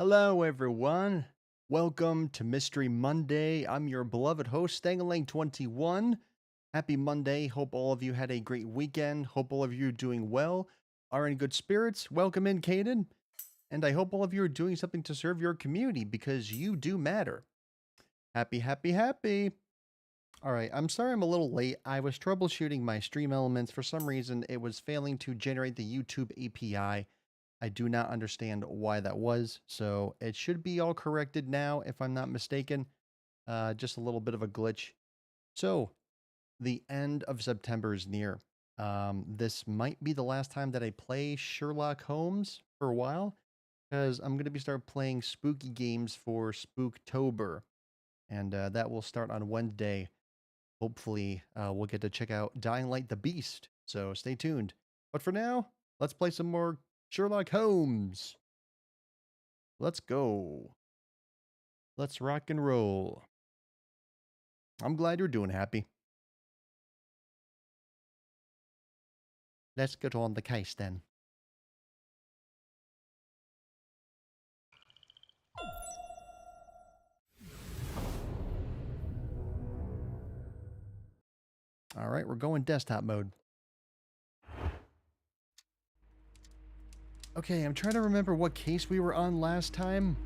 Hello, everyone. Welcome to Mystery Monday. I'm your beloved host, Stangalang21. Happy Monday. Hope all of you had a great weekend. Hope all of you are doing well, are in good spirits. Welcome in, Caden. And I hope all of you are doing something to serve your community because you do matter. Happy, happy, happy. All right, I'm sorry I'm a little late. I was troubleshooting my stream elements. For some reason, it was failing to generate the YouTube API. I do not understand why that was, so it should be all corrected now, if I'm not mistaken. Just a little bit of a glitch. So, the end of September is near. This might be the last time that I play Sherlock Holmes for a while, because I'm going to be start playing spooky games for Spooktober, and that will start on Wednesday. Hopefully, we'll get to check out Dying Light the Beast, so stay tuned. But for now, let's play some more Sherlock Holmes. Let's go. Let's rock and roll. I'm glad you're doing happy. Let's get on the case then. All right, we're going desktop mode. Okay, I'm trying to remember what case we were on last time.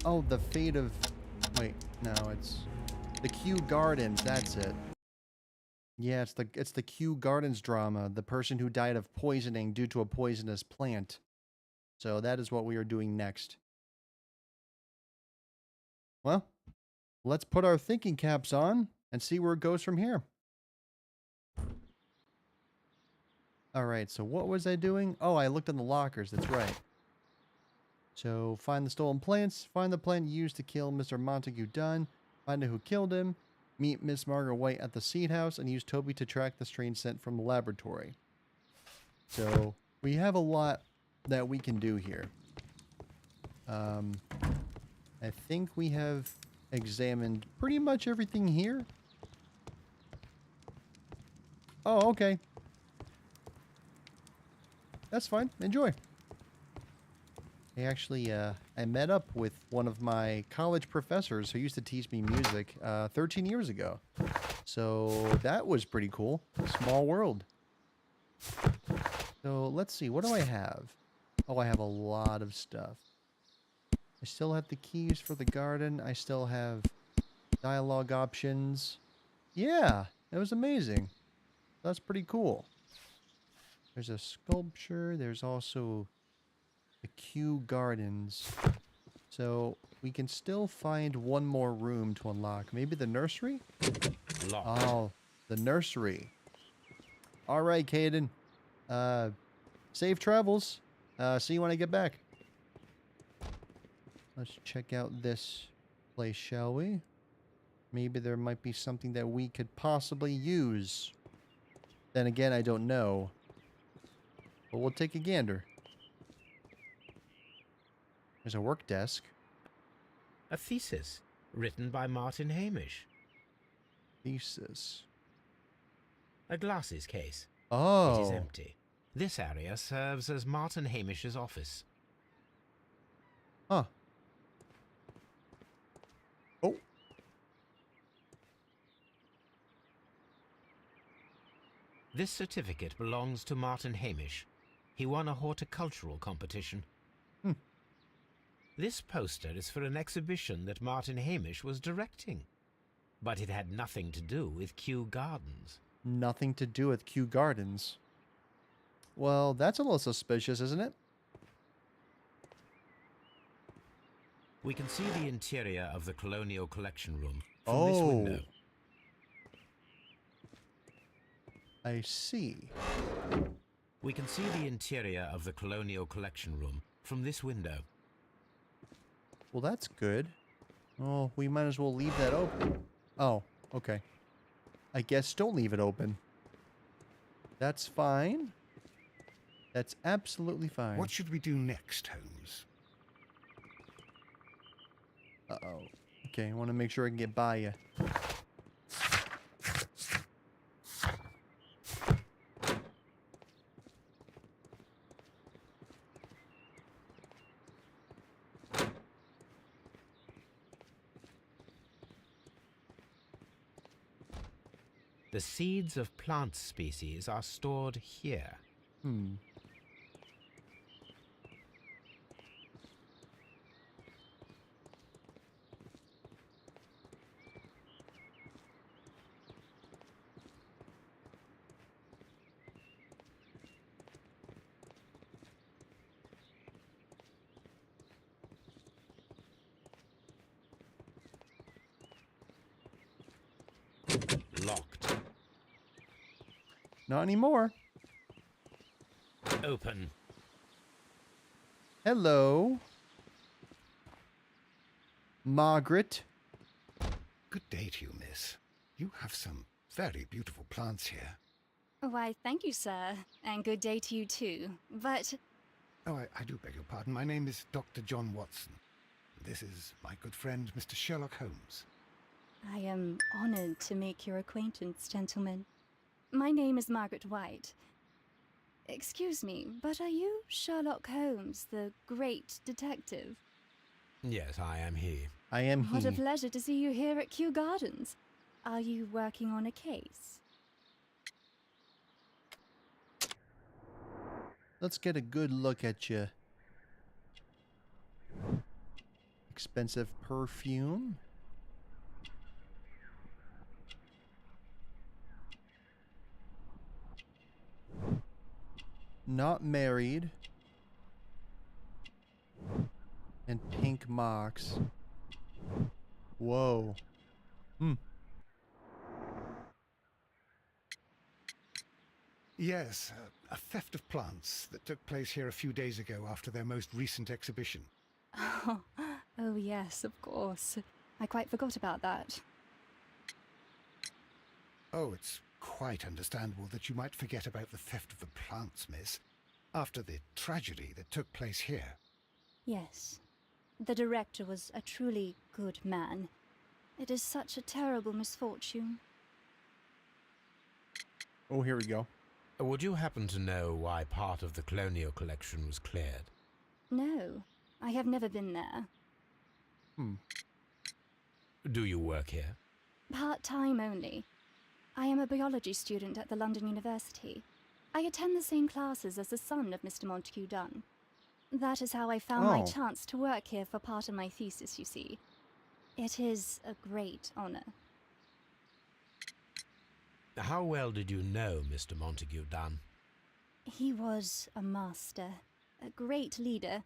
Oh, the fate of... Wait, no, it's... The Kew Gardens, that's it. Yeah, it's the Kew Gardens drama. The person who died of poisoning due to a poisonous plant. So that is what we are doing next. Well, let's put our thinking caps on and see where it goes from here. Alright, so what was I doing? Oh, I looked in the lockers, that's right. So, find the stolen plants, find the plant used to kill Mr. Montague Dunn, find out who killed him, meet Miss Margaret White at the seed house, and use Toby to track the strange scent from the laboratory. So, we have a lot that we can do here. I think we have examined pretty much everything here. Oh, okay. That's fine. Enjoy. I met up with one of my college professors who used to teach me music 13 years ago. So that was pretty cool. Small world. So let's see. What do I have? Oh, I have a lot of stuff. I still have the keys for the garden. I still have dialogue options. Yeah, it was amazing. That's pretty cool. There's a sculpture. There's also the Kew Gardens. So we can still find one more room to unlock. Maybe the nursery? Locked. Oh, the nursery. All right, Caden. Safe travels. See you when I get back. Let's check out this place, shall we? Maybe there might be something that we could possibly use. Then again, I don't know. But we'll take a gander. There's a work desk. A thesis written by Martin Hamish. Thesis. A glasses case. Oh. It is empty. This area serves as Martin Hamish's office. Huh. Oh. This certificate belongs to Martin Hamish. He won a horticultural competition. This poster is for an exhibition that Martin Hamish was directing. But it had nothing to do with Kew Gardens. Nothing to do with Kew Gardens. Well, that's a little suspicious, isn't it? We can see the interior of the Colonial Collection Room from this window. I see. We can see the interior of the Colonial Collection Room from this window. Well, that's good. Oh, we might as well leave that open. Oh, okay. I guess don't leave it open. That's fine. That's absolutely fine. What should we do next, Holmes? Uh-oh. Okay, I want to make sure I can get by you. The seeds of plant species are stored here. Hmm. Locked. Not anymore. Open. Hello. Margaret. Good day to you, miss. You have some very beautiful plants here. Why, thank you, sir. And good day to you, too. But Oh, I do beg your pardon. My name is Dr. John Watson. This is my good friend, Mr. Sherlock Holmes. I am honored to make your acquaintance, gentlemen. My name is Margaret White. Excuse me, but are you Sherlock Holmes, the great detective? Yes, I am he. I am What a he. pleasure to see you here at Kew Gardens. Are you working on a case? Let's get a good look at you. Expensive perfume. Not married. And pink mocks. Whoa. Yes, a theft of plants that took place here a few days ago after their most recent exhibition. Oh, yes, of course. I quite forgot about that. Oh, it's quite understandable that you might forget about the theft of the plants, miss, after the tragedy that took place here. Yes. The director was a truly good man. It is such a terrible misfortune. Oh, here we go. Would you happen to know why part of the colonial collection was cleared? No, I have never been there. Do you work here? Part-time only. I am a biology student at the London University. I attend the same classes as the son of Mr. Montague Dunn. That is how I found my Oh. chance to work here for part of my thesis, you see. It is a great honor. How well did you know Mr. Montague Dunn? He was a master, a great leader.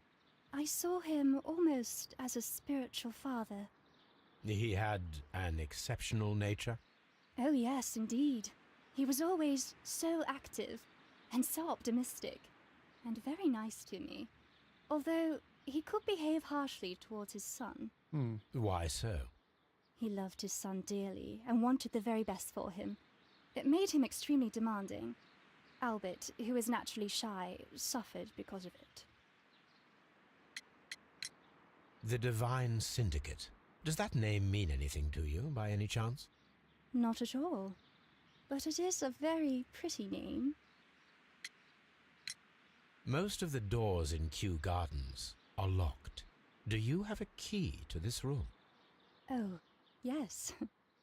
I saw him almost as a spiritual father. He had an exceptional nature? Oh yes, indeed. He was always so active and so optimistic and very nice to me. Although he could behave harshly towards his son. Why so? He loved his son dearly and wanted the very best for him. It made him extremely demanding. Albert, who is naturally shy, suffered because of it. The Divine Syndicate. Does that name mean anything to you, by any chance? Not at all. But it is a very pretty name. Most of the doors in Kew Gardens are locked. Do you have a key to this room? Oh, yes.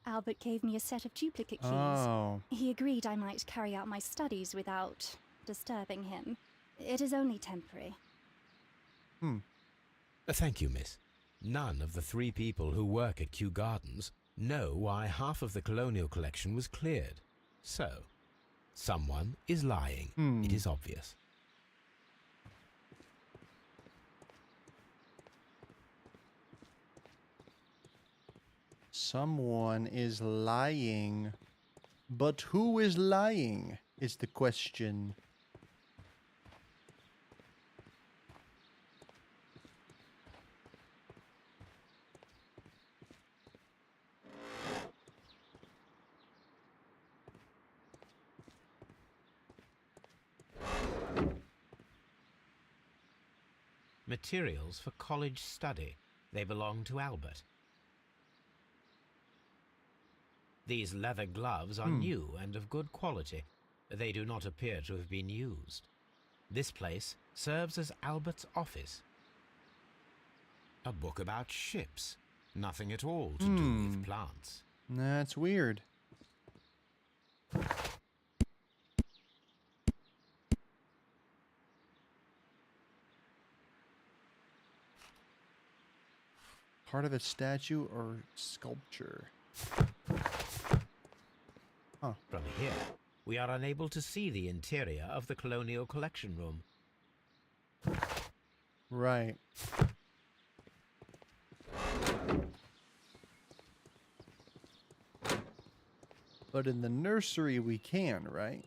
Albert gave me a set of duplicate keys. Oh. He agreed I might carry out my studies without disturbing him. It is only temporary. Thank you, miss. None of the 3 people who work at Kew Gardens know why half of the colonial collection was cleared. So, someone is lying. It is obvious. Someone is lying. But who is lying is the question. Materials for college study. They belong to Albert. These leather gloves are new and of good quality. They do not appear to have been used. This place serves as Albert's office. A book about ships. Nothing at all to do with plants. That's weird. Part of a statue or sculpture. Huh. From here, we are unable to see the interior of the Colonial Collection Room. Right. But in the nursery we can, right?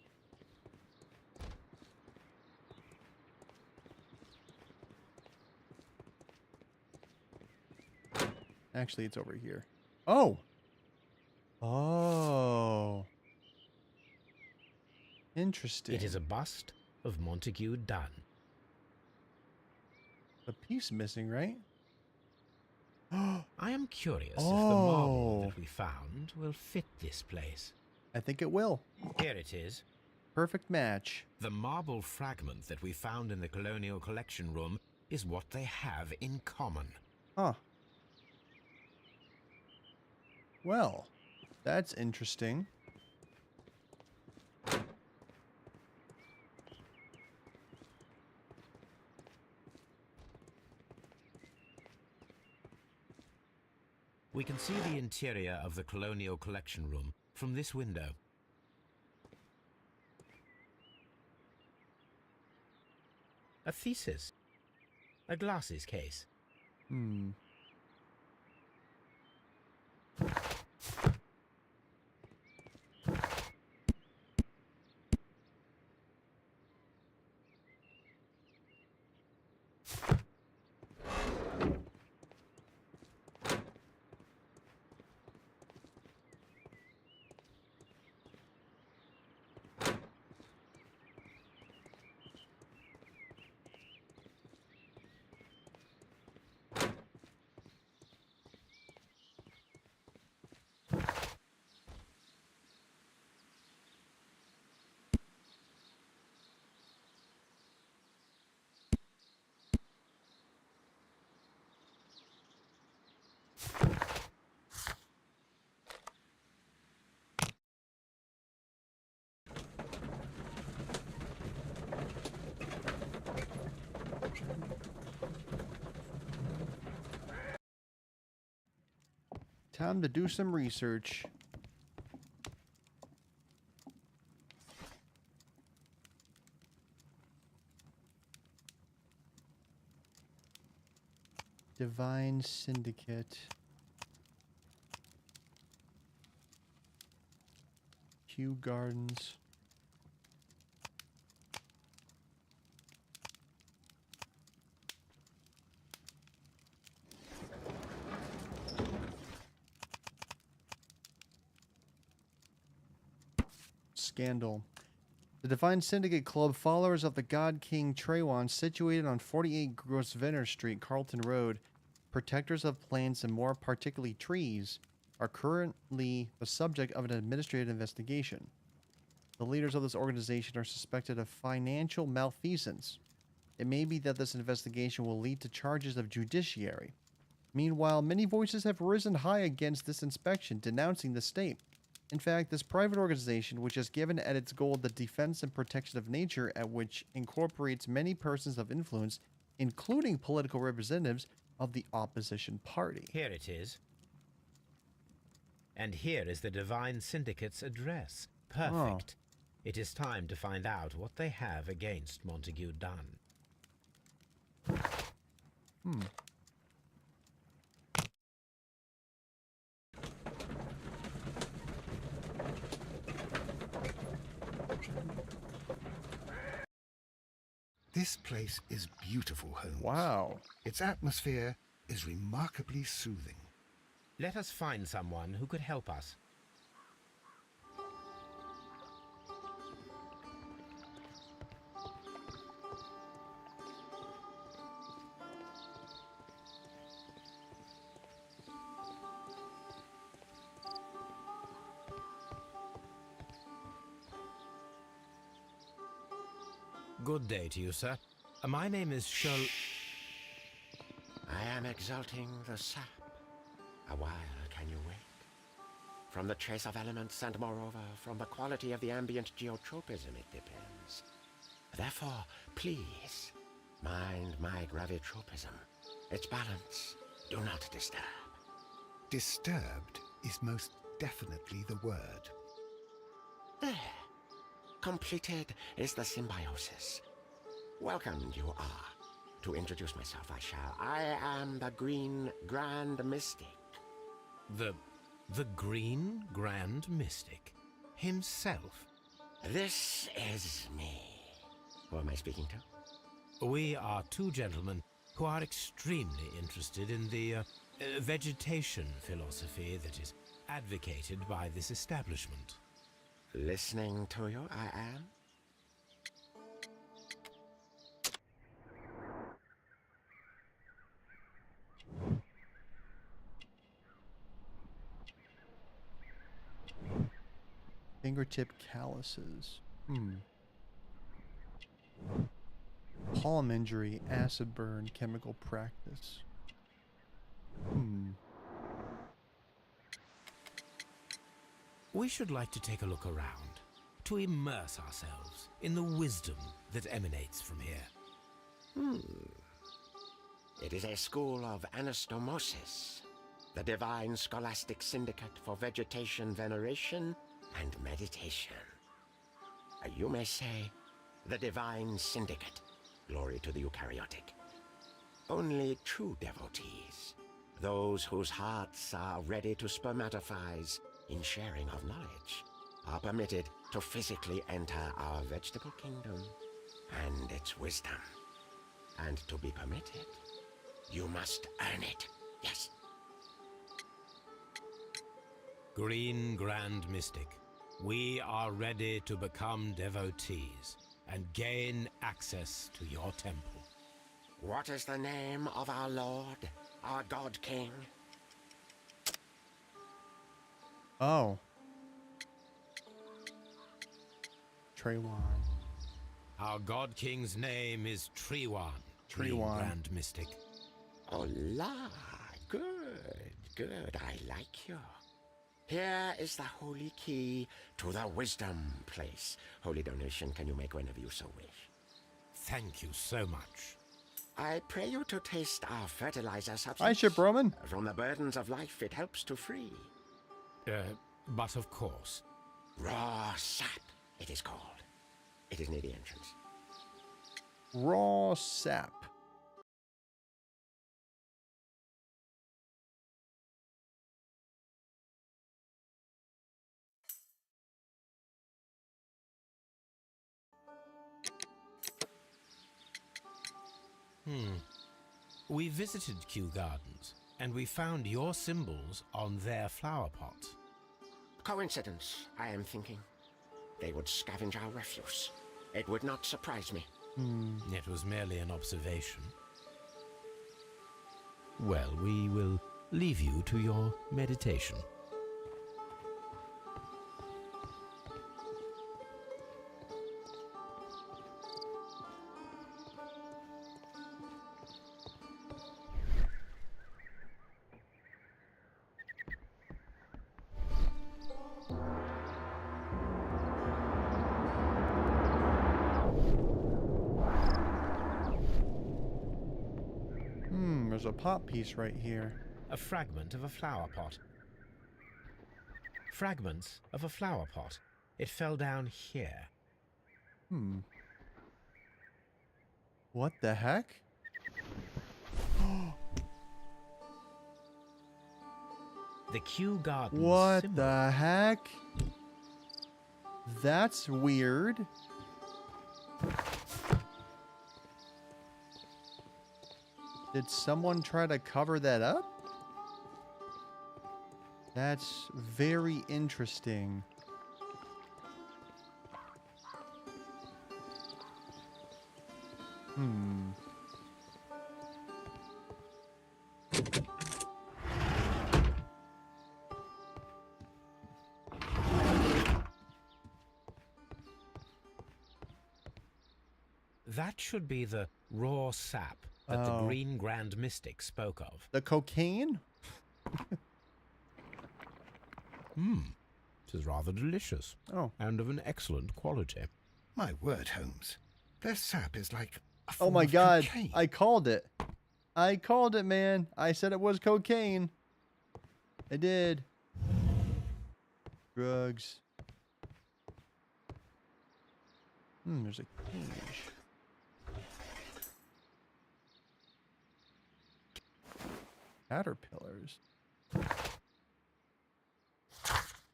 Actually, it's over here. Oh! Oh. Interesting. It is a bust of Montague Dunn. A piece missing, right? I am curious if the marble Oh. that we found will fit this place. I think it will. Here it is. Perfect match. The marble fragment that we found in the Colonial Collection Room is what they have in common. Huh. Well, that's interesting. We can see the interior of the Colonial Collection Room from this window. A thesis. A glasses case. Hmm. Time to do some research. Divine Syndicate. Kew Gardens. Scandal. The Divine Syndicate Club, followers of the God King Trawan, situated on 48 Grosvenor Street, Carlton Road, protectors of plants and more particularly trees, are currently the subject of an administrative investigation. The leaders of this organization are suspected of financial malfeasance. It may be that this investigation will lead to charges of judiciary. Meanwhile, many voices have risen high against this inspection, denouncing the state. In fact, this private organization, which has given at its goal the defense and protection of nature, at which incorporates many persons of influence, including political representatives of the opposition party. Here it is. And here is the Divine Syndicate's address. Perfect. It is time to find out what they have against Montague Dunn. This place is beautiful, Holmes. Wow. Its atmosphere is remarkably soothing. Let us find someone who could help us. Good day to you, sir. My name is I am exalting the sap. A while can you wait? From the trace of elements and moreover from the quality of the ambient geotropism it depends. Therefore, please, mind my gravitropism, its balance, Do not disturb. Disturbed is most definitely the word. There. Completed is the symbiosis. Welcome you are. To introduce myself, I am the Green Grand Mystic. The Green Grand Mystic himself. This is me. Who am I speaking to? We are two gentlemen who are extremely interested in the vegetation philosophy that is advocated by this establishment. Listening to you, I am. Fingertip calluses. Palm injury, acid burn, chemical practice. We should like to take a look around, to immerse ourselves in the wisdom that emanates from here. It is a school of anastomosis, the divine scholastic syndicate for vegetation veneration and meditation. You may say, the divine syndicate, glory to the eukaryotic. Only true devotees, those whose hearts are ready to spermatophize in sharing of knowledge, are permitted to physically enter our vegetable kingdom and its wisdom. And to be permitted, you must earn it, yes. Green Grand Mystic, we are ready to become devotees and gain access to your temple. What is the name of our Lord, our God King? Oh. Traywan. Our God King's name is Treewan, Green Treewan. Grand Mystic. Oh la, good, I like you. Here is the holy key to the wisdom place. Holy donation can you make whenever you so wish. Thank you so much. I pray you to taste our fertilizer substance. Hi, Ship Roman. From the burdens of life it helps to free. But of course. Raw sap, it is called. It is near the entrance. Raw sap. We visited Kew Gardens, and we found your symbols on their flower pots. Coincidence, I am thinking. They would scavenge our refuse. It would not surprise me. It was merely an observation. Well, we will leave you to your meditation. There's a pot piece right here. A fragment of a flower pot. Fragments of a flower pot. It fell down here. What the heck? The Kew Gardens What symbol. the heck? That's weird. Did someone try to cover that up? That's very interesting. That should be the raw sap that the Green Grand Mystic spoke of. The cocaine? It is rather delicious. Oh. And of an excellent quality. My word, Holmes. Their sap is like a Oh form my of god, cocaine. I called it. I called it, man. I said it was cocaine. I did. Drugs. There's a cage. Caterpillars.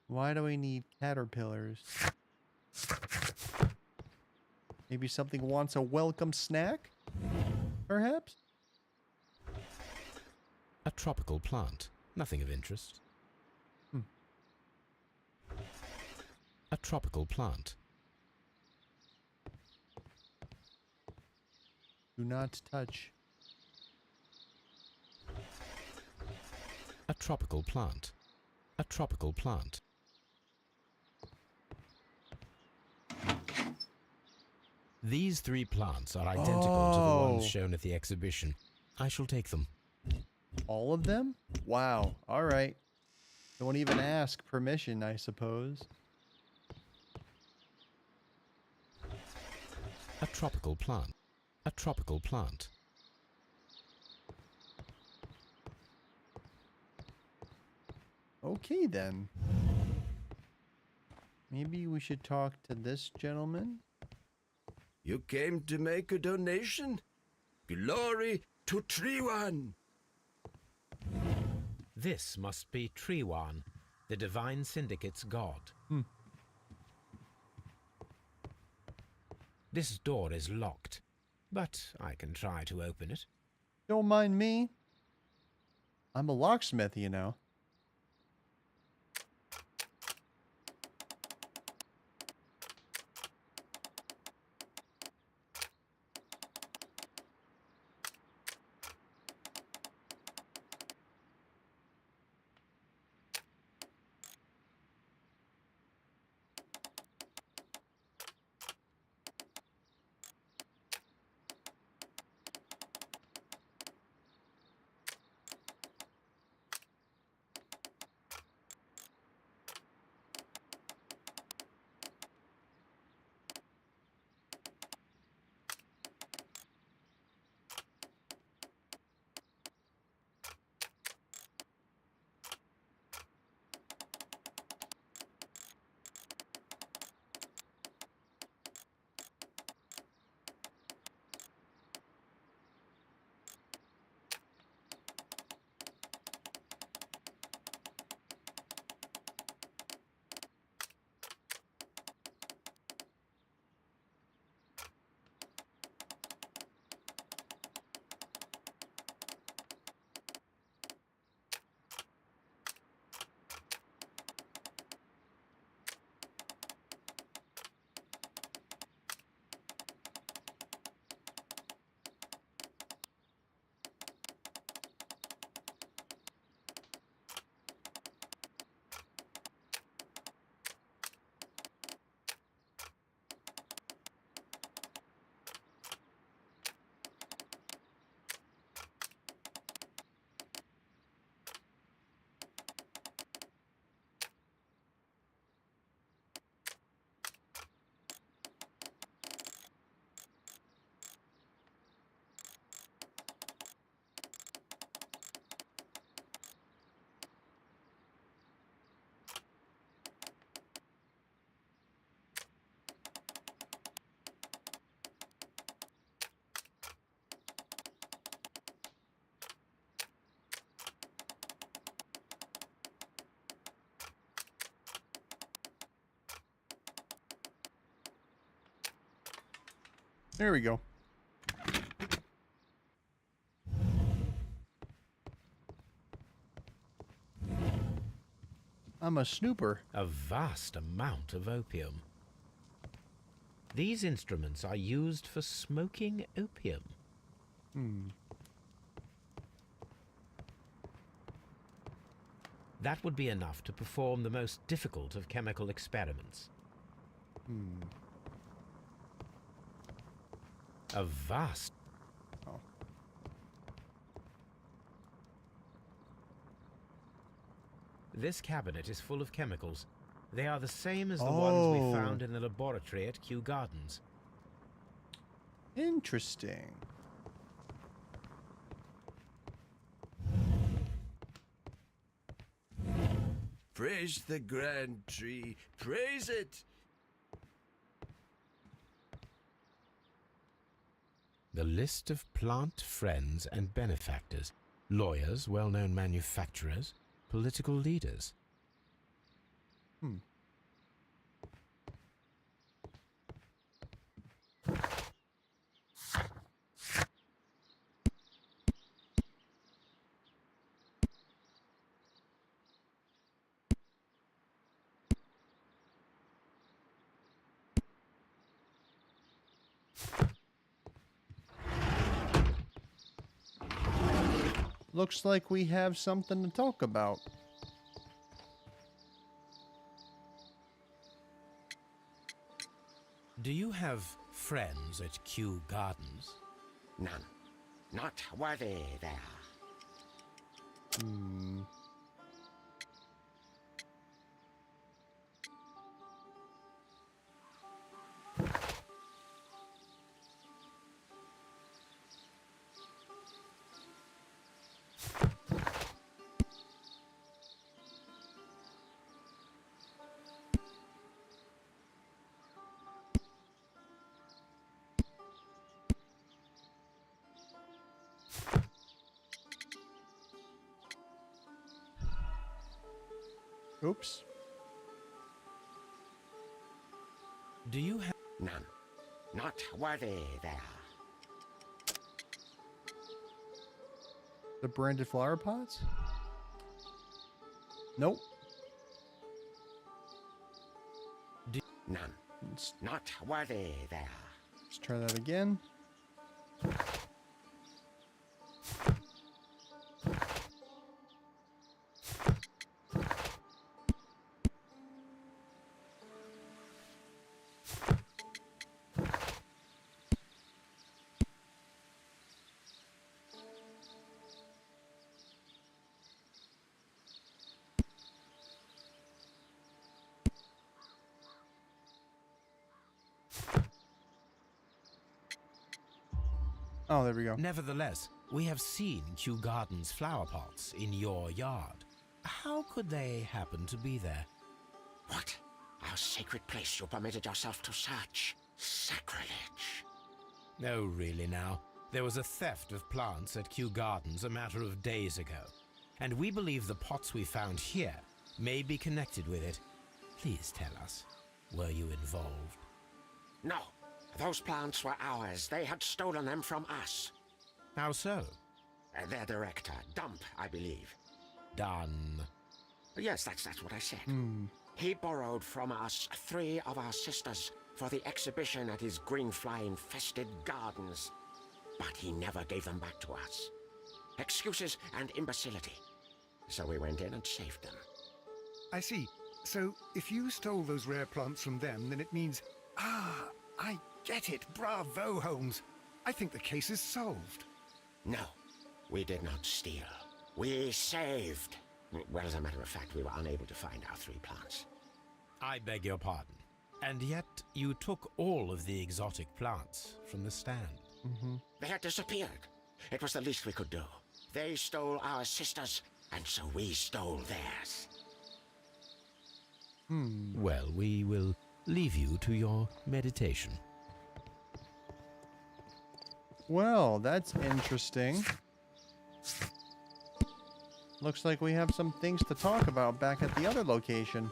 Why do we need caterpillars? Maybe something wants a welcome snack? Perhaps? A tropical plant. Nothing of interest. A tropical plant. Do not touch. A tropical plant. A tropical plant. These 3 plants are identical to the ones shown at the exhibition. I shall take them. All of them? Wow. All right. Don't even ask permission, I suppose. A tropical plant. A tropical plant. Okay, then. Maybe we should talk to this gentleman? You came to make a donation? Glory to Triwan! This must be Triwan, the Divine Syndicate's god. This door is locked, but I can try to open it. Don't mind me. I'm a locksmith, you know. There we go. I'm a snooper. A vast amount of opium. These instruments are used for smoking opium. That would be enough to perform the most difficult of chemical experiments. A vast... Oh. This cabinet is full of chemicals. They are the same as the ones we found in the laboratory at Kew Gardens. Interesting. Praise the grand tree. Praise it. The list of plant friends and benefactors, lawyers, well-known manufacturers, political leaders. Looks like we have something to talk about. Do you have friends at Kew Gardens? None. Not worthy there. Oops. Do you have... None. Not worthy there. The branded flower pots? Nope. None. Not worthy there. Let's try that again. Oh, there we go. Nevertheless, we have seen Kew Gardens flower pots in your yard. How could they happen to be there? What? Our sacred place you permitted yourself to search? Sacrilege. No, really now. There was a theft of plants at Kew Gardens a matter of days ago, and we believe the pots we found here may be connected with it. Please tell us, were you involved? No. Those plants were ours. They had stolen them from us. How so? Their director, Dump, I believe. Done. Yes, that's what I said. He borrowed from us 3 of our sisters for the exhibition at his greenfly-infested gardens. But he never gave them back to us. Excuses and imbecility. So we went in and saved them. I see. So, if you stole those rare plants from them, then it means... Ah, I get it. Bravo, Holmes. I think the case is solved. No, we did not steal. We saved. Well, as a matter of fact, we were unable to find our 3 plants. I beg your pardon. And yet you took all of the exotic plants from the stand. They had disappeared. It was the least we could do. They stole our sisters, and so we stole theirs. Well, we will leave you to your meditation. Well, that's interesting. Looks like we have some things to talk about back at the other location.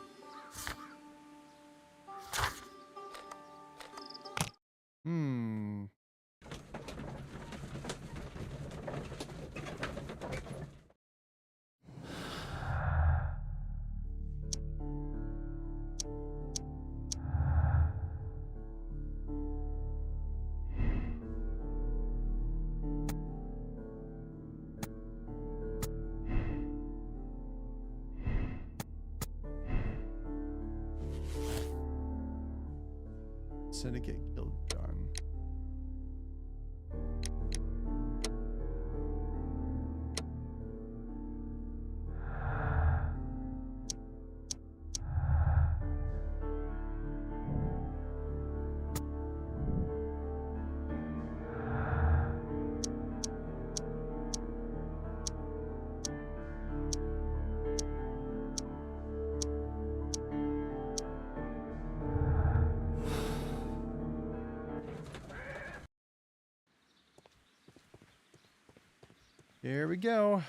Syndicate Guild done. Here we go.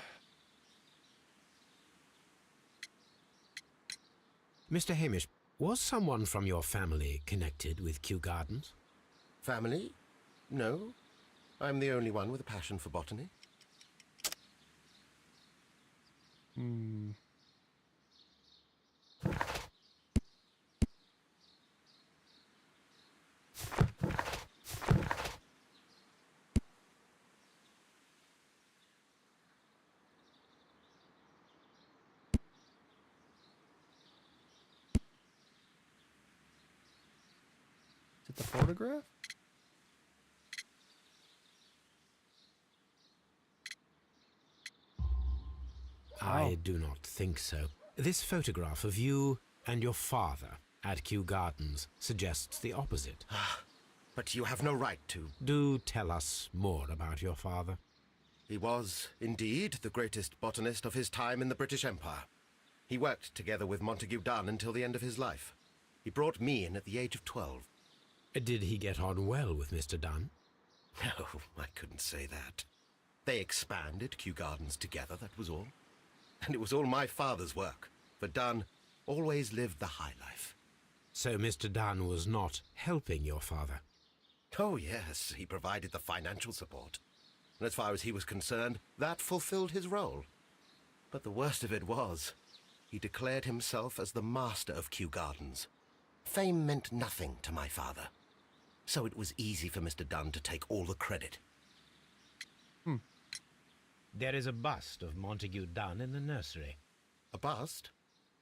Mr. Hamish, was someone from your family connected with Kew Gardens? Family? No. I'm the only one with a passion for botany. Hmm. Is it the photograph? I do not think so. This photograph of you and your father at Kew Gardens suggests the opposite. But you have no right to. Do tell us more about your father. He was, indeed, the greatest botanist of his time in the British Empire. He worked together with Montague Dunn until the end of his life. He brought me in at the age of 12. Did he get on well with Mr. Dunn? No, I couldn't say that. They expanded Kew Gardens together, that was all. And it was all my father's work, for Dunn always lived the high life. So Mr. Dunn was not helping your father? Oh, yes, he provided the financial support. And as far as he was concerned, that fulfilled his role. But the worst of it was, he declared himself as the master of Kew Gardens. Fame meant nothing to my father. So it was easy for Mr. Dunn to take all the credit. There is a bust of Montague Dunn in the nursery. A bust?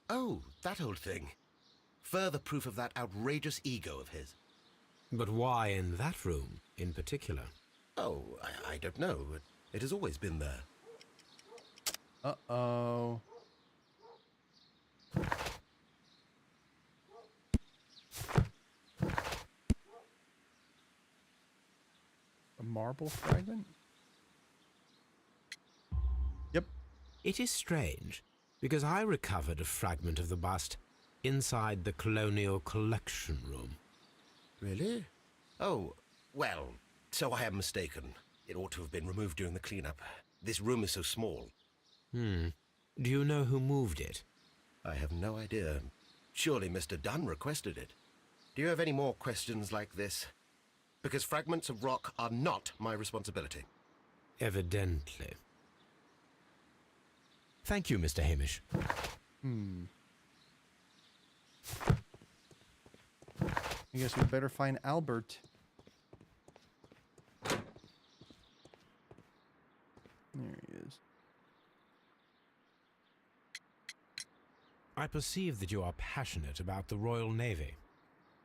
Oh, that old thing. Further proof of that outrageous ego of his. But why in that room in particular? Oh, I don't know. It has always been there. Uh-oh. A marble fragment? Yep. It is strange, because I recovered a fragment of the bust inside the Colonial Collection Room. Really? Oh, well, so I am mistaken. It ought to have been removed during the cleanup. This room is so small. Do you know who moved it? I have no idea. Surely Mr. Dunn requested it. Do you have any more questions like this? Because fragments of rock are not my responsibility. Evidently. Thank you, Mr. Hamish. I guess we better find Albert. There he is. I perceive that you are passionate about the Royal Navy.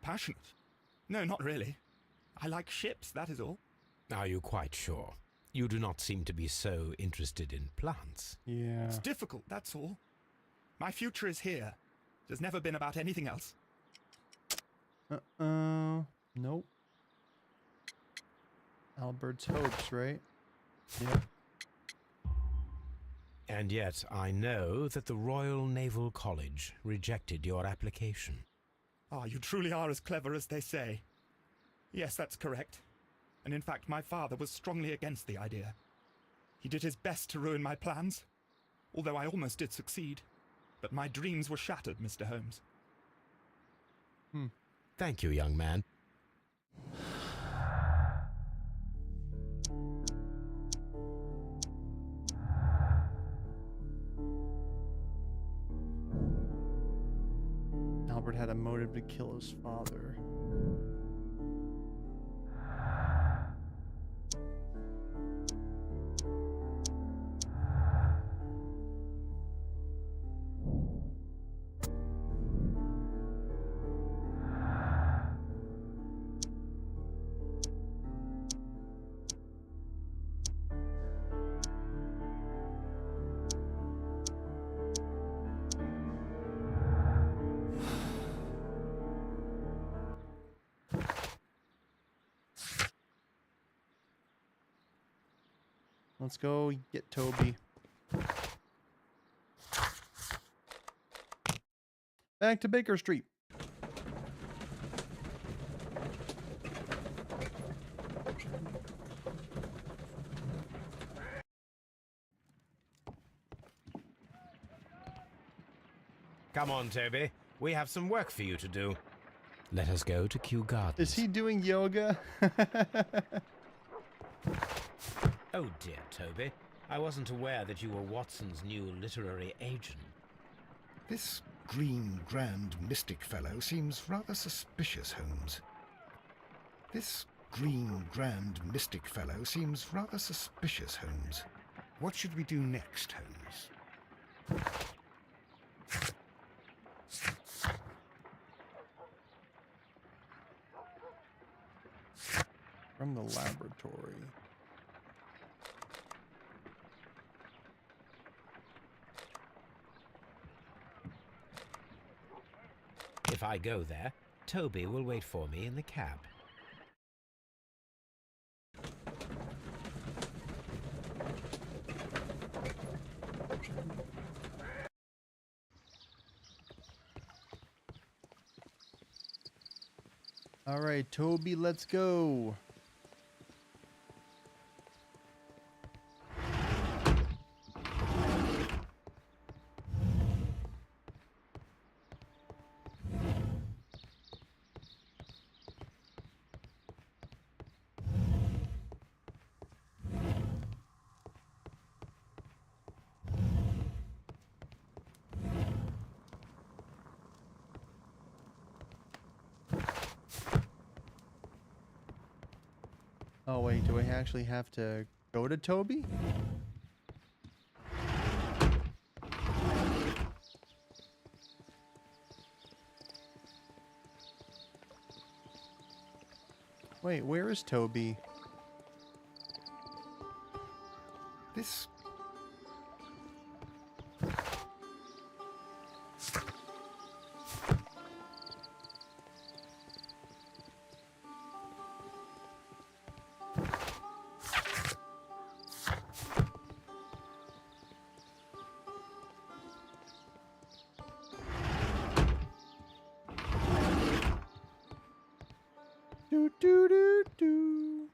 Passionate? No, not really. I like ships, that is all. Are you quite sure? You do not seem to be so interested in plants. Yeah. It's difficult, that's all. My future is here. It has never been about anything else. Nope. Albert's hopes, right? Yep. And yet I know that the Royal Naval College rejected your application. Ah, you truly are as clever as they say. Yes, that's correct. And in fact, my father was strongly against the idea. He did his best to ruin my plans, although I almost did succeed. But my dreams were shattered, Mr. Holmes. Thank you, young man. Albert had a motive to kill his father. Let's go get Toby. Back to Baker Street. Come on, Toby. We have some work for you to do. Let us go to Kew Gardens. Is he doing yoga? Oh dear, Toby. I wasn't aware that you were Watson's new literary agent. This green grand mystic fellow seems rather suspicious, Holmes. This green grand mystic fellow seems rather suspicious, Holmes. What should we do next, Holmes? From the laboratory. If I go there, Toby will wait for me in the cab. All right, Toby, let's go. Oh wait, do I actually have to go to Toby? Wait, where is Toby? This... Do do do do.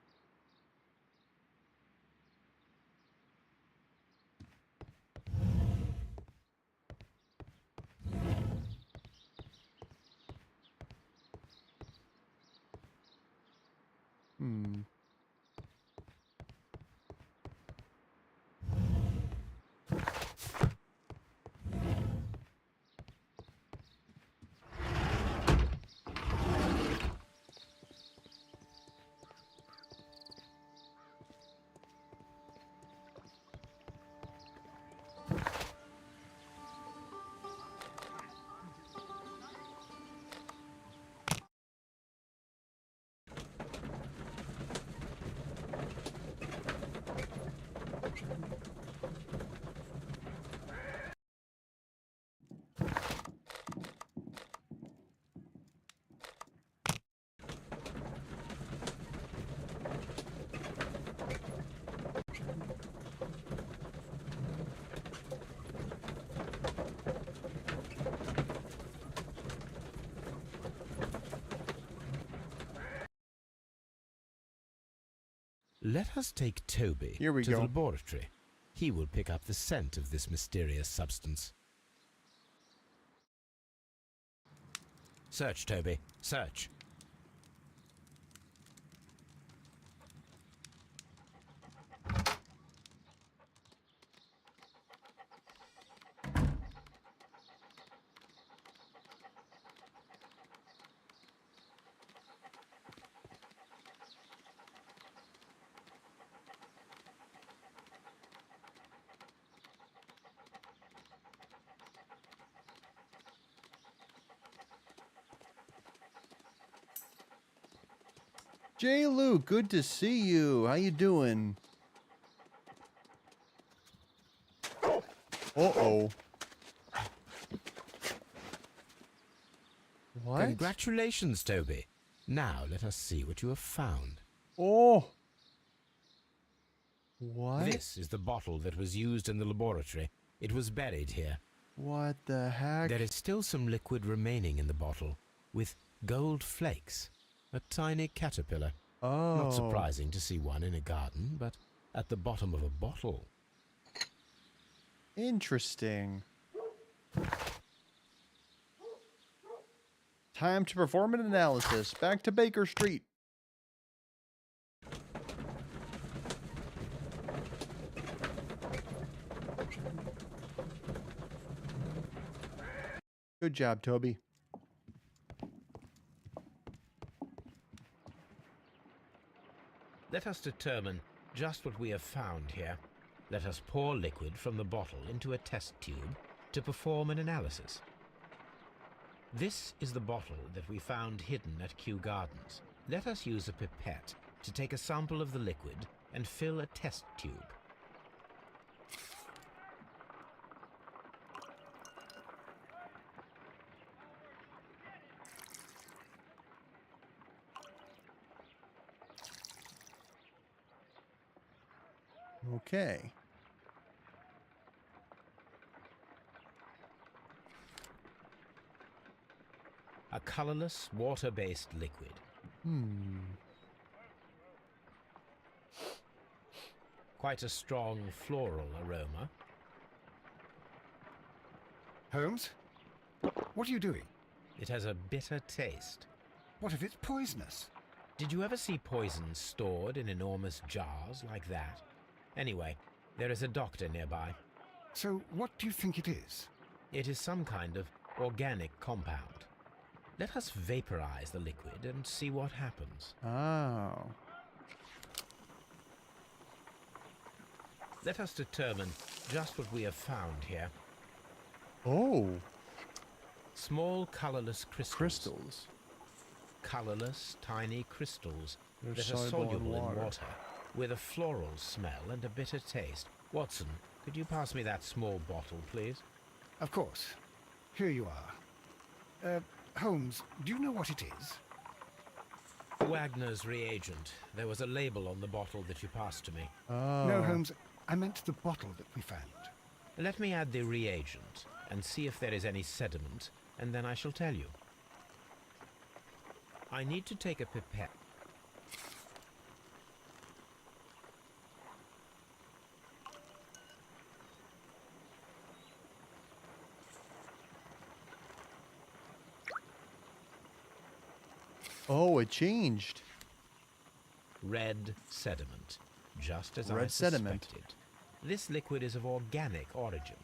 Hmm. Let us take Toby Here we to go. the laboratory. He will pick up the scent of this mysterious substance. Search, Toby. Search. Jay Luke, good to see you. How you doing? Uh-oh. What? Congratulations, Toby. Now let us see what you have found. Oh. What? This is the bottle that was used in the laboratory. It was buried here. What the heck? There is still some liquid remaining in the bottle, with gold flakes. A tiny caterpillar. Oh. Not surprising to see one in a garden, but at the bottom of a bottle. Interesting. Time to perform an analysis. Back to Baker Street. Good job, Toby. Let us determine just what we have found here. Let us pour liquid from the bottle into a test tube to perform an analysis. This is the bottle that we found hidden at Kew Gardens. Let us use a pipette to take a sample of the liquid and fill a test tube. Okay. A colorless, water-based liquid. Quite a strong floral aroma. Holmes? What are you doing? It has a bitter taste. What if it's poisonous? Did you ever see poison stored in enormous jars like that? Anyway, there is a doctor nearby. So what do you think it is? It is some kind of organic compound. Let us vaporize the liquid and see what happens. Oh. Let us determine just what we have found here. Oh. Small colorless crystals. Crystals. Colorless, tiny crystals They're that are soluble in soluble in water. water, with a floral smell and a bitter taste. Watson, could you pass me that small bottle, please? Of course. Here you are. Holmes, do you know what it is? Wagner's reagent. There was a label on the bottle that you passed to me. Oh. No, Holmes, I meant the bottle that we found. Let me add the reagent and see if there is any sediment, and then I shall tell you. I need to take a pipette. Oh, it changed. Red sediment, just as I Red sediment. suspected. This liquid is of organic origin.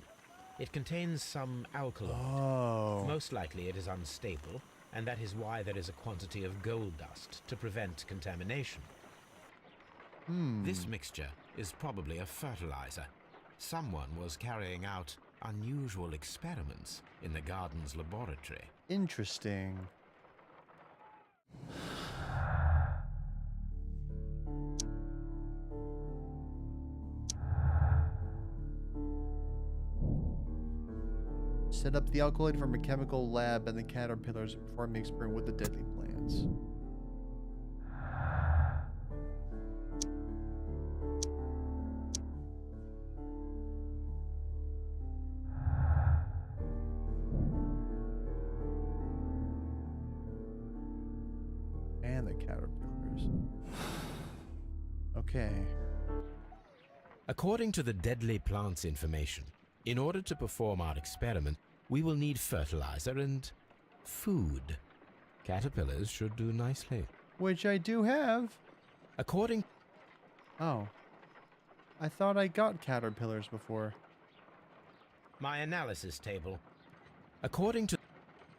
It contains some alkaloid. Oh. Most likely it is unstable, and that is why there is a quantity of gold dust to prevent contamination. This mixture is probably a fertilizer. Someone was carrying out unusual experiments in the garden's laboratory. Interesting. Set up the alkaloid from a chemical lab and the caterpillars and perform the experiment with the deadly plants. And the caterpillars. Okay. According to the deadly plants information, in order to perform our experiment, we will need fertilizer and food. Caterpillars should do nicely. Which I do have. According... Oh. I thought I got caterpillars before. My analysis table. According to...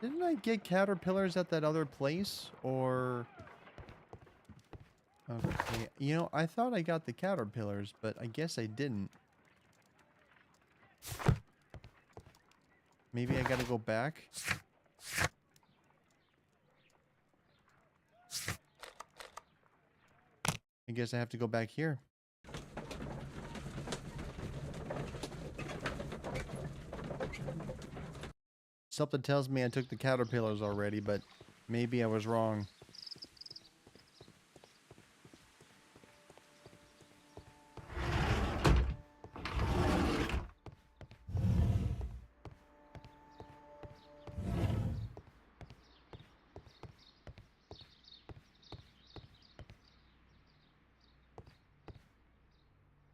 Didn't I get caterpillars at that other place? Or... Okay. You know, I thought I got the caterpillars, but I guess I didn't. Maybe I gotta go back. I guess I have to go back here. Something tells me I took the caterpillars already, but maybe I was wrong.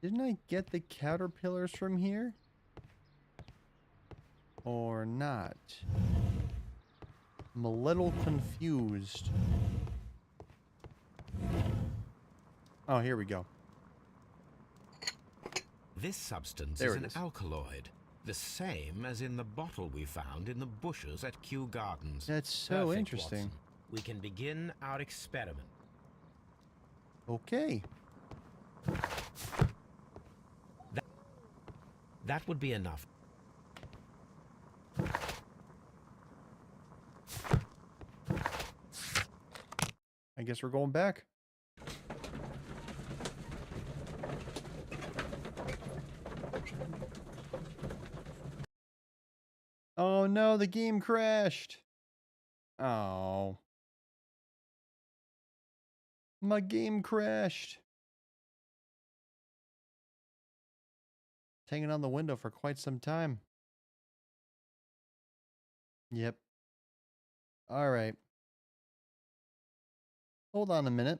Didn't I get the caterpillars from here? Or not? I'm a little confused. Oh, here we go. This substance There is it an is. alkaloid, the same as in the bottle we found in the bushes at Kew Gardens. That's so Perfect, interesting. Watson. We can begin our experiment. Okay. That would be enough. I guess we're going back. Oh no, the game crashed. Oh. My game crashed. It's hanging on the window for quite some time. Yep. All right. Hold on a minute.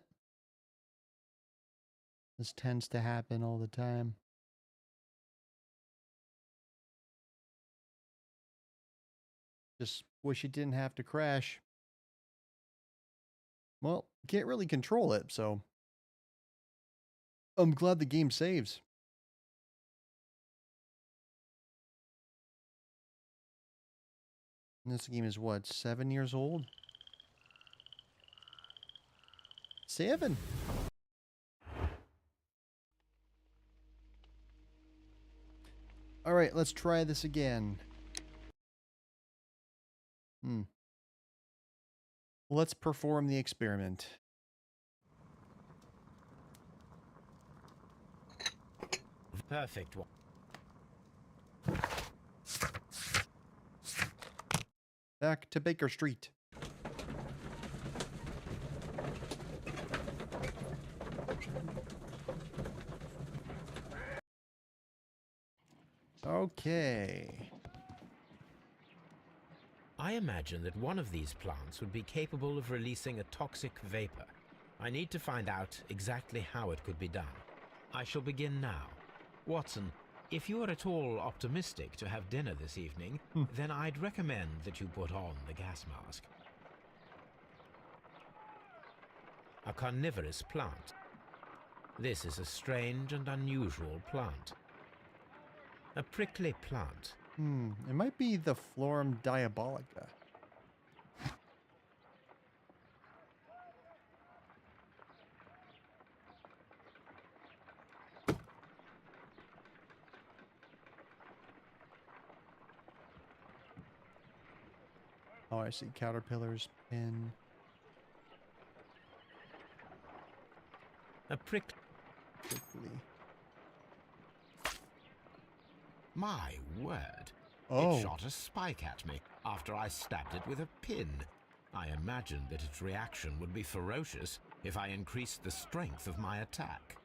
This tends to happen all the time. Just wish it didn't have to crash. Well, can't really control it, so I'm glad the game saves. And this game is what, 7 years old? 7. All right, let's try this again. Let's perform the experiment. Perfect. Back to Baker Street. Okay. I imagine that one of these plants would be capable of releasing a toxic vapor. I need to find out exactly how it could be done. I shall begin now. Watson, if you are at all optimistic to have dinner this evening, then I'd recommend that you put on the gas mask. A carnivorous plant. This is a strange and unusual plant. A prickly plant. It might be the Florum diabolica. Oh, I see caterpillars, pin. A prickly. My word. Oh. It shot a spike at me after I stabbed it with a pin. I imagined that its reaction would be ferocious if I increased the strength of my attack.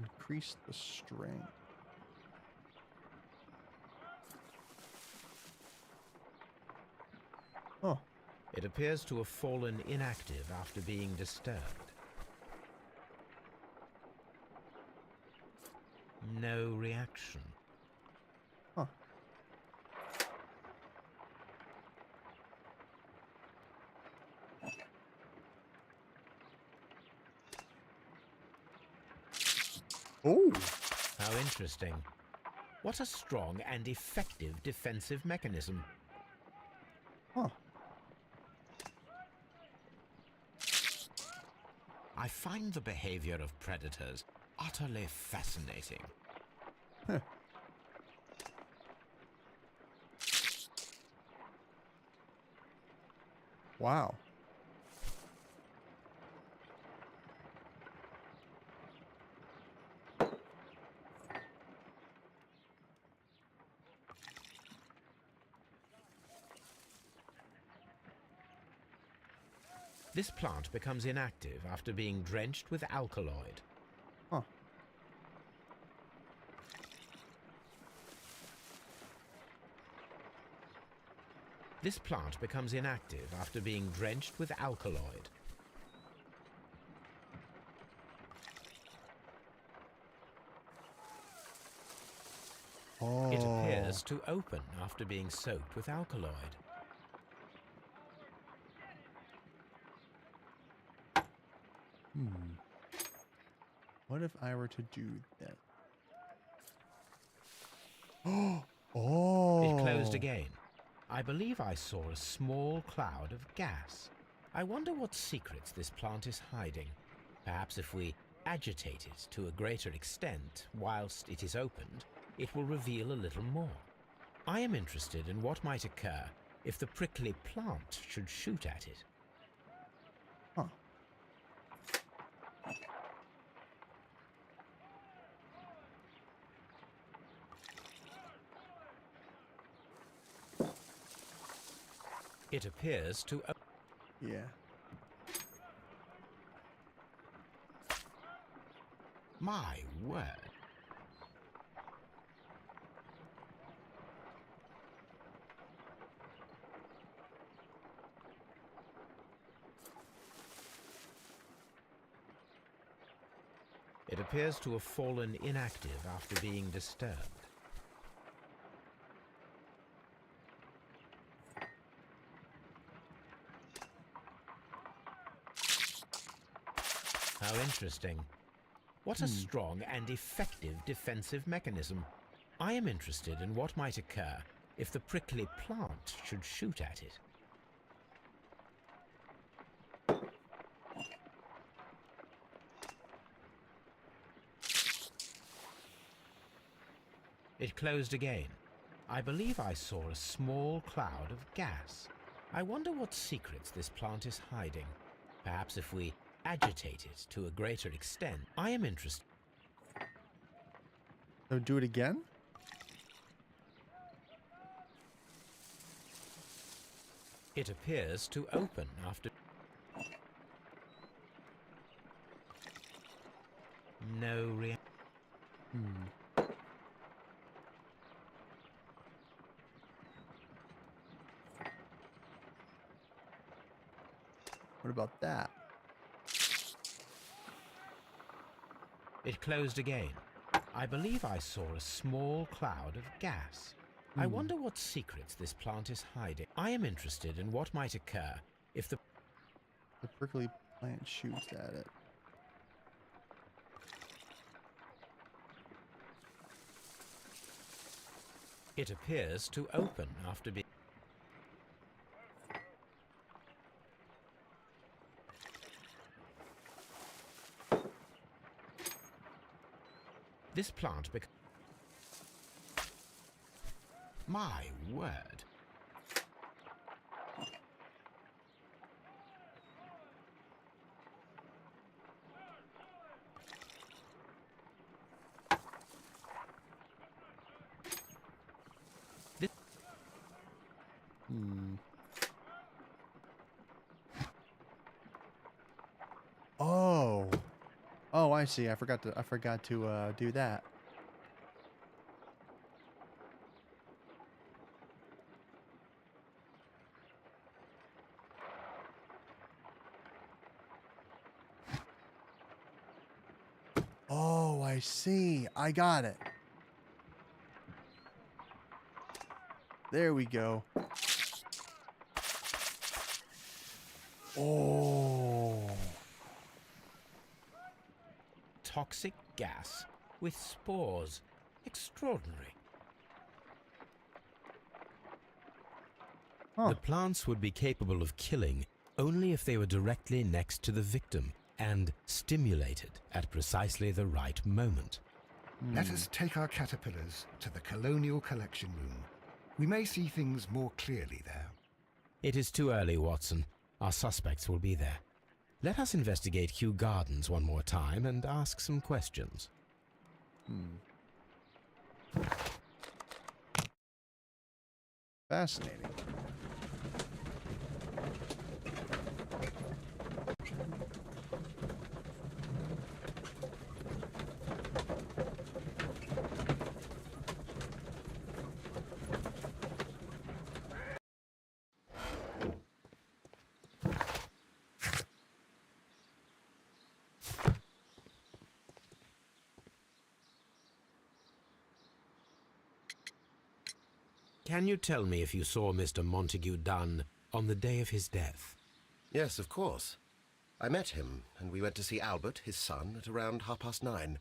Increase the strength. Oh. It appears to have fallen inactive after being disturbed. No reaction. Huh. Oh. How interesting. What a strong and effective defensive mechanism. Huh. I find the behavior of predators utterly fascinating. Wow. This plant becomes inactive after being drenched with alkaloid. Huh. This plant becomes inactive after being drenched with alkaloid. Oh. It appears appears to open after being soaked with alkaloid. What if I were to do that? Oh! It closed again. I believe I saw a small cloud of gas. I wonder what secrets this plant is hiding. Perhaps if we agitate it to a greater extent whilst it is opened, it will reveal a little more. I am interested in what might occur if the prickly plant should shoot at it. Huh. It appears to... Yeah. My word. It appears to have fallen inactive after being disturbed. How interesting. What a strong and effective defensive mechanism. I am interested in what might occur if the prickly plant should shoot at it. It closed again. I believe I saw a small cloud of gas. I wonder what secrets this plant is hiding. Perhaps if we agitate it to a greater extent. I am interested. So do it again? It appears to open after... No reaction. What about that? It closed again. I believe I saw a small cloud of gas. I wonder what secrets this plant is hiding. I am interested in what might occur if the prickly plant shoots at it. It appears to open after being... This plant becomes... My word. This... Oh. Oh, I see. I forgot to do that. Oh, I see. I got it. There we go. Oh. Toxic gas with spores. Extraordinary. Huh. The plants would be capable of killing only if they were directly next to the victim and stimulated at precisely the right moment. Let us take our caterpillars to the Colonial Collection Room. We may see things more clearly there. It is too early, Watson. Our suspects will be there. Let us investigate Kew Gardens one more time and ask some questions. Fascinating. Can you tell me if you saw Mr. Montague Dunn on the day of his death? Yes, of course. I met him, and we went to see Albert, his son, at around 9:30.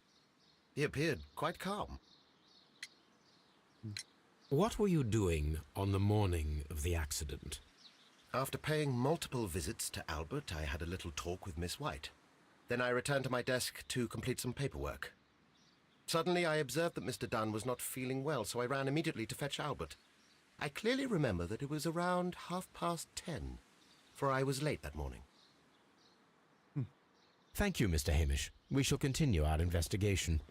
He appeared quite calm. What were you doing on the morning of the accident? After paying multiple visits to Albert, I had a little talk with Miss White. Then I returned to my desk to complete some paperwork. Suddenly I observed that Mr. Dunn was not feeling well, so I ran immediately to fetch Albert. I clearly remember that it was around 10:30, for I was late that morning. Thank you, Mr. Hamish. We shall continue our investigation.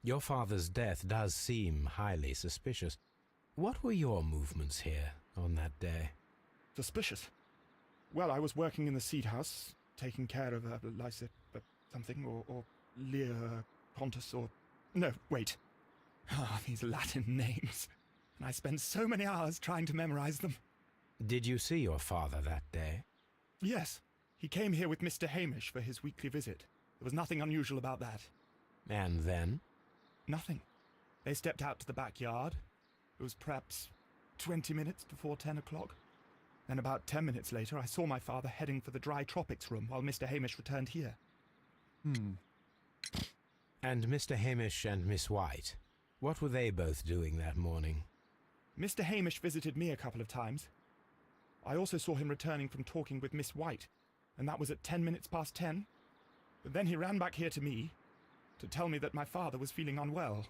Your father's death does seem highly suspicious. What were your movements here on that day? Suspicious? Well, I was working in the seed house, taking care of Lysa something, or Lear Pontus, or... No, wait. Ah, these Latin names. And I spent so many hours trying to memorize them. Did you see your father that day? Yes. He came here with Mr. Hamish for his weekly visit. There was nothing unusual about that. And then? Nothing. They stepped out to the backyard. It was perhaps 20 minutes before 10 o'clock. Then about 10 minutes later, I saw my father heading for the dry tropics room while Mr. Hamish returned here. And Mr. Hamish and Miss White, what were they both doing that morning? Mr. Hamish visited me a couple of times. I also saw him returning from talking with Miss White, and that was at 10 minutes past 10. But then he ran back here to me to tell me that my father was feeling unwell.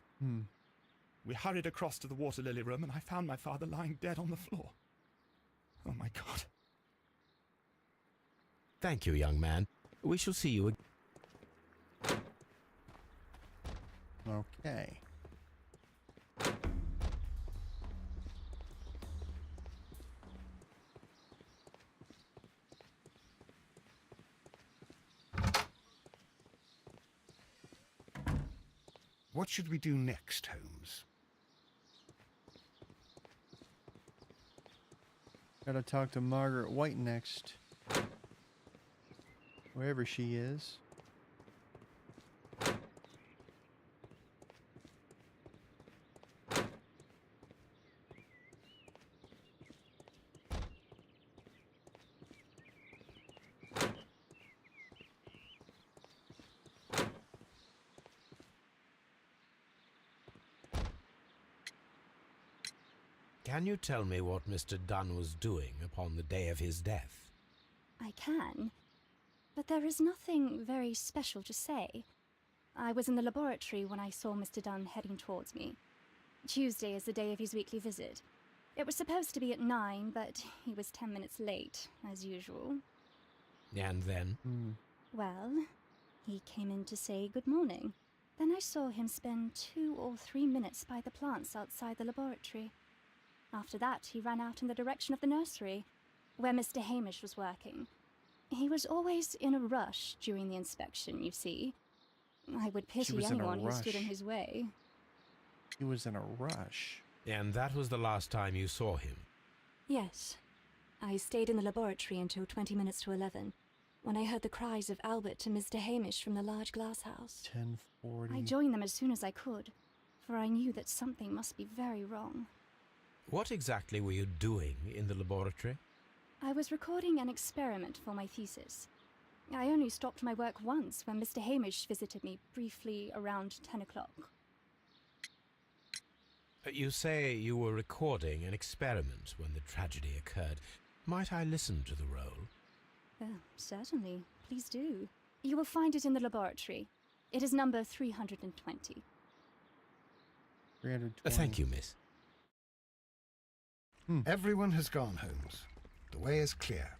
We hurried across to the water lily room, and I found my father lying dead on the floor. Oh, my God. Thank you, young man. We shall see you again. Okay. What should we do next, Holmes? Gotta talk to Margaret White next. Wherever she is. Can you tell me what Mr. Dunn was doing upon the day of his death? I can, but there is nothing very special to say. I was in the laboratory when I saw Mr. Dunn heading towards me. Tuesday is the day of his weekly visit. It was supposed to be at 9, but he was 10 minutes late, as usual. And then? Well, he came in to say good morning. Then I saw him spend 2 or 3 minutes by the plants outside the laboratory. After that, he ran out in the direction of the nursery, where Mr. Hamish was working. He was always in a rush during the inspection, you see. I would pity anyone who stood in his way. He was in a rush. And that was the last time you saw him? Yes. I stayed in the laboratory until 20 minutes to 11, when I heard the cries of Albert and Mr. Hamish from the large glass house. 10:40. I joined them as soon as I could, for I knew that something must be very wrong. What exactly were you doing in the laboratory? I was recording an experiment for my thesis. I only stopped my work once when Mr. Hamish visited me briefly around 10 o'clock. You say you were recording an experiment when the tragedy occurred. Might I listen to the roll? Certainly. Please do. You will find it in the laboratory. It is number 320. 320. Thank you, miss. Everyone has gone, Holmes. The way is clear.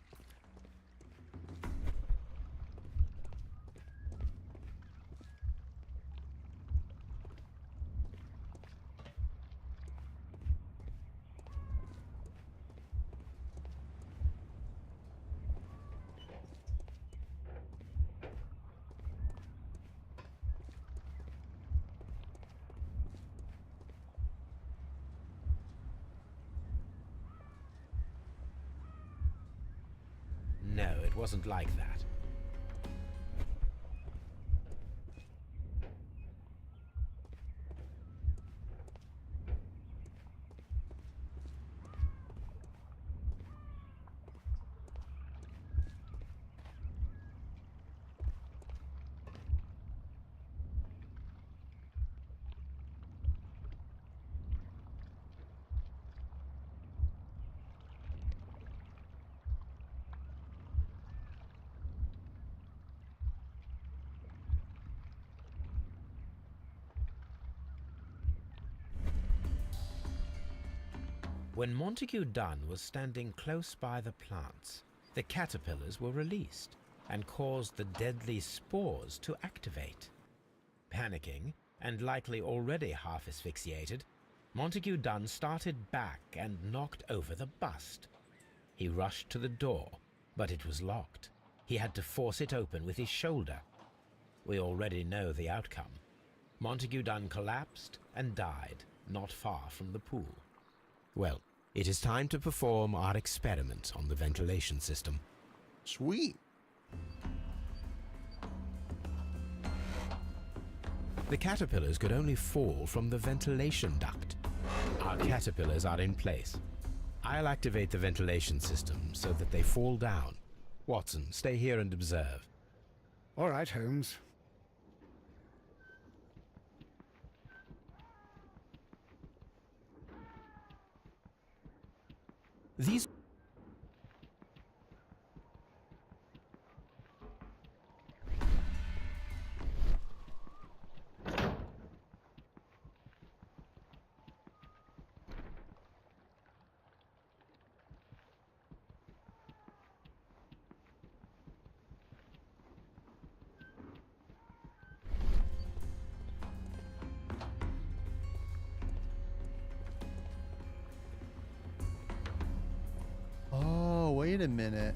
No, it wasn't like that. When Montague Dunn was standing close by the plants, the caterpillars were released and caused the deadly spores to activate. Panicking, and likely already half asphyxiated, Montague Dunn started back and knocked over the bust. He rushed to the door, but it was locked. He had to force it open with his shoulder. We already know the outcome. Montague Dunn collapsed and died not far from the pool. Well, it is time to perform our experiment on the ventilation system. Sweet. The caterpillars could only fall from the ventilation duct. Our caterpillars are in place. I'll activate the ventilation system so that they fall down. Watson, stay here and observe. All right, Holmes. These Oh, wait a minute.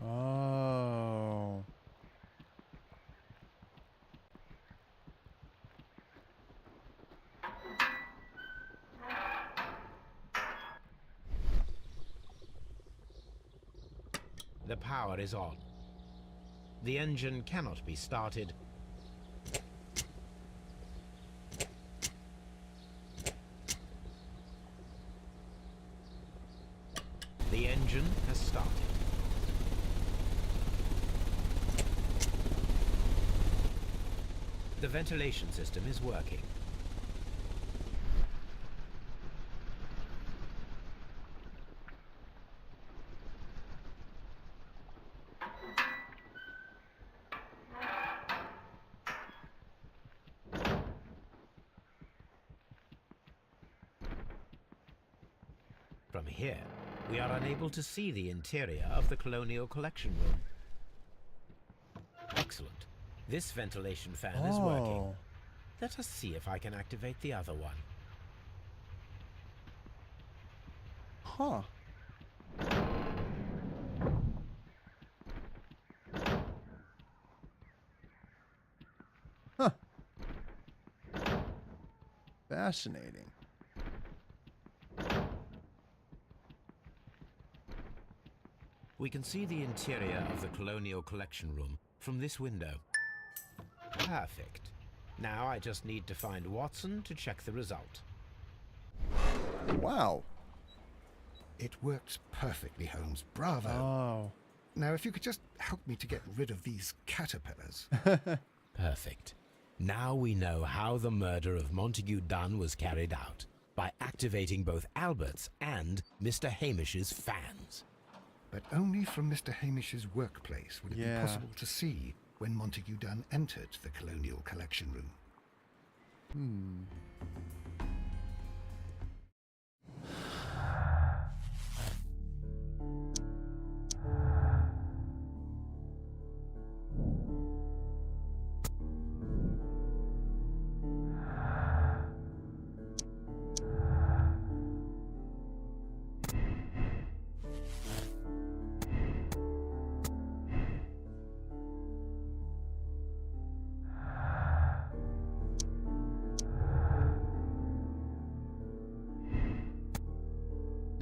Oh. The power is on. The engine cannot be started. The engine has started. The ventilation system is working. From here, we are unable to see the interior of the Colonial Collection Room. Excellent. This ventilation fan is working. Let us see if I can activate the other one. Huh. Huh. Fascinating. We can see the interior of the Colonial Collection Room from this window. Perfect. Now I just need to find Watson to check the result. Wow. It worked perfectly, Holmes. Bravo. Oh. Now, if you could just help me to get rid of these caterpillars. Perfect. Now we know how the murder of Montague Dunn was carried out, by activating both Albert's and Mr. Hamish's fans. But only from Mr. Hamish's workplace would it be possible to see when Montague Dunn entered the Colonial Collection Room.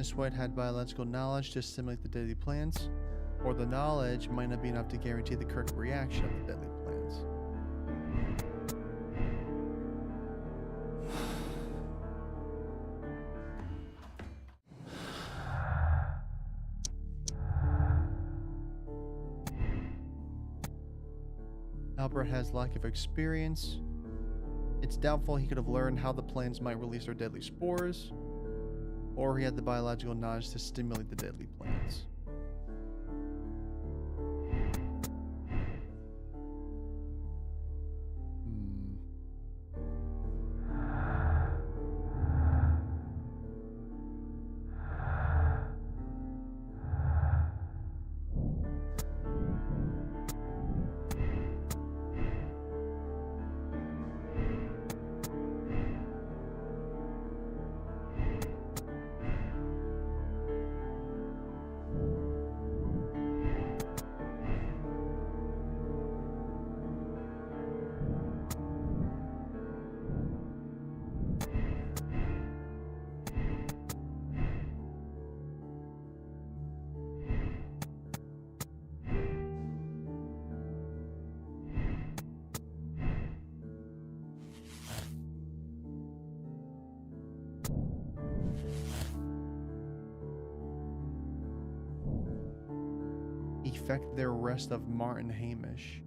Miss White had biological knowledge to simulate the deadly plants, or the knowledge might not be enough to guarantee the correct reaction of the deadly plants. Albert has lack of experience. It's doubtful he could have learned how the plants might release their deadly spores, or he had the biological knowledge to stimulate the deadly plants. Effect their arrest of Martin Hamish.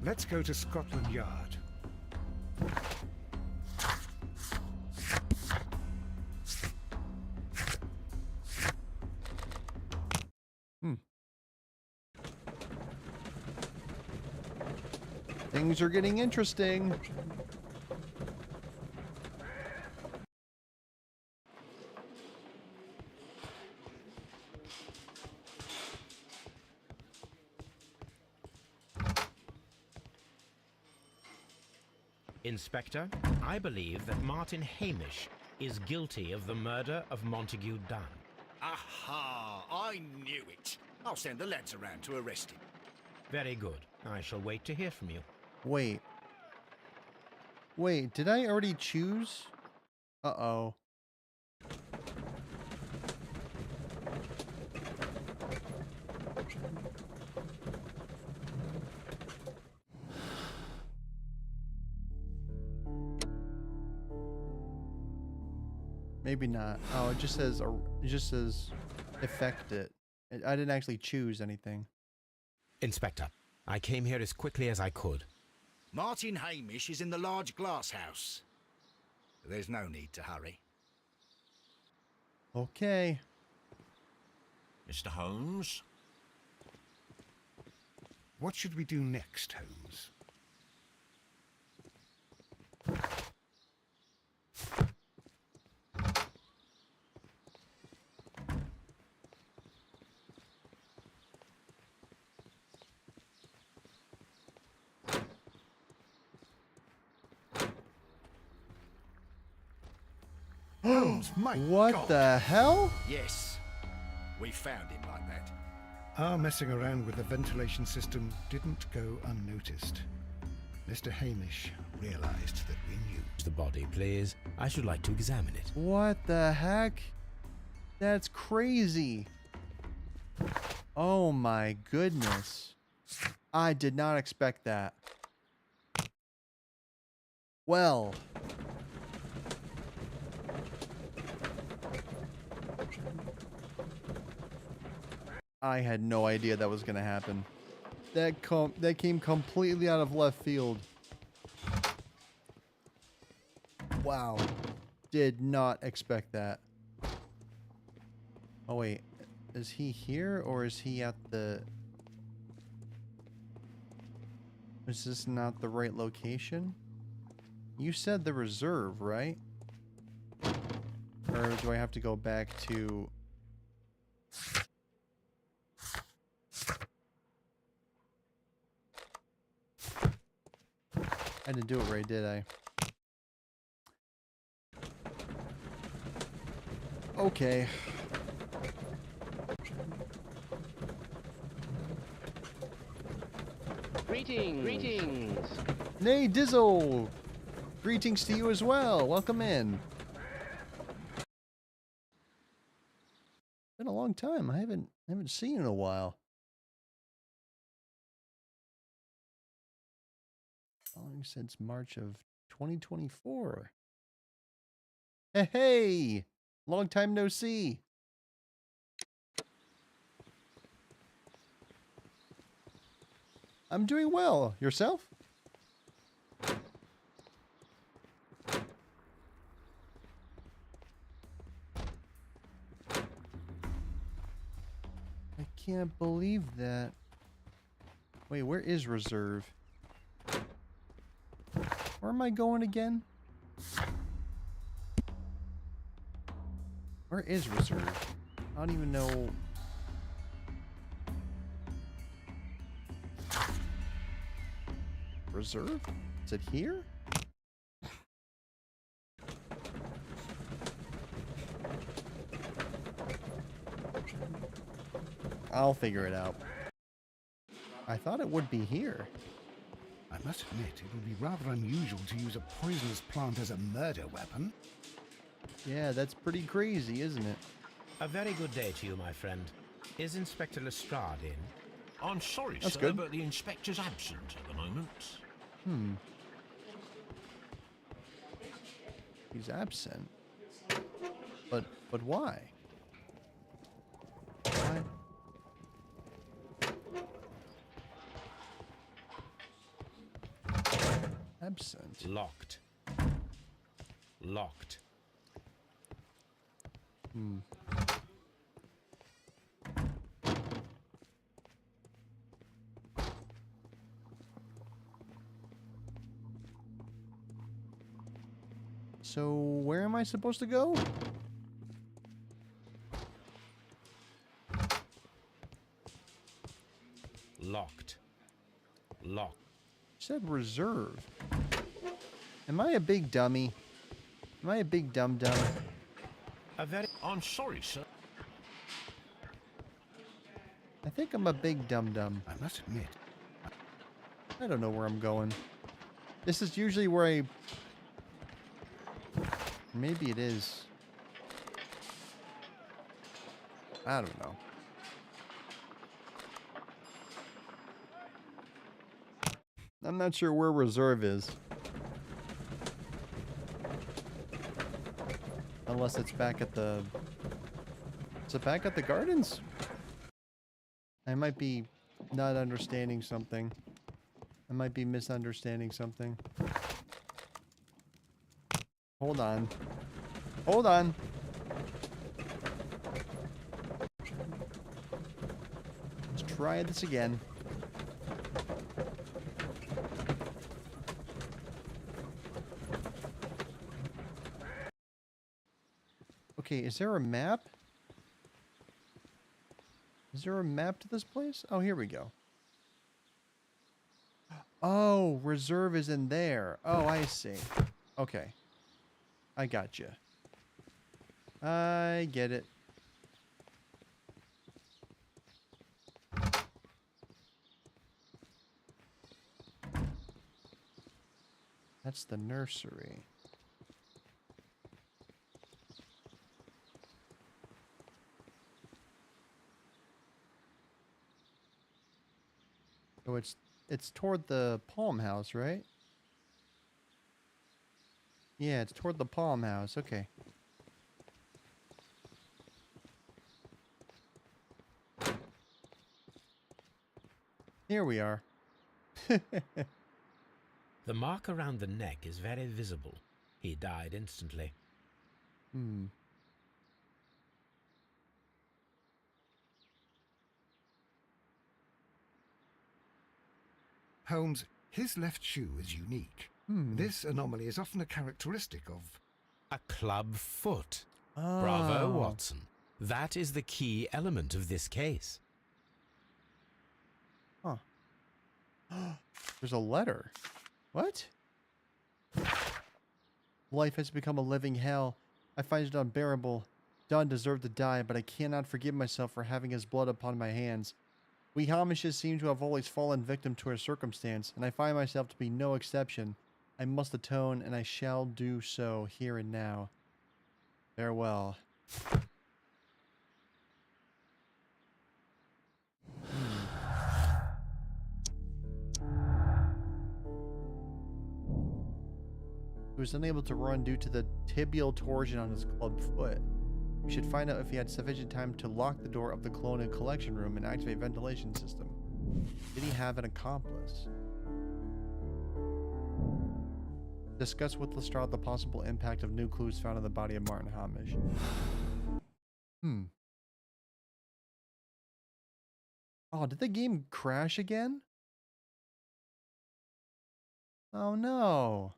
Let's go to Scotland Yard. Things are getting interesting. Inspector, I believe that Martin Hamish is guilty of the murder of Montague Dunn. Aha! I knew it. I'll send the lads around to arrest him. Very good. I shall wait to hear from you. Wait. Wait, did I already choose? Uh-oh. Maybe not. Oh, it just says affect it. I didn't actually choose anything. Inspector, I came here as quickly as I could. Martin Hamish is in the large glass house. There's no need to hurry. Okay. Mr. Holmes? What should we do next, Holmes? Holmes, my What God. the hell? Yes, we found him like that. Our messing around with the ventilation system didn't go unnoticed. Mr. Hamish realized that we knew. The body, please. I should like to examine it. What the heck? That's crazy. Oh my goodness. I did not expect that. Well. I had no idea that was going to happen. That came completely out of left field. Wow. Did not expect that. Oh wait. Is he here or is he at the... Is this not the right location? You said the reserve, right? Or do I have to go back to... I didn't do it right, did I? Okay. Greetings. Nay, Dizzle! Greetings to you as well. Welcome in. Been a long time. I haven't seen you in a while. Long since March of 2024. Hey, hey! Long time no see. I'm doing well. Yourself? I can't believe that. Wait, where is reserve? Where am I going again? Where is reserve? I don't even know. Reserve? Is it here? I'll figure it out. I thought it would be here. I must admit, it would be rather unusual to use a poisonous plant as a murder weapon. Yeah, that's pretty crazy, isn't it? A very good day to you, my friend. Is Inspector Lestrade in? I'm sorry, That's sir, good. but the inspector's absent at the moment. Hmm. He's absent. But why? Why? Absent. Locked. Locked. Hmm. So, where am I supposed to go? Locked. Locked. Said reserve. Am I a big dummy? Am I a big dum-dum? A very... I'm sorry, sir. I think I'm a big dum-dum. I must admit. I don't know where I'm going. This is usually where I... Maybe it is. I don't know. I'm not sure where reserve is. Unless it's back at the... Is it back at the gardens? I might be not understanding something. I might be misunderstanding something. Hold on. Hold on. Let's try this again. Okay, is there a map? Is there a map to this place? Oh, here we go. Oh, reserve is in there. Oh, I see. Okay. I got you. I get it. That's the nursery. So it's toward the Palm House, right? Yeah, it's toward the Palm House. Okay. Here we are. The mark around the neck is very visible. He died instantly. Hmm. Holmes, his left shoe is unique. This anomaly is often a characteristic of... A club foot. Oh. Bravo, Watson. That is the key element of this case. Huh. There's a letter. What? Life has become a living hell. I find it unbearable. Dunn deserved to die, but I cannot forgive myself for having his blood upon my hands. We Hamishes seem to have always fallen victim to our circumstance, and I find myself to be no exception. I must atone, and I shall do so here and now. Farewell. He was unable to run due to the tibial torsion on his club foot. We should find out if he had sufficient time to lock the door of the Kelowna collection room and activate ventilation system. Did he have an accomplice? Discuss with Lestrade the possible impact of new clues found in the body of Martin Hamish. Oh, did the game crash again? Oh no.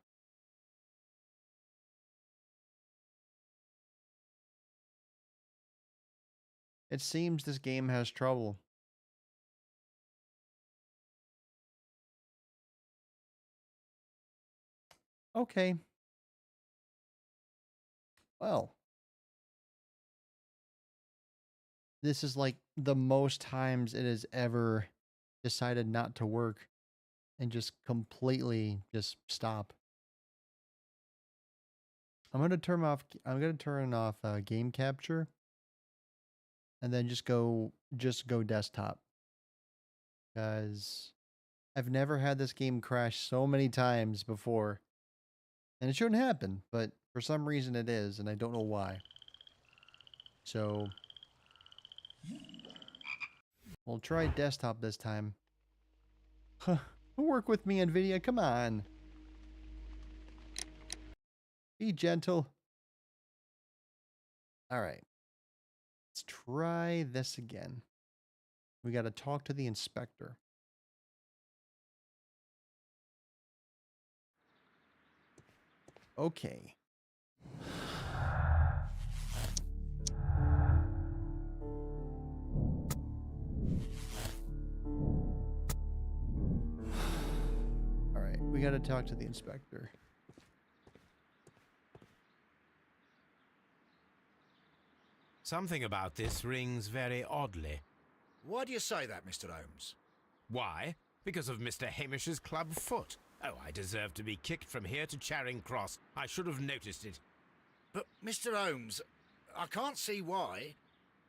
It seems this game has trouble. Okay. Well. This is like the most times it has ever decided not to work and just completely just stop. I'm going to turn off game capture and then just go desktop. Because I've never had this game crash so many times before. And it shouldn't happen, but for some reason it is, and I don't know why. So we'll try desktop this time. Huh. Work with me, NVIDIA. Come on. Be gentle. All right. Let's try this again. We got to talk to the inspector. Okay. All right. We got to talk to the inspector. Something about this rings very oddly. Why do you say that, Mr. Holmes? Why? Because of Mr. Hamish's club foot. Oh, I deserve to be kicked from here to Charing Cross. I should have noticed it. But, Mr. Holmes, I can't see why.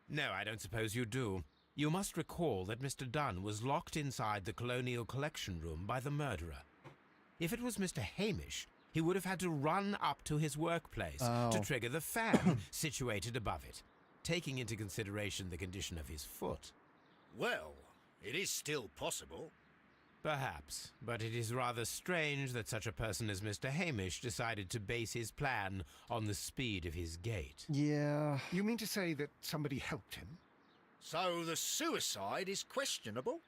No, I don't suppose you do. You must recall that Mr. Dunn was locked inside the Colonial Collection Room by the murderer. If it was Mr. Hamish, he would have had to run up to his workplace to trigger the fan situated above it, taking into consideration the condition of his foot. Well, it is still possible. Perhaps, but it is rather strange that such a person as Mr. Hamish decided to base his plan on the speed of his gait. Yeah. You mean to say that somebody helped him? So the suicide is questionable?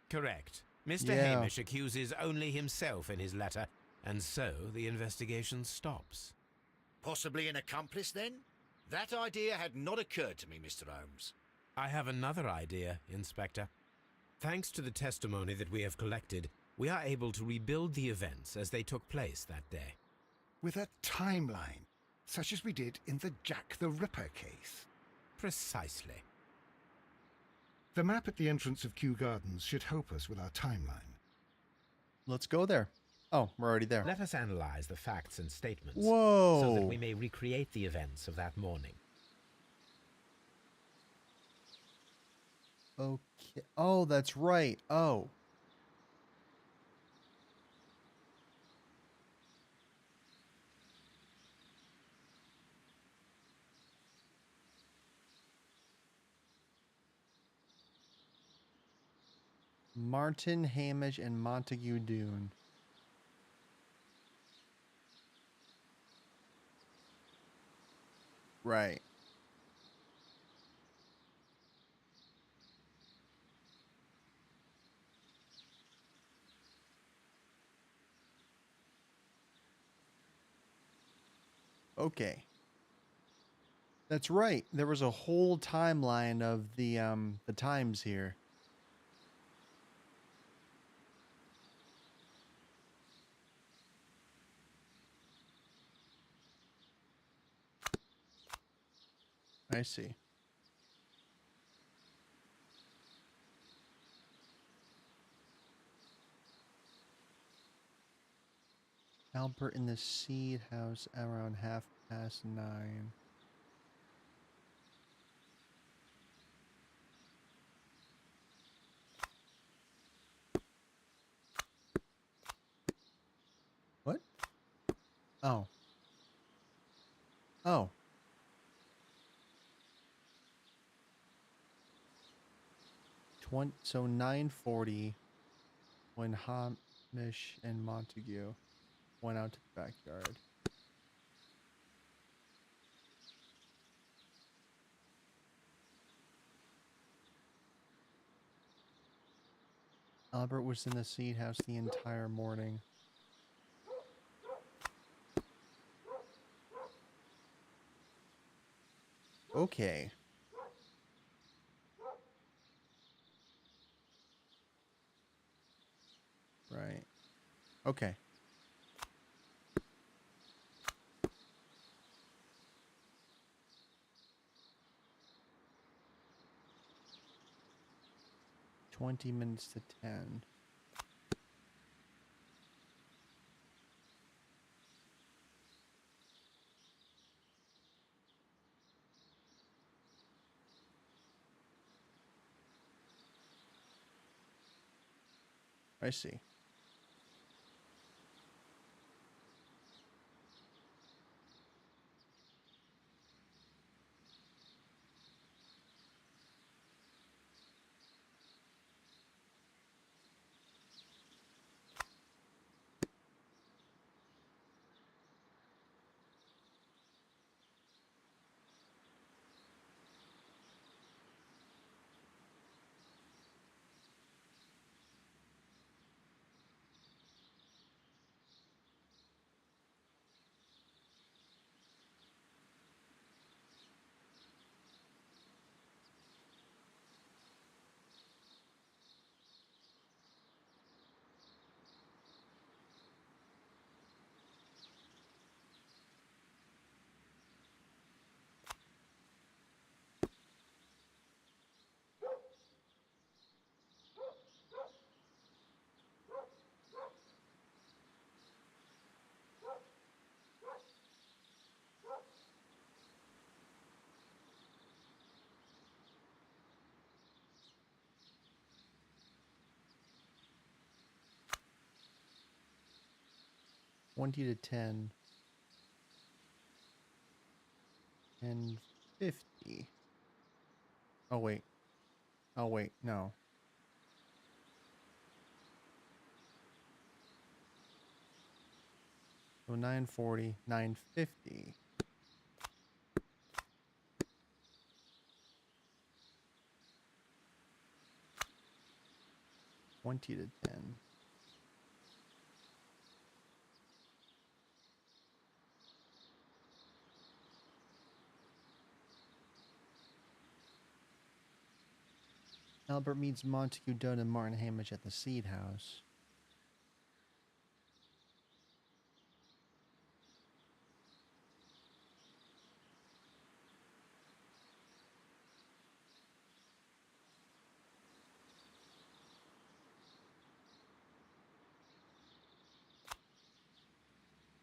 Correct. Mr. Hamish accuses only himself in his letter, and so the investigation stops. Possibly an accomplice, then? That idea had not occurred to me, Mr. Holmes. I have another idea, Inspector. Thanks to the testimony that we have collected, we are able to rebuild the events as they took place that day. With a timeline, such as we did in the Jack the Ripper case. Precisely. The map at the entrance of Kew Gardens should help us with our timeline. Let's go there. Oh, we're already there. Let us analyze the facts and statements Whoa. so that we may recreate the events of that morning. Okay. Oh, that's right. Oh. Martin Hamish and Montague Dune. Right. Okay. That's right. There was a whole timeline of the times here. I see. Albert in the seed house around 9:30. What? Oh. Oh. So 9:40 when Hamish and Montague went out to the backyard. Albert was in the seed house the entire morning. Okay. Right. Okay. "20 minutes to 10. I see. "20 to 10. And 50. Oh, wait. Oh, wait. No. So 9:40, 9:50. 20 to 10. Albert meets Montague Dunn and Martin Hamish at the seed house.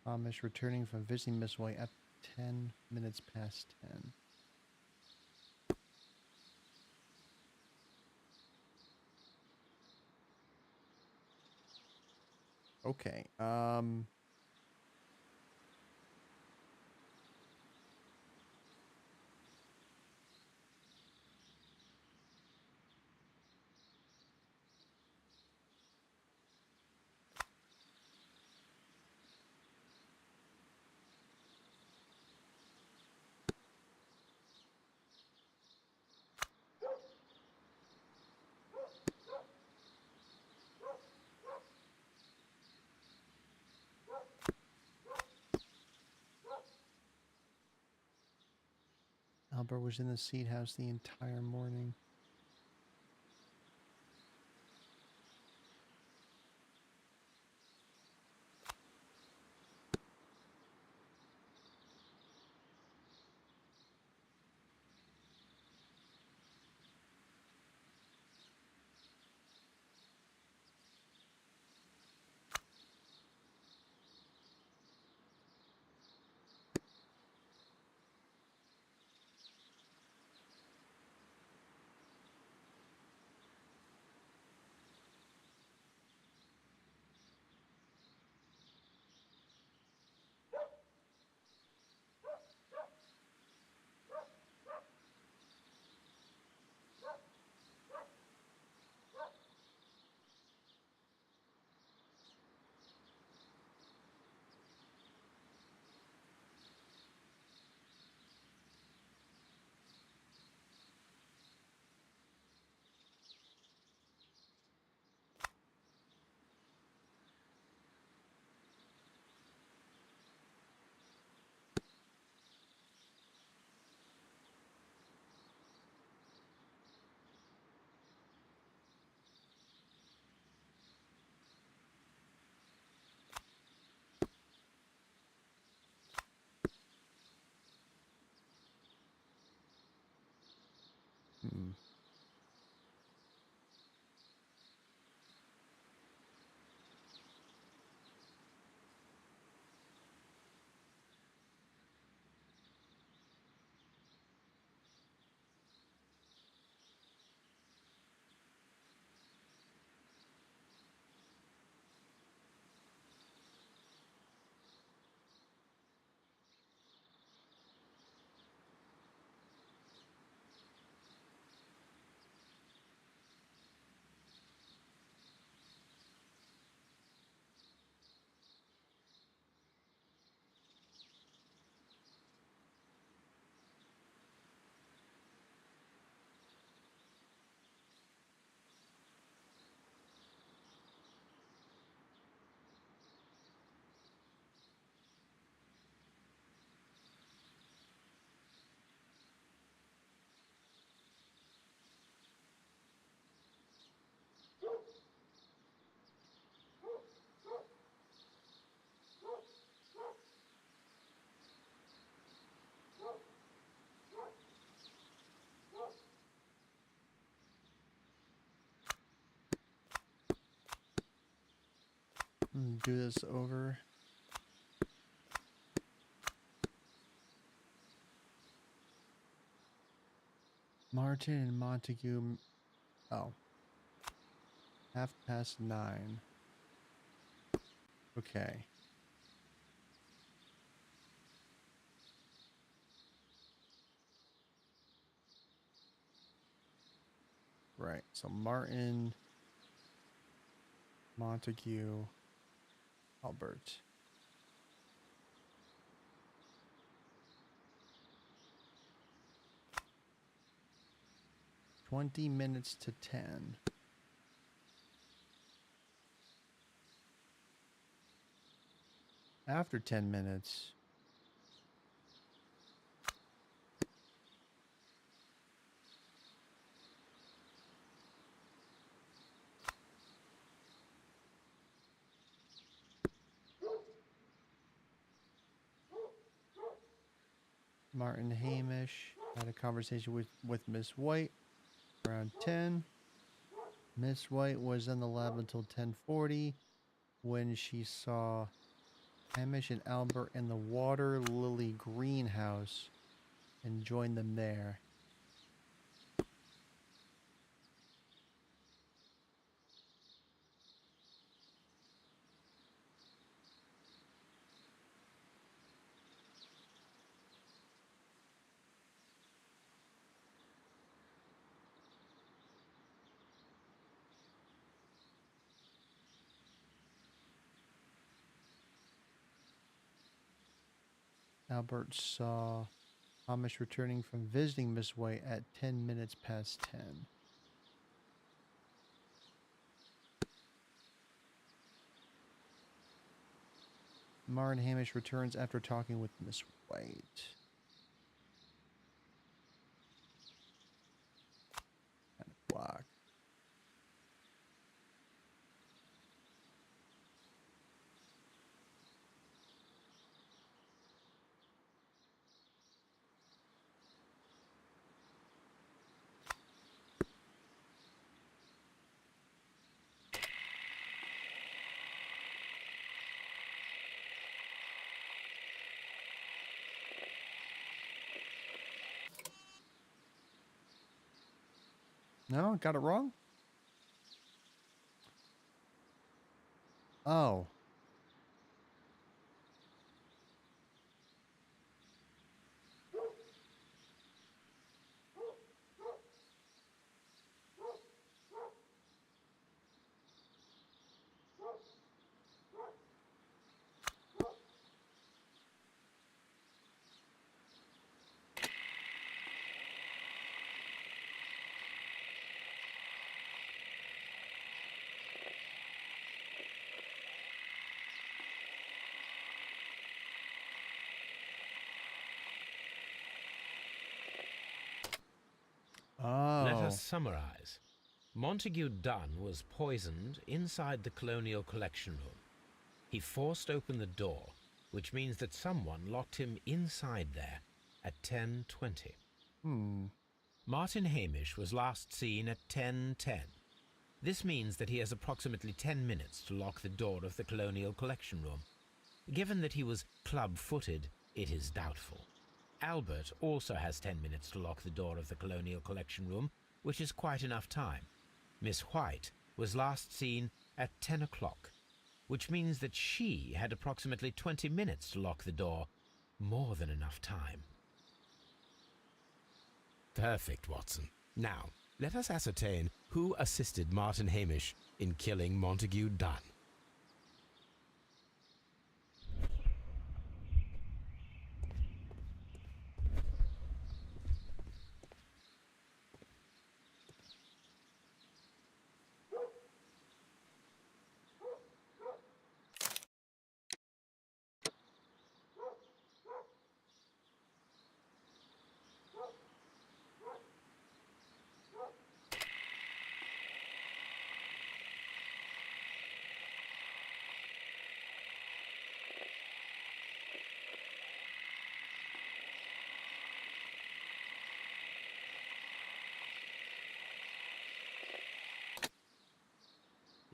Thomas returning from visiting Miss White at 10 minutes past 10. Okay. Albert was in the seat house the entire morning. Hmm. Do this over. Martin and Montague. Oh. 9:30. Okay. Right. So Martin, Montague, Albert. "20 minutes to 10. After 10 minutes. Martin Hamish had a conversation with Miss White around 10. Miss White was in the lab until 10:40 when she saw Hamish and Albert in the water lily greenhouse and join them there. Albert saw Hamish returning from visiting Miss White at 10 minutes past 10. Martin Hamish returns after talking with Miss White. 10 o'clock. No, got it wrong? Oh. Let Oh. us summarize. Montague Dunn was poisoned inside the Colonial Collection Room. He forced open the door, which means that someone locked him inside there at 10:20. Martin Hamish was last seen at 10:10. This means that he has approximately 10 minutes to lock the door of the Colonial Collection Room. Given that he was club-footed, it is doubtful. Albert also has 10 minutes to lock the door of the Colonial Collection Room, which is quite enough time. Miss White was last seen at 10 o'clock, which means that she had approximately 20 minutes to lock the door. More than enough time. Perfect, Watson. Now, let us ascertain who assisted Martin Hamish in killing Montague Dunn.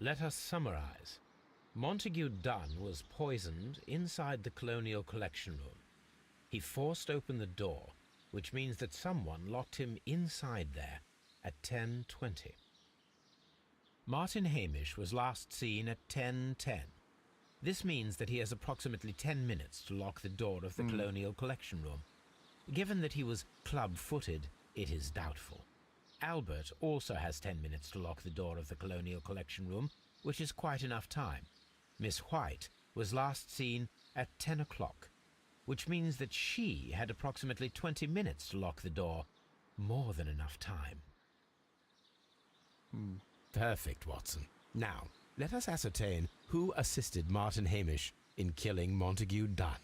Let us summarize. Montague Dunn was poisoned inside the Colonial Collection Room. He forced open the door, which means that someone locked him inside there at 10:20. Martin Hamish was last seen at 10:10. This means that he has approximately 10 minutes to lock the door of the Colonial Collection Room. Given that he was club-footed, it is doubtful. Albert also has 10 minutes to lock the door of the Colonial Collection Room, which is quite enough time. Miss White was last seen at 10 o'clock, which means that she had approximately 20 minutes to lock the door. More than enough time. Perfect, Watson. Now, let us ascertain who assisted Martin Hamish in killing Montague Dunn.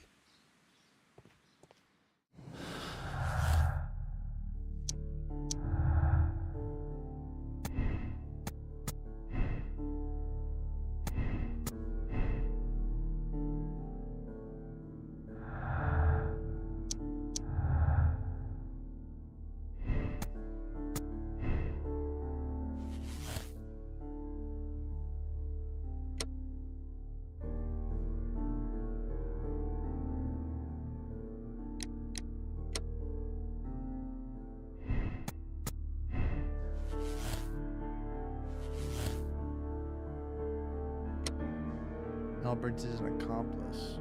Albert is an accomplice.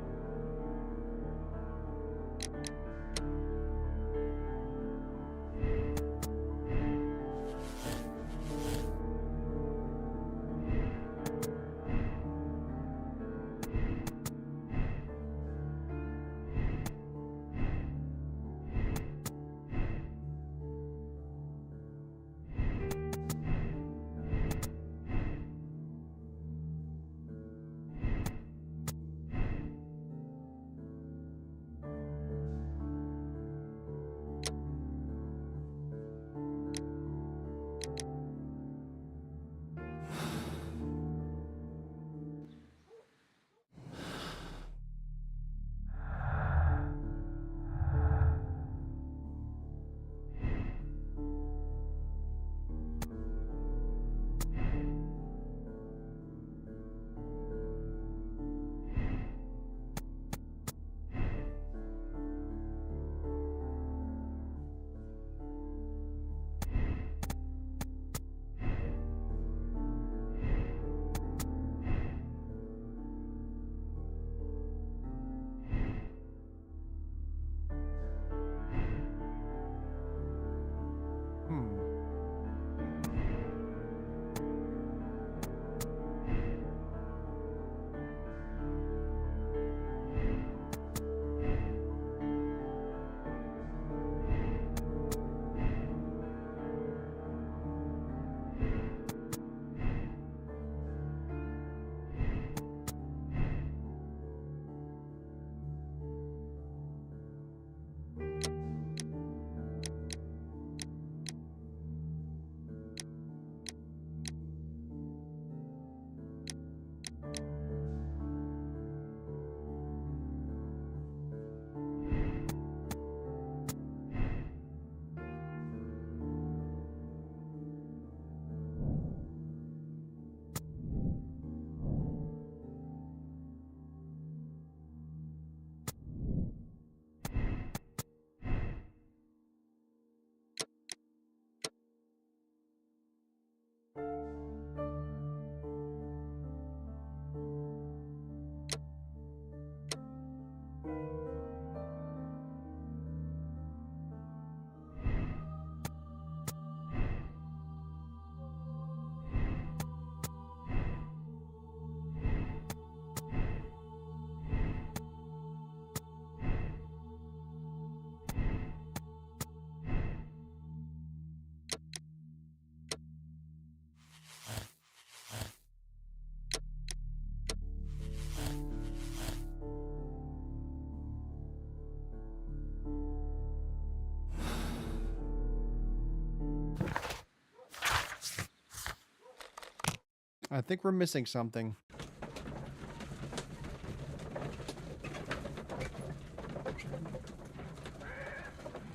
I think we're missing something.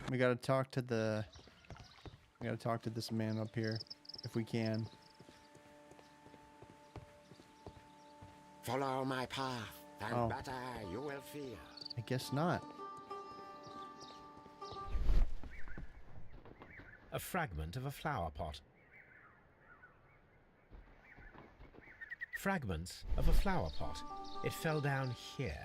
We gotta talk to this man up here, if we can. Follow my path, and better you will fear. I guess not. A fragment of a flower pot. Fragments of a flower pot. It fell down here.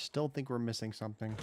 still think we're missing something.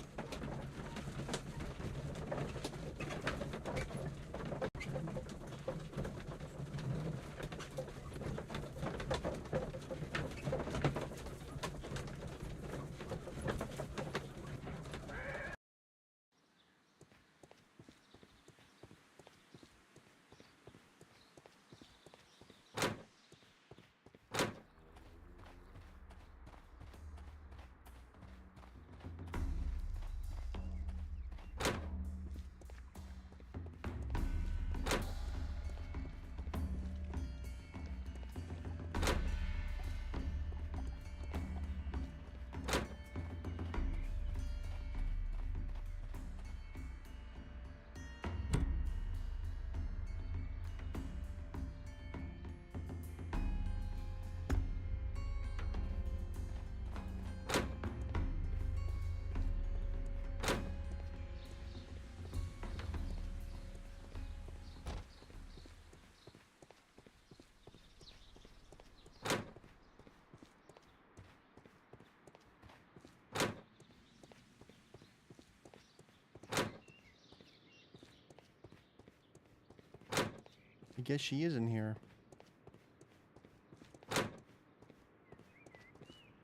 I guess she is in here.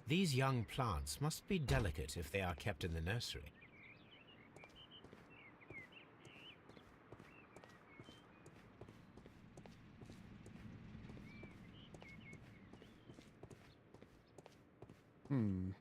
These young plants must be delicate if they are kept in the nursery. Hmm.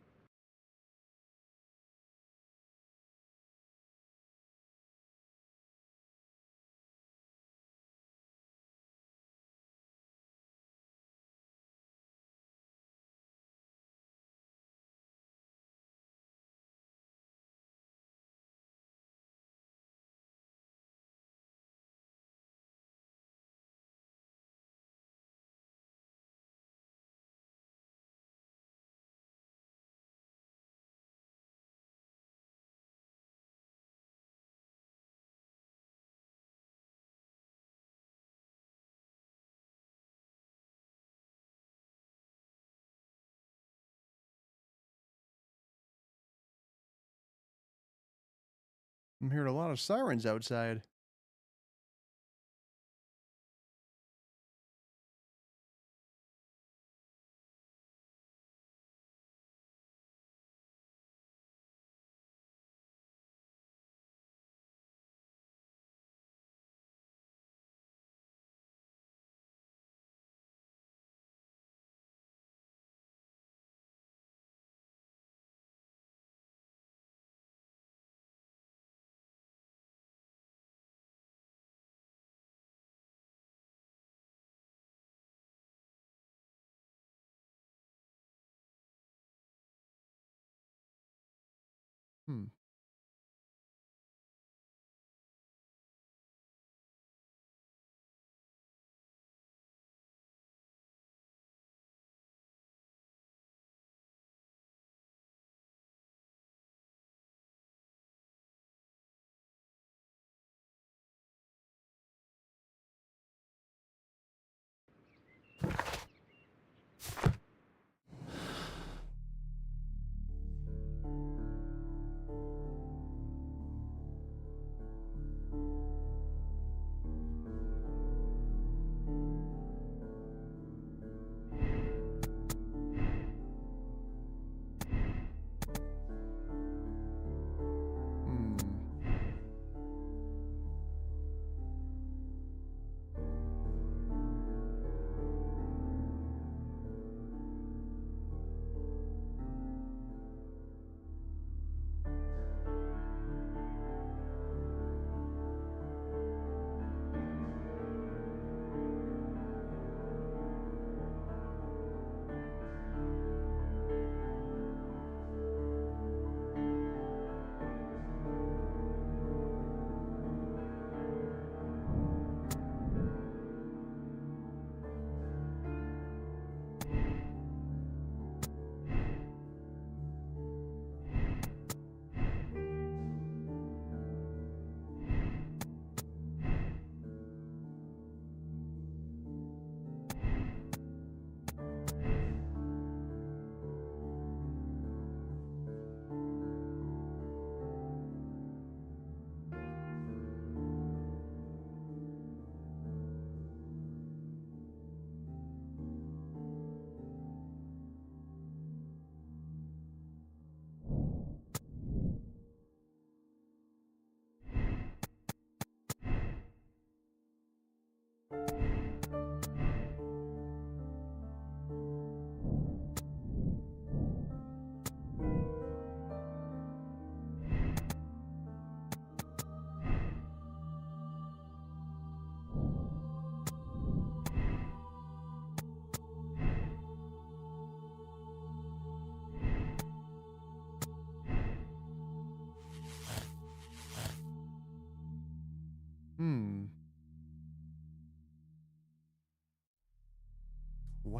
I'm hearing a lot of sirens outside. Hmm.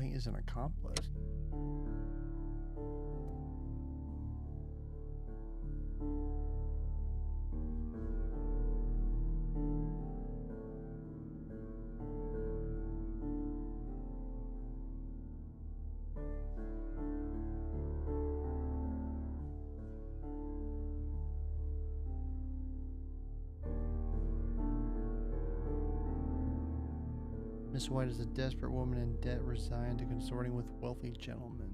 White is an accomplice. Miss White is a desperate woman in debt, resigned to consorting with wealthy gentlemen.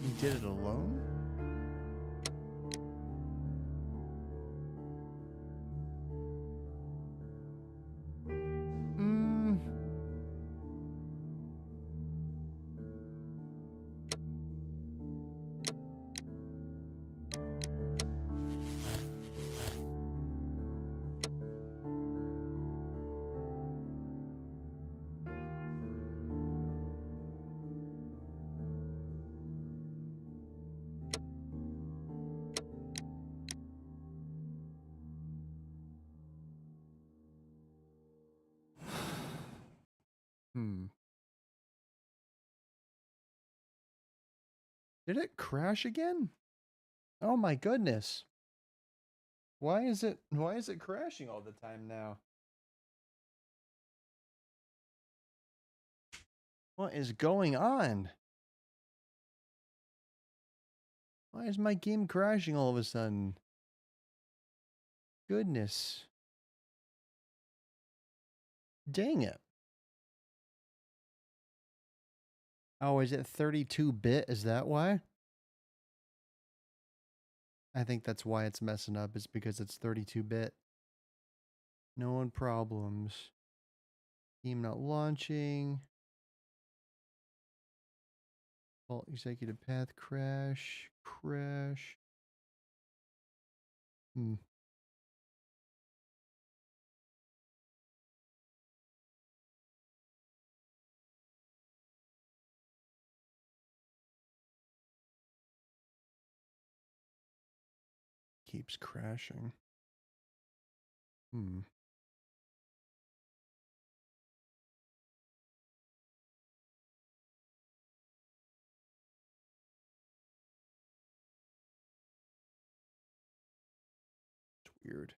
He did it alone? Did it crash again? Oh my goodness. Why is it crashing all the time now? What is going on? Why is my game crashing all of a sudden? Goodness. Dang it. Oh, is it 32-bit? Is that why? I think that's why it's messing up. It's because it's 32-bit. No problems. Game not launching. Fault executive path crash. Crash. Keeps crashing. It's weird.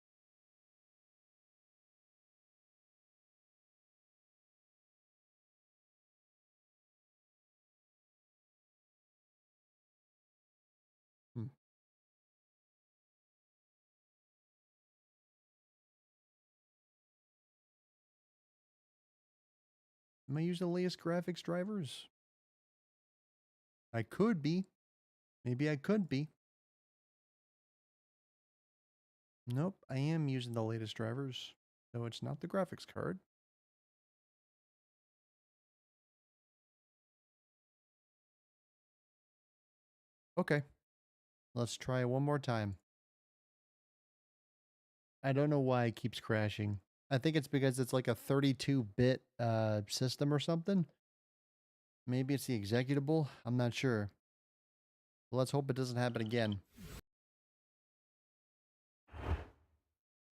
Am I using the latest graphics drivers? I could be. Maybe I could be. Nope, I am using the latest drivers. So it's not the graphics card. Okay. Let's try one more time. I don't know why it keeps crashing. I think it's because it's like a 32-bit system or something. Maybe it's the executable. I'm not sure. But let's hope it doesn't happen again.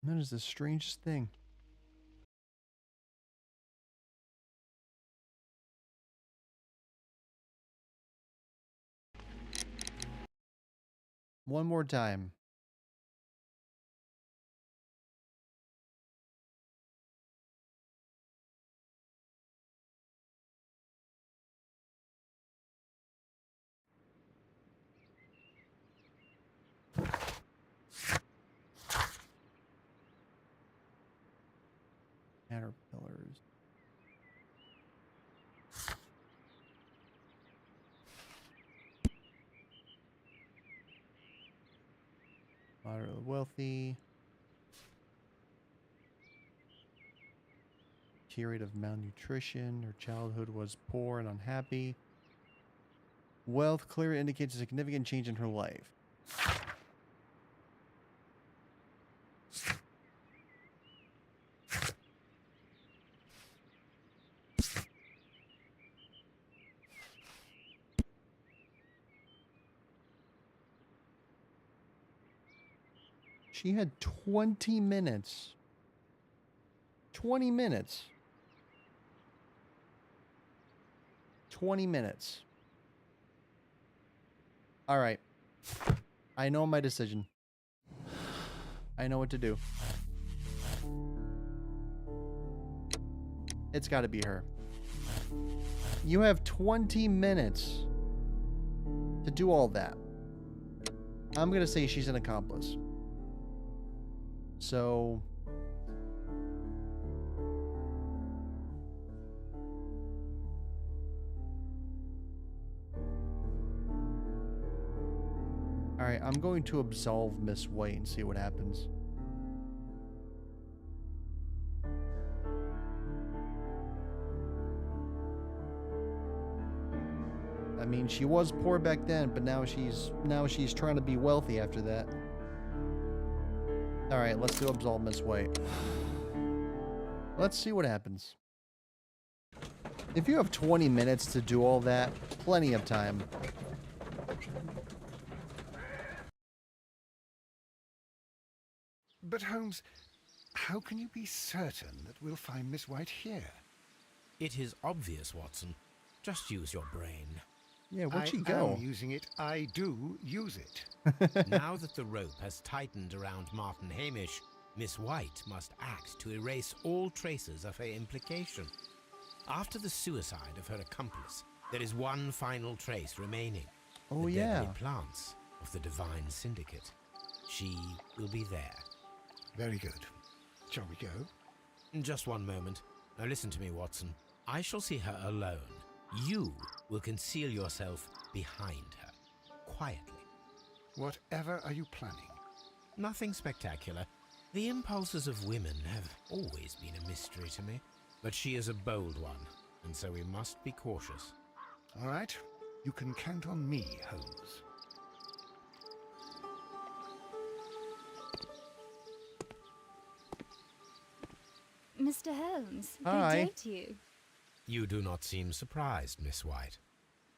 That is the strangest thing. One more time. Caterpillars. Moderately wealthy. Period of malnutrition. Her childhood was poor and unhappy. Wealth clearly indicates a significant change in her life. She had 20 minutes. 20 minutes. 20 minutes. All right. I know my decision. I know what to do. It's got to be her. You have 20 minutes to do all that. I'm going to say she's an accomplice. So... Alright, I'm going to absolve Miss White and see what happens. I mean, she was poor back then, but now she's trying to be wealthy after that. Alright, let's go absolve Miss White. Let's see what happens. If you have 20 minutes to do all that, plenty of time. But Holmes, how can you be certain that we'll find Miss White here? It is obvious, Watson. Just use your brain. Yeah, where'd she go? I am using it. I do use it. Now that the rope has tightened around Martin Hamish, Miss White must act to erase all traces of her implication. After the suicide of her accomplice, there is one final trace remaining. Oh, the yeah. deadly plants of the Divine Syndicate. She will be there. Very good. Shall we go? Just one moment. Now listen to me, Watson. I shall see her alone. You will conceal yourself behind her, quietly. Whatever are you planning? Nothing spectacular. The impulses of women have always been a mystery to me. But she is a bold one, and so we must be cautious. All right. You can count on me, Holmes. Mr. Holmes, Hi. good day to you. You do not seem surprised, Miss White.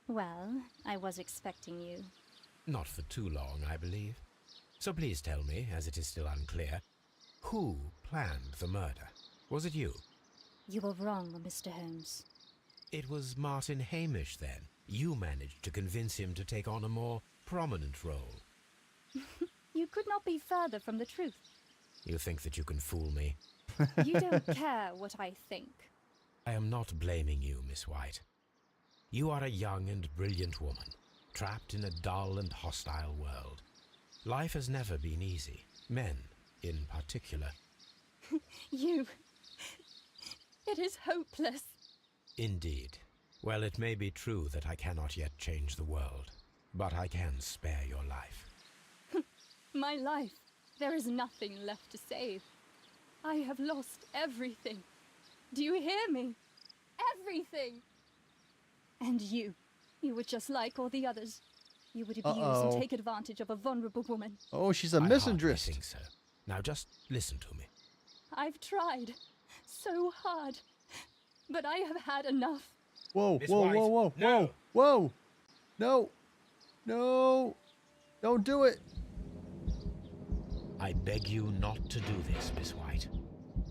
Well, I was expecting you. Not for too long, I believe. So please tell me, as it is still unclear, who planned the murder? Was it you? You were wrong, Mr. Holmes. It was Martin Hamish, then. You managed to convince him to take on a more prominent role. You could not be further from the truth. You think that you can fool me? You don't care what I think. I am not blaming you, Miss White. You are a young and brilliant woman, trapped in a dull and hostile world. Life has never been easy, men in particular. You... It is hopeless. Indeed. Well, it may be true that I cannot yet change the world, but I can spare your life. My life. There is nothing left to save. I have lost everything. Do you hear me? Everything! And you were just like all the others. You would abuse and take advantage of a vulnerable woman. Oh, she's a I hardly misandrist. think so. Now just listen to me. I've tried so hard, but I have had enough. Whoa, Miss whoa, White, whoa, whoa, no. whoa, whoa. No. No. Don't do it. I beg you not to do this, Miss White.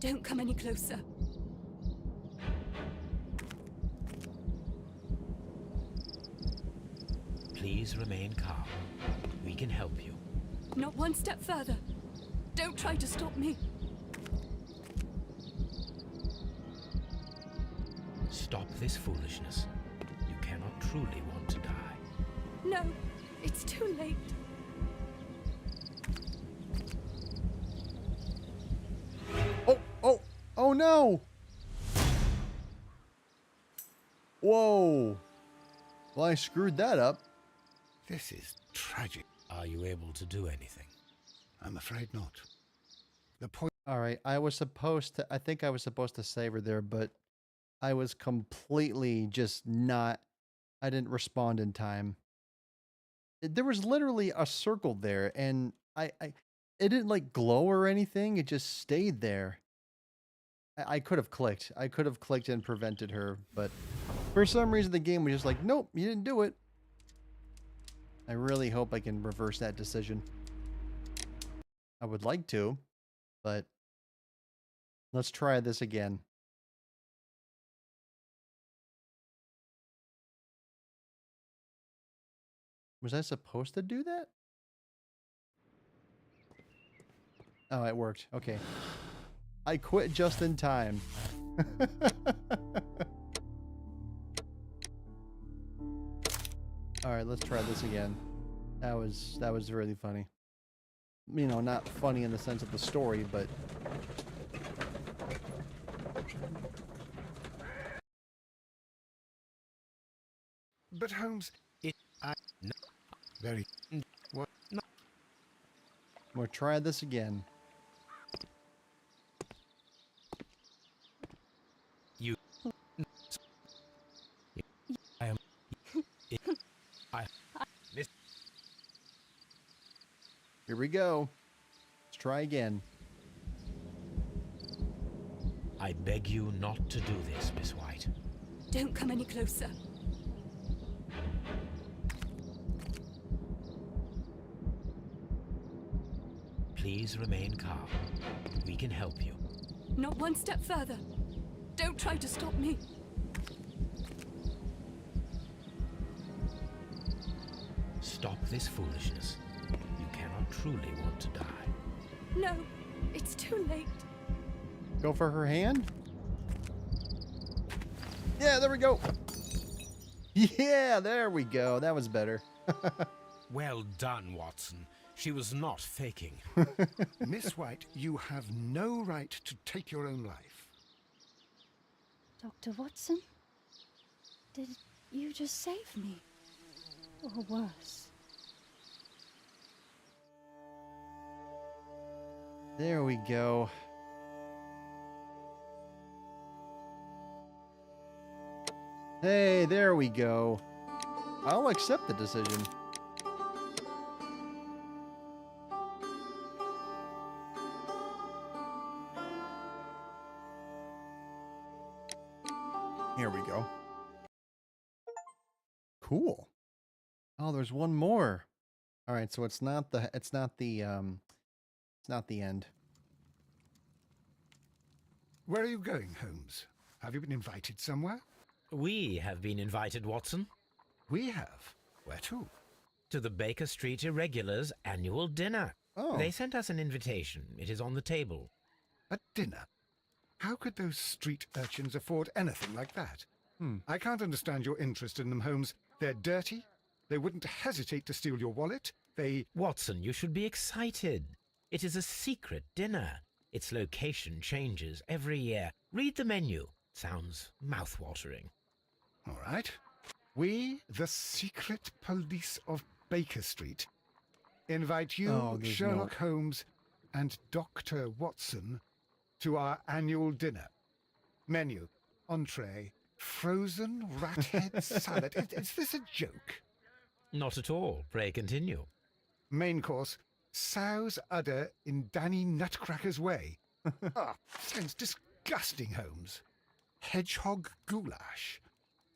Don't come any closer. Please remain calm. We can help you. Not one step further. Don't try to stop me. Stop this foolishness. You cannot truly want to die. No, it's too late. Oh no. Whoa. Well, I screwed that up. This is tragic. Are you able to do anything? I'm afraid not. The point... All right, I think I was supposed to save her there, but I was completely just not, I didn't respond in time. There was literally a circle there, and it didn't like glow or anything. It just stayed there. I could have clicked. I could have clicked and prevented her, but for some reason the game was just like, nope, you didn't do it. I really hope I can reverse that decision. I would like to, but let's try this again. Was I supposed to do that? Oh, it worked. Okay. I quit just in time. All right, let's try this again. That was really funny. You know, not funny in the sense of the story, but But Holmes, very. What? No. we'll try this again. Here we go. Let's try again. I beg you not to do this, Miss White. Don't come any closer. Please remain calm. We can help you. Not one step further. Don't try to stop me. Stop this foolishness. You cannot truly want to die. No, it's too late. Go for her hand. Yeah, there we go. Yeah, there we go. That was better. Well done, Watson. She was not faking. Miss White, you have no right to take your own life. Dr. Watson? Did you just save me? Or worse? There we go. Hey, there we go. I'll accept the decision. Here we go. Cool. Oh, there's one more. All right, so it's not the end. Where are you going, Holmes? Have you been invited somewhere? We have been invited, Watson. We have. Where to? To the Baker Street Irregulars' annual dinner. Oh. They sent us an invitation. It is on the table. A dinner? How could those street urchins afford anything like that? I can't understand your interest in them, Holmes. They're dirty. They wouldn't hesitate to steal your wallet. Watson, you should be excited. It is a secret dinner. Its location changes every year. Read the menu. Sounds mouth-watering. All right. We, the secret police of Baker Street, invite you, Sherlock Holmes, and Dr. Watson to our annual dinner. Menu, entree, frozen rat head salad. Is this a joke? Not at all. Pray continue. Main course, sow's udder in Danny Nutcracker's way. Sounds disgusting, Holmes. Hedgehog goulash.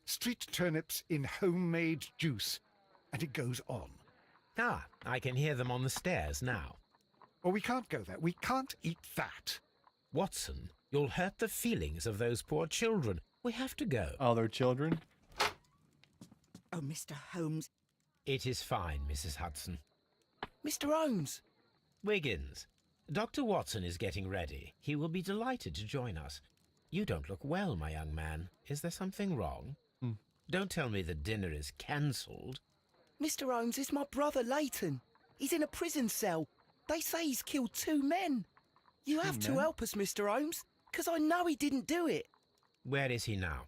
Street turnips in homemade juice. And it goes on. Ah, I can hear them on the stairs now. Oh, we can't go there. We can't eat that. Watson, you'll hurt the feelings of those poor children. We have to go. Oh, they're children? Oh, Mr. Holmes. It is fine, Mrs. Hudson. Mr. Holmes! Wiggins, Dr. Watson is getting ready. He will be delighted to join us. You don't look well, my young man. Is there something wrong? Don't tell me the dinner is cancelled. Mr. Holmes, it's my brother Leighton. He's in a prison cell. They say he's killed 2 men. You have to help us, Mr. Holmes, because I know he didn't do it. Where is he now?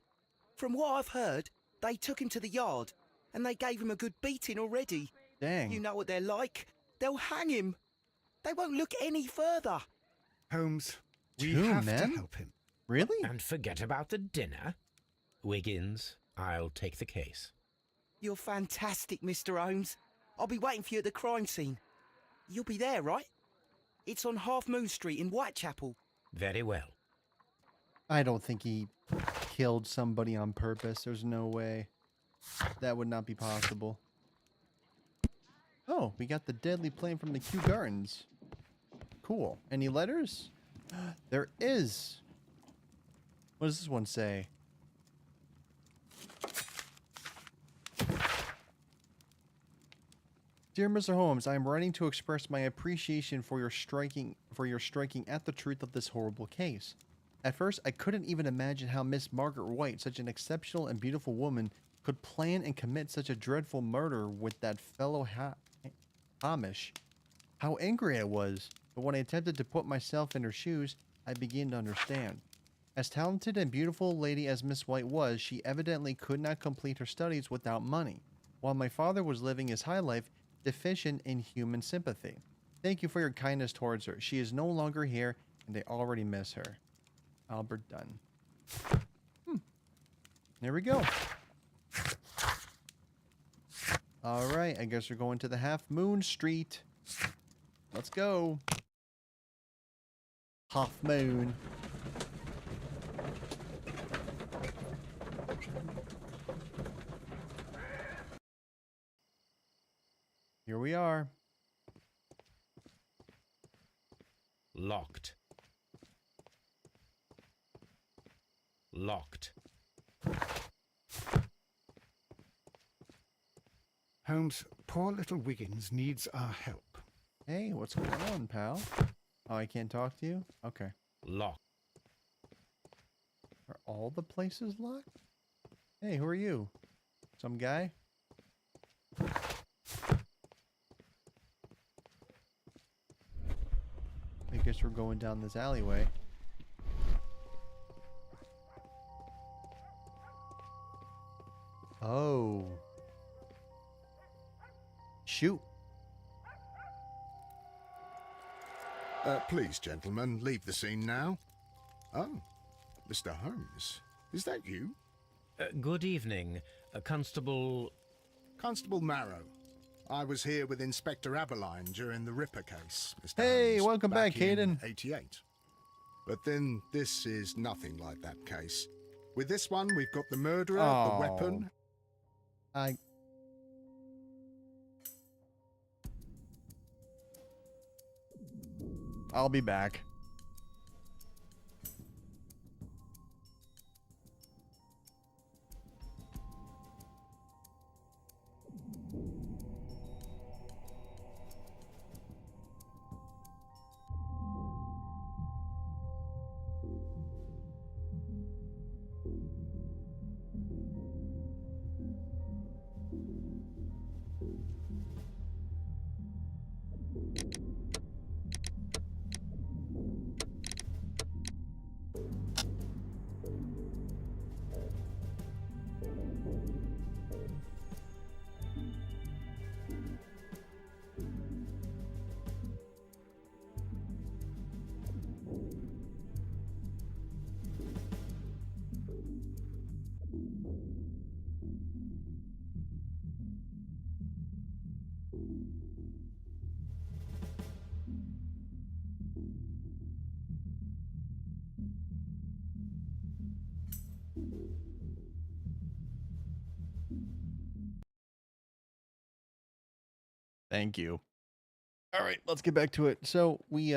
From what I've heard, they took him to the yard, and they gave him a good beating already. Dang. You know what they're like. They'll hang him. They won't look any further. Holmes, we 2 have men? to help him. Really? And forget about the dinner? Wiggins, I'll take the case. You're fantastic, Mr. Holmes. I'll be waiting for you at the crime scene. You'll be there, right? It's on Half Moon Street in Whitechapel. Very well. I don't think he killed somebody on purpose. There's no way. That would not be possible. Oh, we got the deadly plane from the Kew Gardens. cool. Any letters? There is. What does this one say? Dear Mr. Holmes, I am writing to express my appreciation for your striking at the truth of this horrible case. At first, I couldn't even imagine how Miss Margaret White, such an exceptional and beautiful woman, could plan and commit such a dreadful murder with that fellow Hamish. How angry I was, but when I attempted to put myself in her shoes, I began to understand. As talented and beautiful a lady as Miss White was, she evidently could not complete her studies without money, while my father was living his high life deficient in human sympathy. Thank you for your kindness towards her. She is no longer here, and I already miss her. Albert Dunn. There we go. All right, I guess we're going to the Half Moon Street. Let's go. Half Moon. Here we are. Locked. Locked. Holmes, poor little Wiggins needs our help. Hey, what's going on, pal? Oh, I can't talk to you? Okay. Locked. Are all the places locked? Hey, who are you? Some guy? I guess we're going down this alleyway. Oh. Shoot. Please, gentlemen, leave the scene now. Oh, Mr. Holmes, is that you? Good evening, Constable... Constable Marrow. I was here with Inspector Aberline during the Ripper case, Mr. Hey, Holmes, welcome back, in Hayden. 88. But then this is nothing like that case. With this one, we've got the murderer, the weapon. I'll be back. Thank you. All right, let's get back to it. So we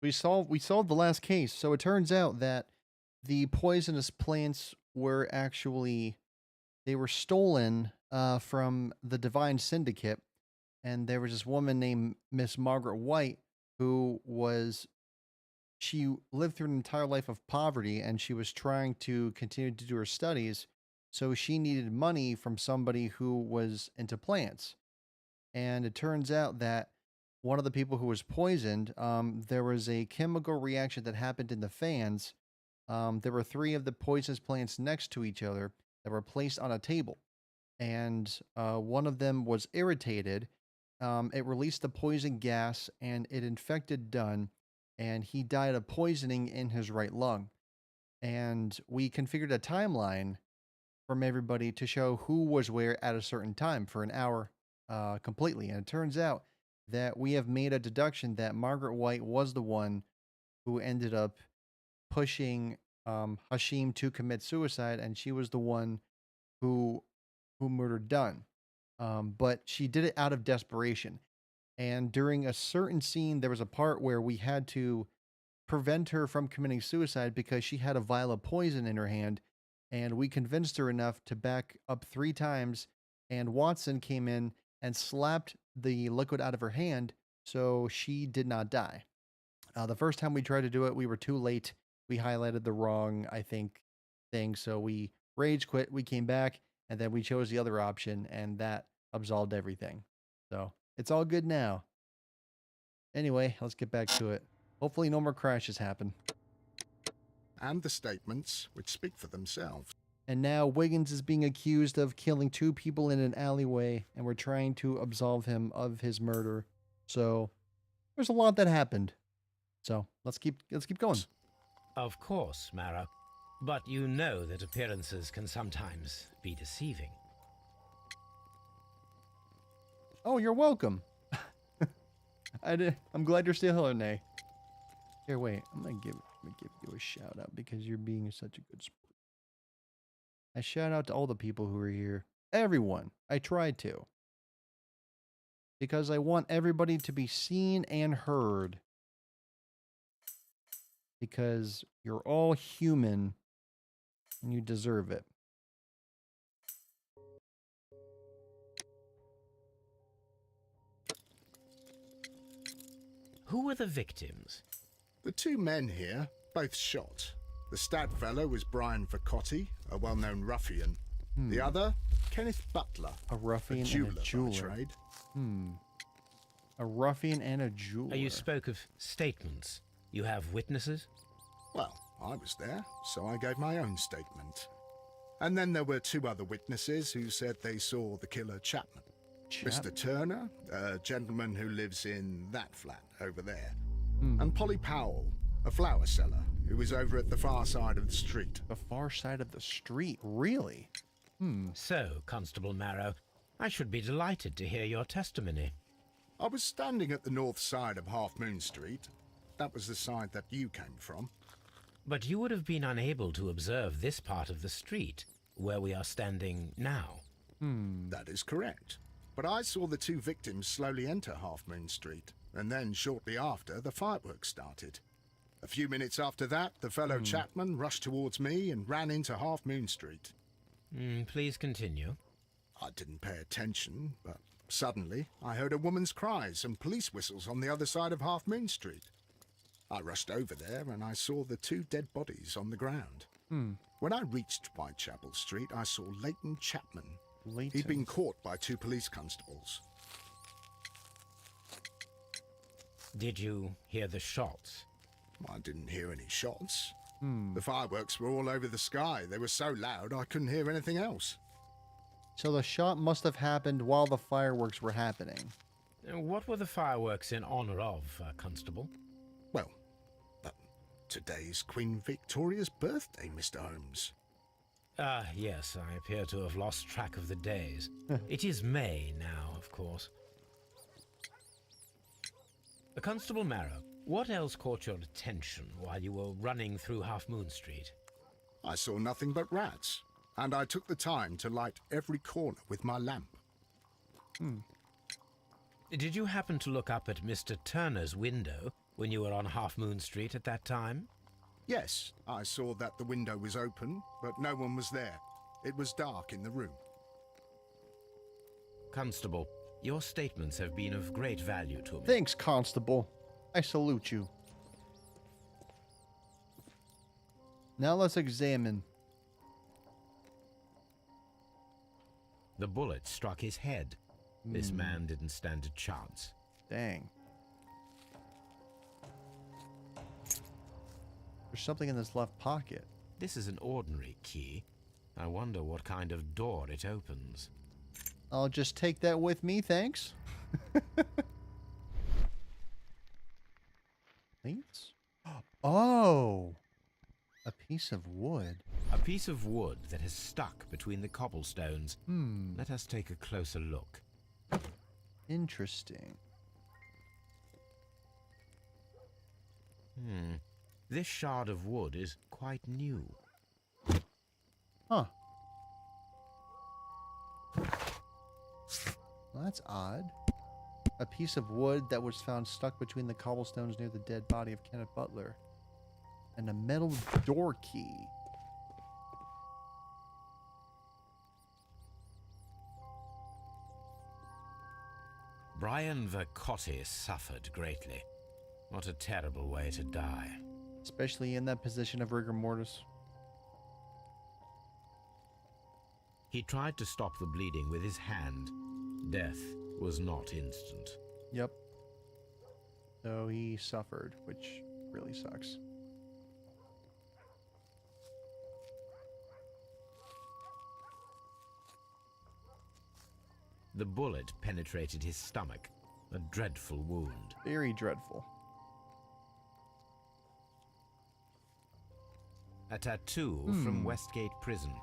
solved the last case. So it turns out that the poisonous plants were actually they were stolen from the Divine Syndicate, and there was this woman named Miss Margaret White who she lived through an entire life of poverty, and she was trying to continue to do her studies. So she needed money from somebody who was into plants. And it turns out that one of the people who was poisoned, there was a chemical reaction that happened in the fans. There were 3 of the poisonous plants next to each other that were placed on a table. And one of them was irritated. It released the poison gas and it infected Dunn. And he died of poisoning in his right lung. And we configured a timeline from everybody to show who was where at a certain time for an hour completely. And it turns out that we have made a deduction that Margaret White was the one who ended up pushing Hashim to commit suicide, and she was the one who murdered Dunn. But she did it out of desperation. And during a certain scene, there was a part where we had to prevent her from committing suicide because she had a vial of poison in her hand. And we convinced her enough to back up 3 times. And Watson came in and slapped the liquid out of her hand, so she did not die. The first time we tried to do it, we were too late. We highlighted the wrong, I think, thing. So we rage quit. We came back, and then we chose the other option, and that absolved everything. So it's all good now. Anyway, let's get back to it. Hopefully no more crashes happen. And the statements, which speak for themselves. And now Wiggins is being accused of killing 2 people in an alleyway, and we're trying to absolve him of his murder. So there's a lot that happened. So let's keep going. Of course, Mara. But you know that appearances can sometimes be deceiving. Oh, you're welcome. I'm glad you're still here, Nay. Here, wait. I'm gonna give you a shout out because you're being such a good sport. I shout out to all the people who are here. Everyone. I tried to. Because I want everybody to be seen and heard. Because you're all human and you deserve it. Who were the victims? The 2 men here, both shot. The stab fellow was Brian Vacotti, a well-known ruffian. The other, Kenneth Butler, a ruffian jeweler and a jeweler. by trade. A ruffian and a jeweler. You spoke of statements. You have witnesses? Well, I was there, so I gave my own statement. And then there were 2 other witnesses who said they saw the killer Chapman. Mr. Turner, a gentleman who lives in that flat over there. And Polly Powell, a flower seller, who was over at the far side of the street. The far side of the street? Really? So, Constable Marrow, I should be delighted to hear your testimony. I was standing at the north side of Half Moon Street. That was the side that you came from. But you would have been unable to observe this part of the street, where we are standing now. That is correct. But I saw the 2 victims slowly enter Half Moon Street, and then shortly after, the fireworks started. A few minutes after that, the fellow Chapman rushed towards me and ran into Half Moon Street. Please continue. I didn't pay attention, but suddenly I heard a woman's cries and police whistles on the other side of Half Moon Street. I rushed over there and I saw the 2 dead bodies on the ground. When I reached Whitechapel Street, I saw Leighton Chapman. He'd been caught by 2 police constables. Did you hear the shots? I didn't hear any shots. The fireworks were all over the sky. They were so loud I couldn't hear anything else. So the shot must have happened while the fireworks were happening. What were the fireworks in honor of, Constable? Well, today's Queen Victoria's birthday, Mr. Holmes. Yes, I appear to have lost track of the days. It is May now, of course. Constable Marrow, what else caught your attention while you were running through Half Moon Street? I saw nothing but rats, and I took the time to light every corner with my lamp. Did you happen to look up at Mr. Turner's window when you were on Half Moon Street at that time? Yes, I saw that the window was open, but no one was there. It was dark in the room. Constable, your statements have been of great value to me. Thanks, Constable. I salute you. Now let's examine. The bullet struck his head. This man didn't stand a chance. Dang. There's something in this left pocket. This is an ordinary key. I wonder what kind of door it opens. I'll just take that with me, thanks. Plates? Oh! A piece of wood. A piece of wood that has stuck between the cobblestones. Let us take a closer look. Interesting. This shard of wood is quite new. Huh. Well, that's odd. A piece of wood that was found stuck between the cobblestones near the dead body of Kenneth Butler. And a metal door key. Brian Vercotti suffered greatly. What a terrible way to die. Especially in that position of rigor mortis. He tried to stop the bleeding with his hand. Death was not instant. Yep. So he suffered, which really sucks. The bullet penetrated his stomach, a dreadful wound. Very dreadful. A tattoo from Westgate Prison.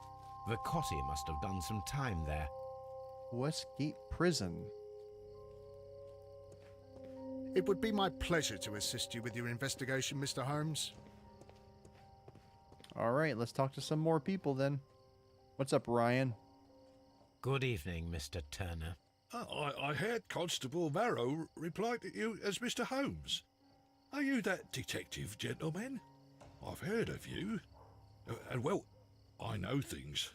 Vercotti must have done some time there. Westgate Prison. It would be my pleasure to assist you with your investigation, Mr. Holmes. All right, let's talk to some more people then. What's up, Ryan? Good evening, Mr. Turner. I heard Constable Varro reply to you as Mr. Holmes. Are you that detective gentleman? I've heard of you. And well, I know things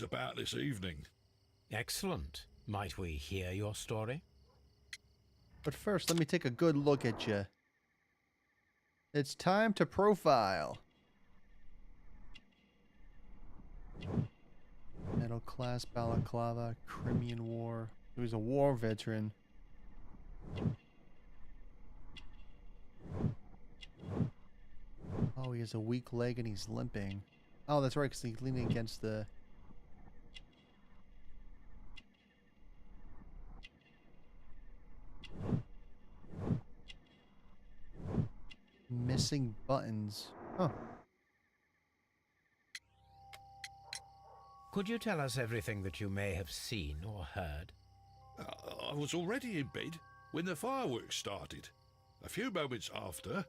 about this evening. Excellent. Might we hear your story? But first, let me take a good look at you. It's time to profile. Middle class balaclava, Crimean War. He was a war veteran. Oh, he has a weak leg and he's limping. Oh, that's right, because he's leaning against the... Missing buttons. Huh. Could you tell us everything that you may have seen or heard? I was already in bed when the fireworks started. A few moments after,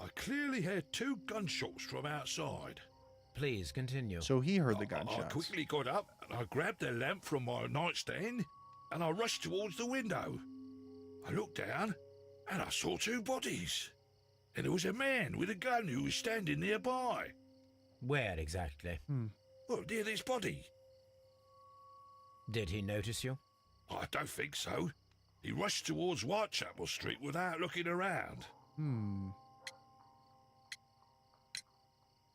I clearly heard 2 gunshots from outside. Please continue. So he heard the gunshots. I quickly got up and I grabbed the lamp from my nightstand and I rushed towards the window. I looked down and I saw 2 bodies. And there was a man with a gun who was standing nearby. Where exactly? Well, near this body. Did he notice you? I don't think so. He rushed towards Whitechapel Street without looking around.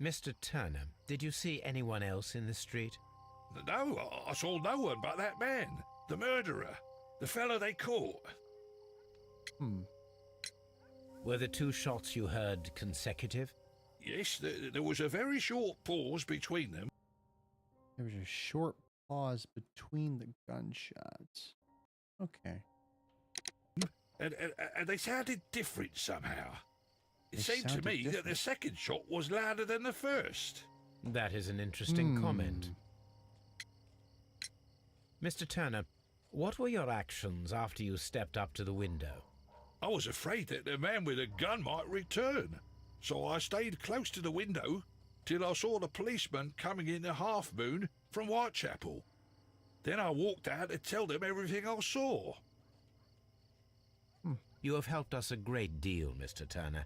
Mr. Turner, did you see anyone else in the street? No, I saw no one but that man, the murderer, the fellow they caught. Were the 2 shots you heard consecutive? Yes, there was a very short pause between them. There was a short pause between the gunshots. Okay. And they sounded different somehow. It They seemed to sounded me that different. the second shot was louder than the first. That is an interesting comment. Mr. Turner, what were your actions after you stepped up to the window? I was afraid that the man with a gun might return, so I stayed close to the window till I saw the policeman coming in the Half Moon from Whitechapel. Then I walked out to tell them everything I saw. You have helped us a great deal, Mr. Turner.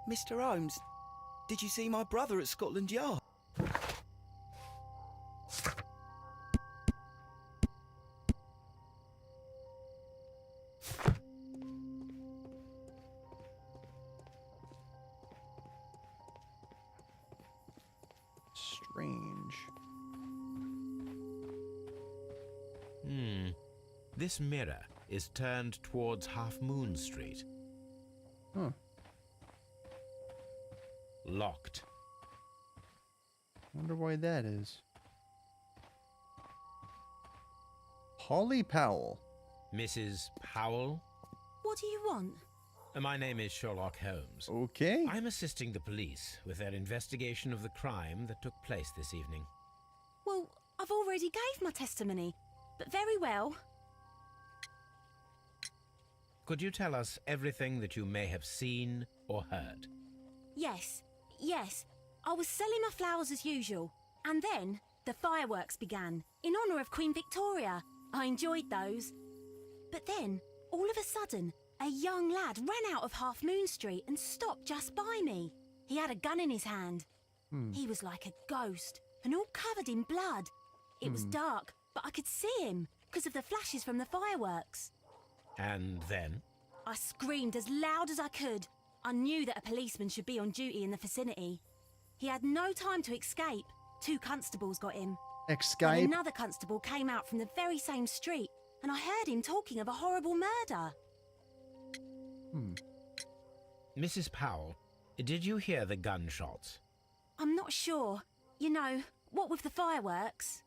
Mr. Holmes, did you see my brother at Scotland Yard? Strange. This mirror is turned towards Half Moon Street. Huh. Locked. Wonder why that is. Holly Powell. Mrs. Powell? What do you want? My name is Sherlock Holmes. Okay. I'm assisting the police with their investigation of the crime that took place this evening. Well, I've already gave my testimony, but very well. Could you tell us everything that you may have seen or heard? Yes. I was selling my flowers as usual, and then the fireworks began, in honour of Queen Victoria. I enjoyed those. But then, all of a sudden, a young lad ran out of Half Moon Street and stopped just by me. He had a gun in his hand. He was like a ghost, and all covered in blood. It was dark, but I could see him, because of the flashes from the fireworks. And then? I screamed as loud as I could. I knew that a policeman should be on duty in the vicinity. He had no time to escape. 2 constables got him. Escape? And another constable came out from the very same street, and I heard him talking of a horrible murder. Mrs. Powell, did you hear the gunshots? I'm not sure. You know, what with the fireworks?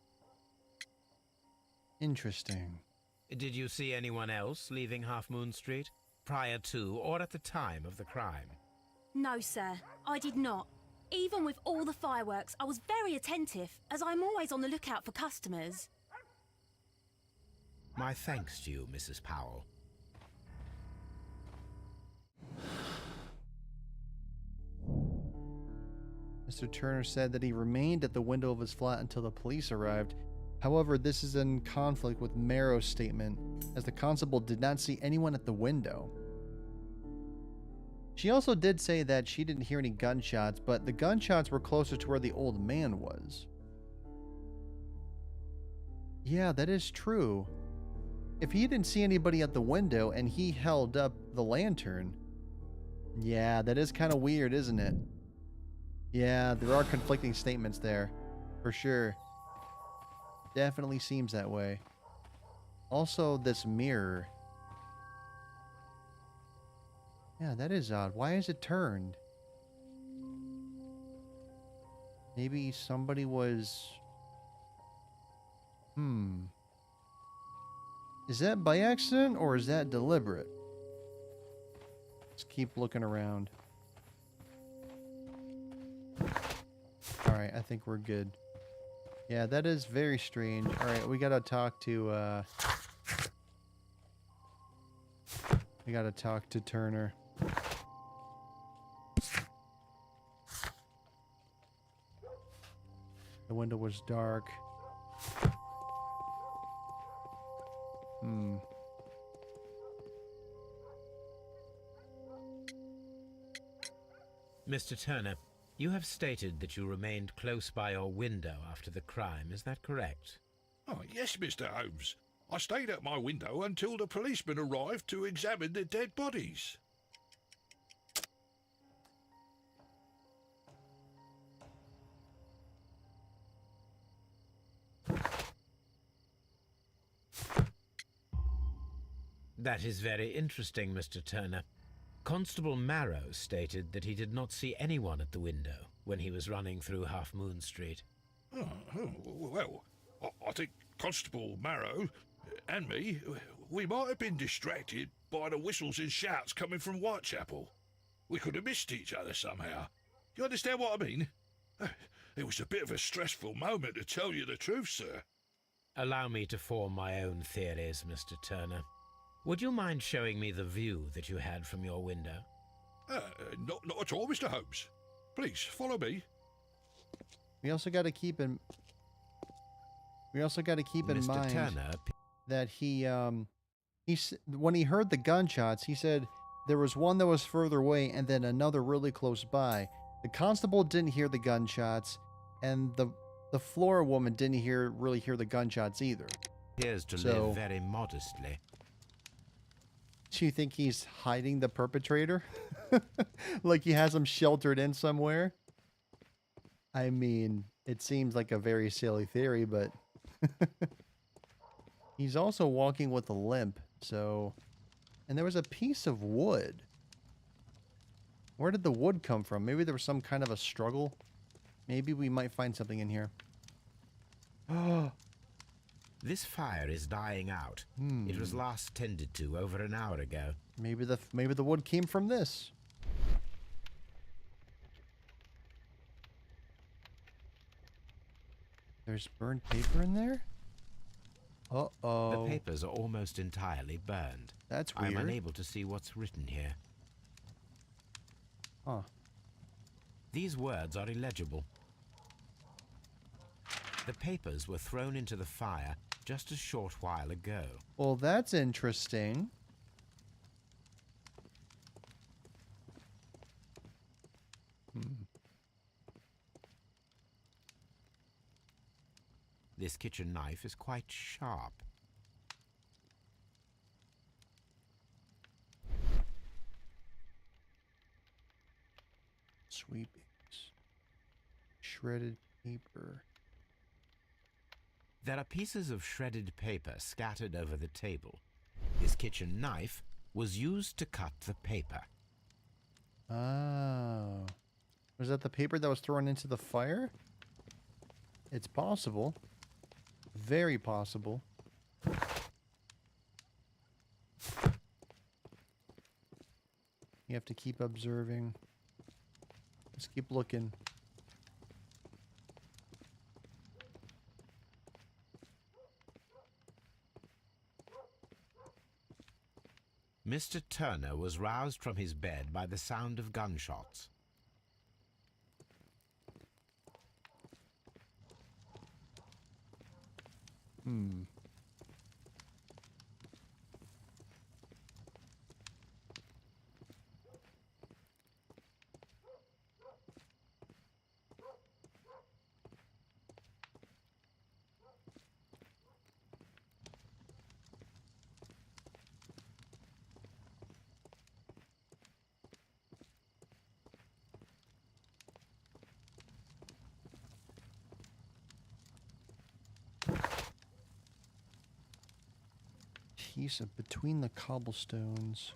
Interesting. Did you see anyone else leaving Half Moon Street, prior to or at the time of the crime? No, sir, I did not. Even with all the fireworks, I was very attentive, as I'm always on the lookout for customers. My thanks to you, Mrs. Powell. Mr. Turner said that he remained at the window of his flat until the police arrived. However, this is in conflict with Marrow's statement, as the constable did not see anyone at the window. She also did say that she didn't hear any gunshots, but the gunshots were closer to where the old man was. Yeah, that is true. If he didn't see anybody at the window and he held up the lantern, yeah, that is kind of weird, isn't it? Yeah, there are conflicting statements there, for sure. Definitely seems that way. Also, this mirror. Yeah, that is odd. Why is it turned? Maybe somebody was... Is that by accident or is that deliberate? Let's keep looking around. Alright, I think we're good. Yeah, that is very strange. Alright, we gotta talk to, we gotta talk to Turner. The window was dark. Mr. Turner, you have stated that you remained close by your window after the crime, is that correct? Oh, yes, Mr. Holmes. I stayed at my window until the policeman arrived to examine the dead bodies. That is very interesting, Mr. Turner. Constable Marrow stated that he did not see anyone at the window when he was running through Half Moon Street. Well, I think Constable Marrow and me, we might have been distracted by the whistles and shouts coming from Whitechapel. We could have missed each other somehow. You understand what I mean? It was a bit of a stressful moment, to tell you the truth, sir. Allow me to form my own theories, Mr. Turner. Would you mind showing me the view that you had from your window? Not at all, Mr. Holmes. Please, follow me. We also got to keep in Mr. mind Turner, that when he heard the gunshots, he said there was one that was further away and then another really close by. The constable didn't hear the gunshots, and the floor woman didn't really hear the gunshots either. appears to live very modestly. Do you think he's hiding the perpetrator? Like he has him sheltered in somewhere? I mean, it seems like a very silly theory, but... He's also walking with a limp, so... And there was a piece of wood. Where did the wood come from? Maybe there was some kind of a struggle? Maybe we might find something in here. Oh. This fire is dying out. It was last tended to over an hour ago. Maybe the wood came from this. There's burned paper in there? Uh-oh. The papers are almost entirely burned. That's weird. I'm unable to see what's written here. Huh. These words are illegible. The papers were thrown into the fire just a short while ago. Well, that's interesting. This kitchen knife is quite sharp. Sweepings. Shredded paper. There are pieces of shredded paper scattered over the table. His kitchen knife was used to cut the paper. Oh. Was that the paper that was thrown into the fire? It's possible. Very possible. You have to keep observing. Let's keep looking. Mr. Turner was roused from his bed by the sound of gunshots. Piece of between the cobblestones.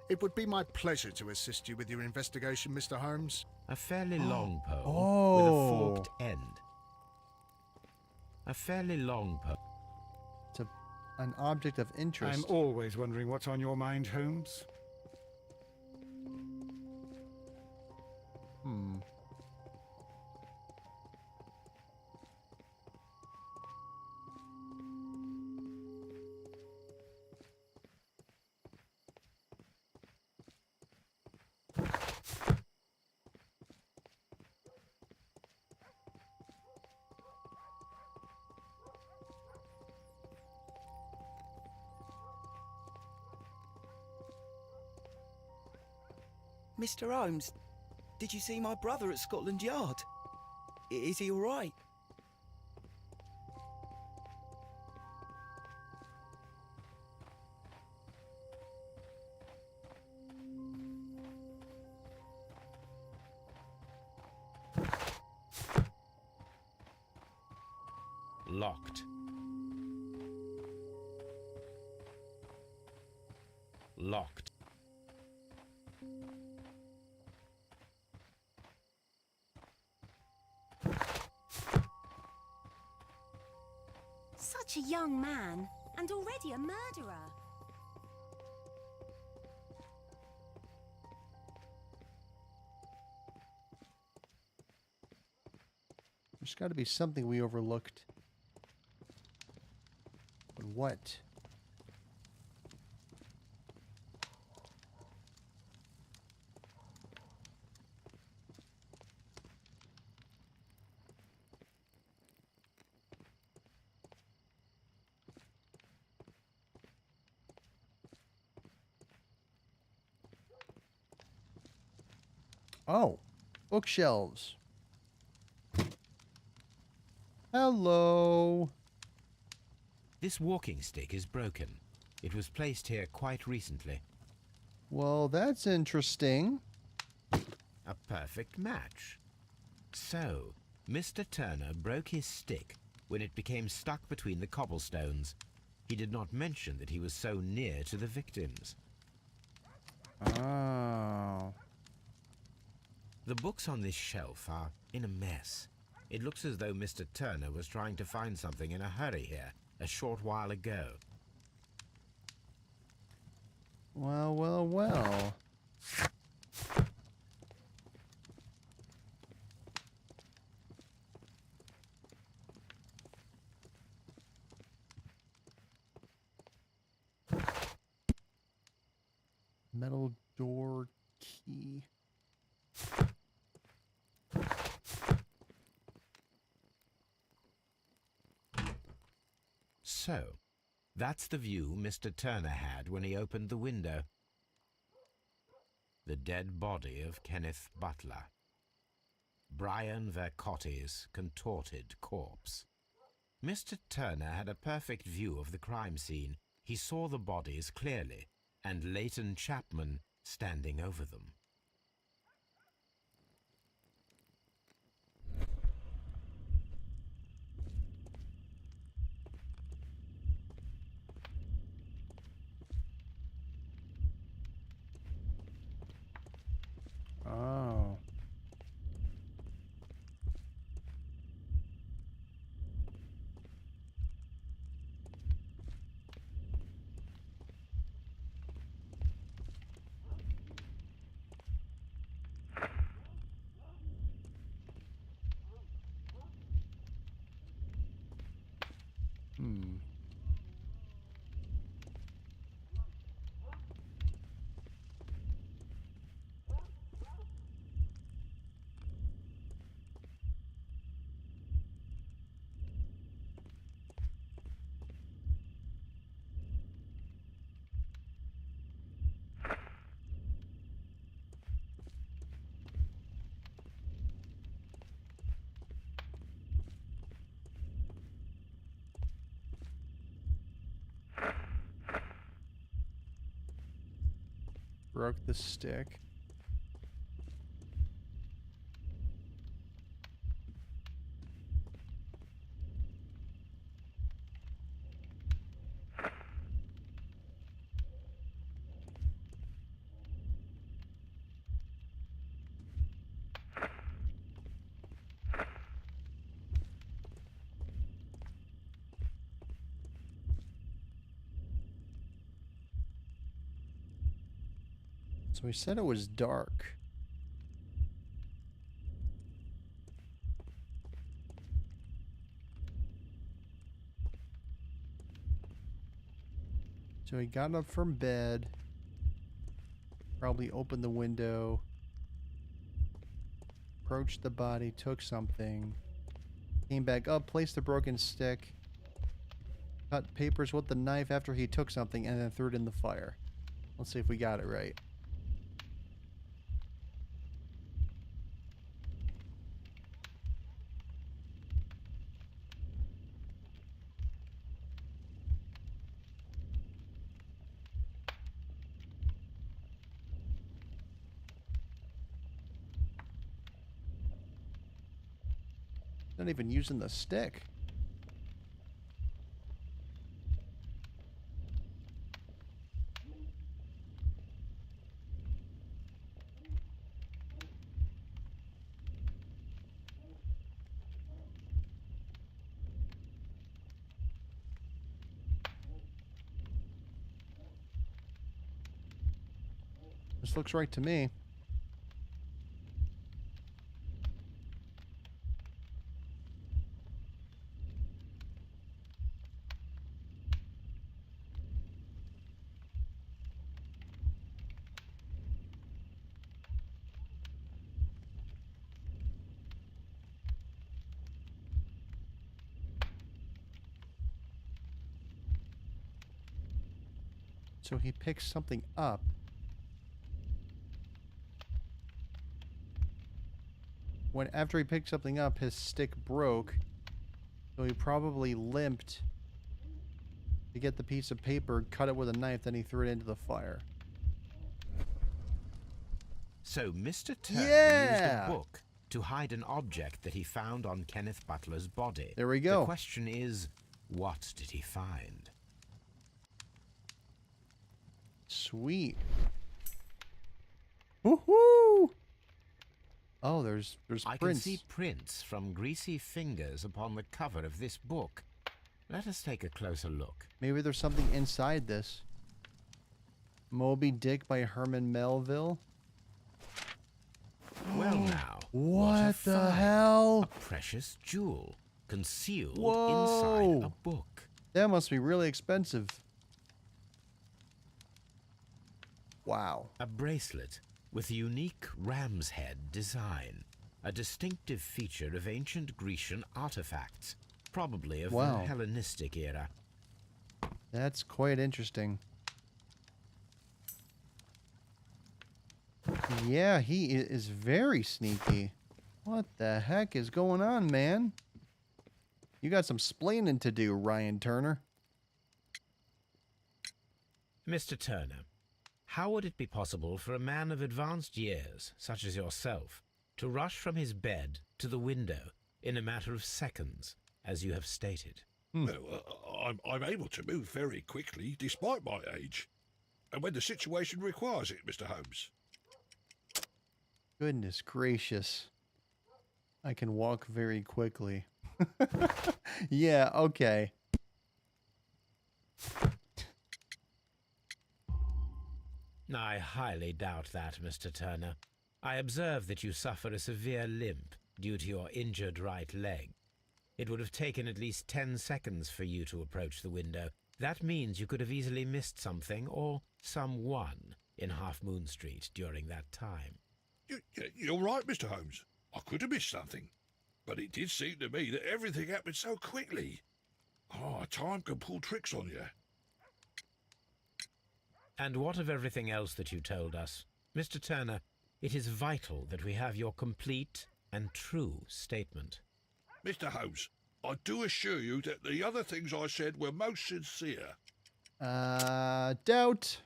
It would be my pleasure to assist you with your investigation, Mr. Holmes. A fairly long pole with a forked end. A fairly long pole. It's an object of interest. I'm always wondering what's on your mind, Holmes. Mr. Holmes, did you see my brother at Scotland Yard? Is he all right? Locked. Locked. Such a young man, and already a murderer. There's got to be something we overlooked. But what? Oh, bookshelves. Hello. This walking stick is broken. It was placed here quite recently. Well, that's interesting. A perfect match. So, Mr. Turner broke his stick when it became stuck between the cobblestones. he did not mention that he was so near to the victims. Oh. The books on this shelf are in a mess. It looks as though Mr. Turner was trying to find something in a hurry here a short while ago. Well, well, well. Metal door key. So, that's the view Mr. Turner had when he opened the window. The dead body of Kenneth Butler. Brian Vercotti's contorted corpse. Mr. Turner had a perfect view of the crime scene. He saw the bodies clearly, and Leighton Chapman standing over them. Oh. Hmm. Broke the stick. So he said it was dark. So he got up from bed, probably opened the window, approached the body, took something, came back up, placed the broken stick, cut papers with the knife after he took something, and then threw it in the fire. Let's see if we got it right. Not even using the stick. This looks right to me. So he picks something up. After he picked something up, his stick broke. So he probably limped to get the piece of paper, cut it with a knife, then he threw it into the fire. So Mr. Turner used a book to hide an object that he found on Kenneth Butler's body. There we go. The question is, what did he find? Sweet. Woohoo! Oh, there's I prints. can see prints from greasy fingers upon the cover of this book. Let us take a closer look. Maybe there's something inside this. Moby Dick by Herman Melville. Well now, What a the find. hell? A precious jewel concealed Whoa. inside a book. That must be really expensive. Wow. A bracelet with a unique ram's head design, a distinctive feature of ancient Grecian artifacts, probably of Wow. the Hellenistic era. That's quite interesting. Yeah, he is very sneaky. What the heck is going on, man? You got some splaining to do, Ryan Turner. Mr. Turner, how would it be possible for a man of advanced years, such as yourself, to rush from his bed to the window in a matter of seconds, as you have stated? Well, I'm able to move very quickly, despite my age. And when the situation requires it, Mr. Holmes. Goodness gracious. I can walk very quickly. Yeah, okay. I highly doubt that, Mr. Turner. I observe that you suffer a severe limp due to your injured right leg. It would have taken at least 10 seconds for you to approach the window. That means you could have easily missed something or someone in Half Moon Street during that time. You're right, Mr. Holmes. I could have missed something. But it did seem to me that everything happened so quickly. Oh, time can pull tricks on you. And what of everything else that you told us? Mr. Turner, it is vital that we have your complete and true statement. Mr. Holmes, I do assure you that the other things I said were most sincere. Doubt.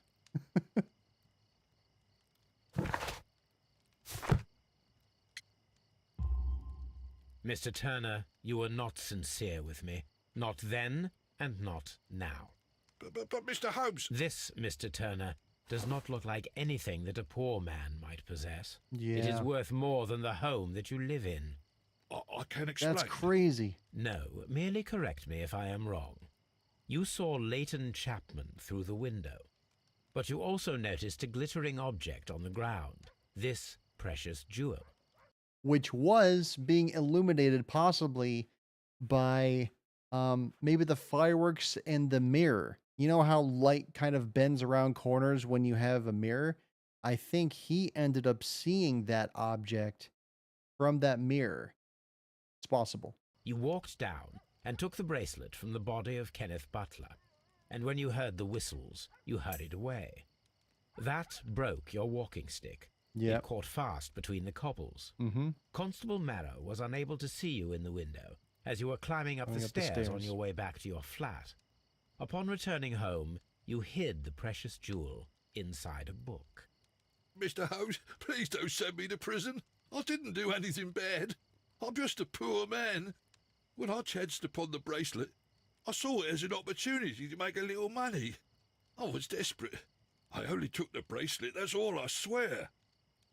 Mr. Turner, you were not sincere with me. Not then and not now. But Mr. Holmes... This, Mr. Turner, does not look like anything that a poor man might possess. Yeah. It is worth more than the home that you live in. I can explain. That's crazy. No, merely correct me if I am wrong. You saw Leighton Chapman through the window, but you also noticed a glittering object on the ground, this precious jewel. Which was being illuminated possibly by maybe the fireworks and the mirror. You know how light kind of bends around corners when you have a mirror? I think he ended up seeing that object from that mirror. It's possible. You walked down and took the bracelet from the body of Kenneth Butler, and when you heard the whistles, you hurried away. That broke your walking stick. Yeah. It caught fast between the cobbles. Mm-hmm. Constable Marrow was unable to see you in the window as you were climbing up the stairs on your way back to your flat. Upon returning home, you hid the precious jewel inside a book. Mr. Holmes, please don't send me to prison. I didn't do anything bad. I'm just a poor man. When I chanced upon the bracelet, I saw it as an opportunity to make a little money. I was desperate. I only took the bracelet, that's all, I swear.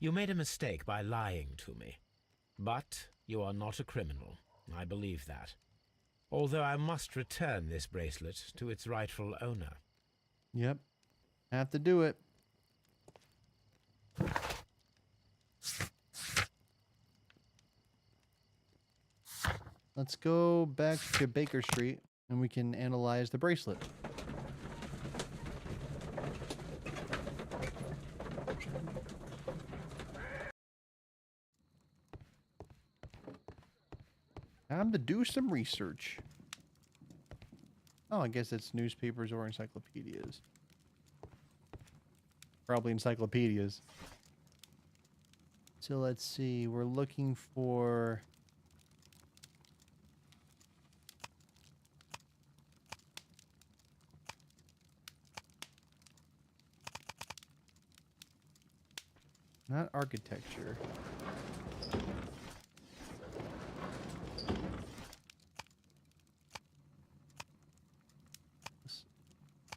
You made a mistake by lying to me. But you are not a criminal. I believe that. Although I must return this bracelet to its rightful owner. Yep. Have to do it. Let's go back to Baker Street and we can analyze the bracelet. Time to do some research. Oh, I guess it's newspapers or encyclopedias. Probably encyclopedias. So let's see. We're looking for... not architecture.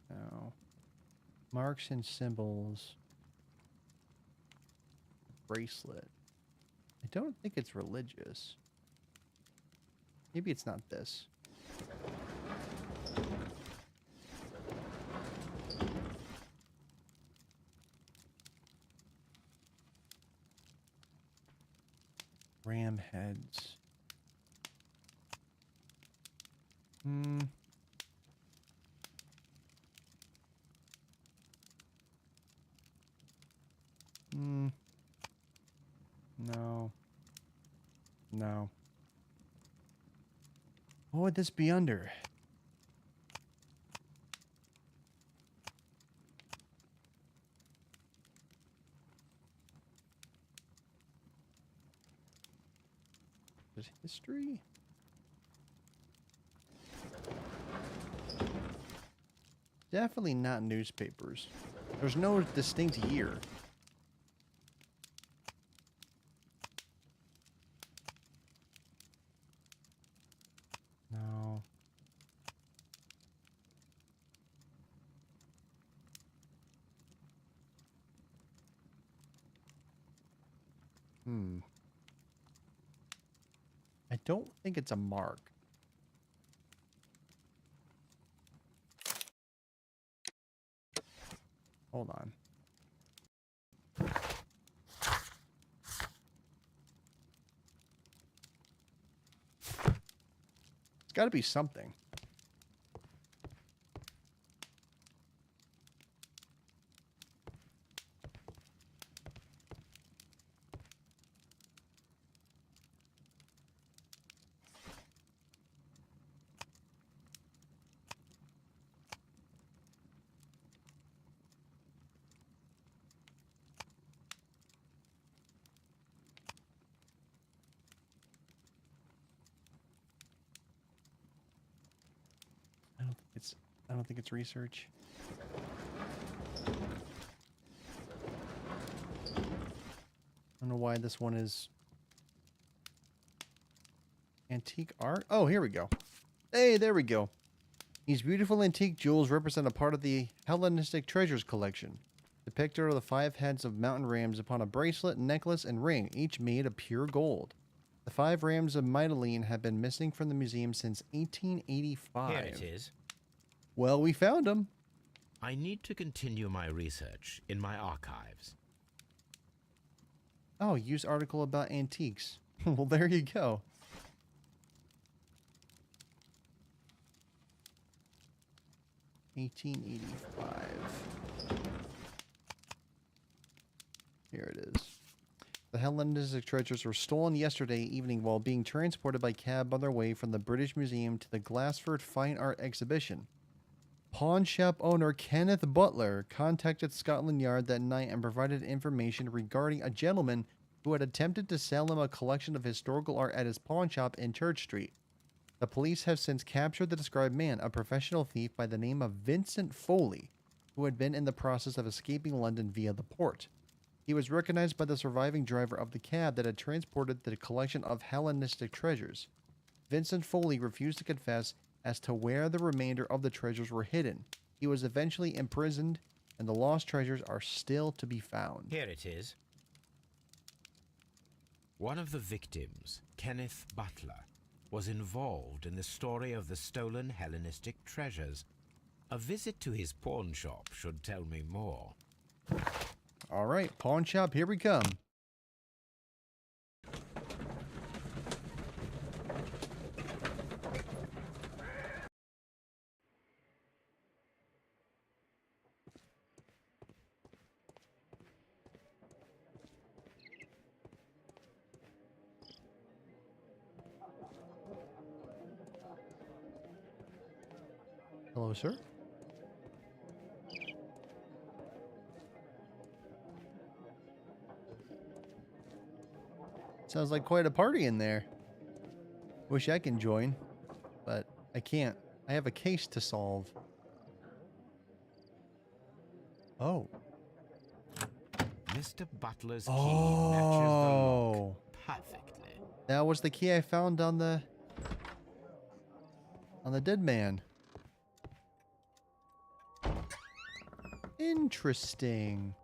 No. Marks and symbols. Bracelet. I don't think it's religious. Maybe it's not this. Ram heads. No. No. What would this be under? Is history? Definitely not newspapers. There's no distinct year. No. I don't think it's a mark. Hold on. It's got to be something. I don't think it's research. I don't know why this one is antique art. Oh, here we go. Hey, there we go. These beautiful antique jewels represent a part of the Hellenistic treasures collection. Depicted are the 5 heads of mountain rams upon a bracelet, necklace, and ring, each made of pure gold. The 5 rams of Mytilene have been missing from the museum since 1885. Here it is. Well, we found them. I need to continue my research in my archives. Oh, use article about antiques. Well, there you go. $1885. Here it is. The Hellenistic treasures were stolen yesterday evening while being transported by cab on their way from the British Museum to the Glassford Fine Art Exhibition. Pawn shop owner Kenneth Butler contacted Scotland Yard that night and provided information regarding a gentleman who had attempted to sell him a collection of historical art at his pawn shop in Church Street. The police have since captured the described man, a professional thief by the name of Vincent Foley, who had been in the process of escaping London via the port. He was recognized by the surviving driver of the cab that had transported the collection of Hellenistic treasures. Vincent Foley refused to confess as to where the remainder of the treasures were hidden. He was eventually imprisoned, and the lost treasures are still to be found. Here it is. One of the victims, Kenneth Butler, was involved in the story of the stolen Hellenistic treasures. A visit to his pawn shop should tell me more. All right, pawn shop, here we come. Hello, sir. Sounds like quite a party in there. Wish I can join, but I can't. I have a case to solve. Oh. Mr. Butler's key matches the lock perfectly. That was the key I found on the dead man. Interesting.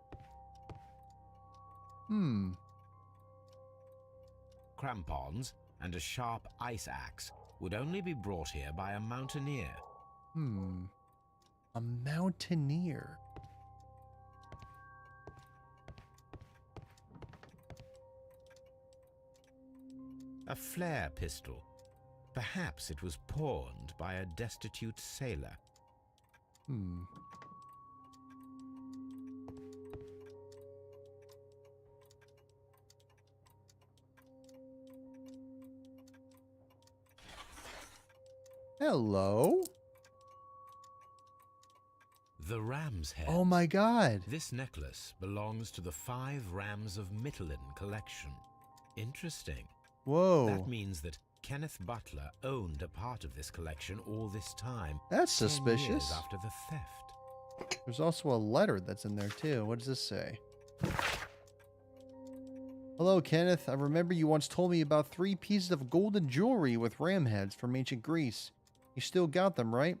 Crampons and a sharp ice axe would only be brought here by a mountaineer. A mountaineer. A flare pistol. Perhaps it was pawned by a destitute sailor. Hello? The ram's head. Oh my god. This necklace belongs to the 5 Rams of Mittelin collection. Interesting. Whoa. That means that Kenneth Butler owned a part of this collection all this time. That's 10 suspicious. years after the theft. There's also a letter that's in there too. What does this say? Hello, Kenneth. I remember you once told me about 3 pieces of golden jewelry with ram heads from ancient Greece. You still got them, right?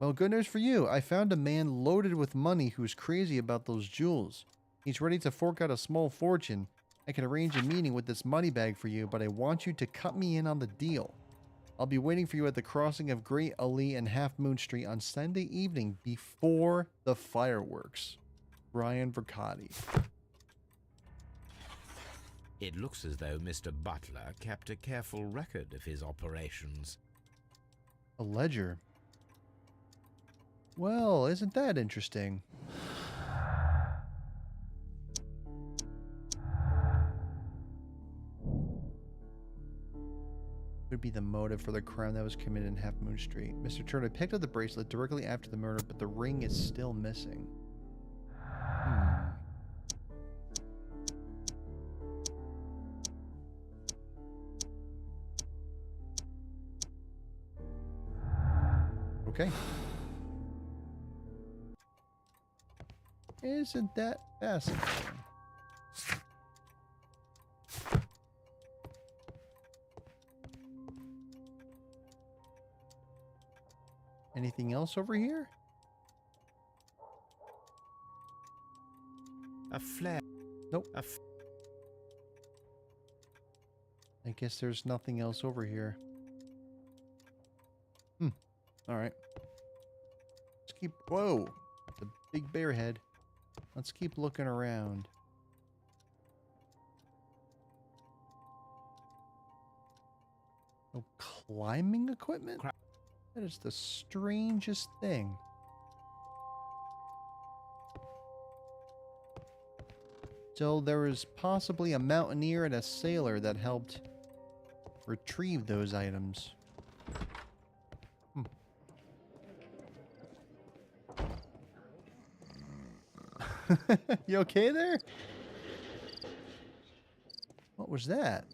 Well, good news for you. I found a man loaded with money who's crazy about those jewels. He's ready to fork out a small fortune. I can arrange a meeting with this money bag for you, but I want you to cut me in on the deal. I'll be waiting for you at the crossing of Great Ali and Half Moon Street on Sunday evening before the fireworks. Brian Vercotti. It looks as though Mr. Butler kept a careful record of his operations. A ledger. Well, isn't that interesting? Would be the motive for the crime that was committed in Half Moon Street. Mr. Turner picked up the bracelet directly after the murder, but the ring is still missing. Okay. Isn't that fascinating? Anything else over here? A flare. Nope. I guess there's nothing else over here. Alright. Let's keep... Whoa! The big bear head. Let's keep looking around. No climbing equipment? That is the strangest thing. So there was possibly a mountaineer and a sailor that helped retrieve those items. You okay there? What was that?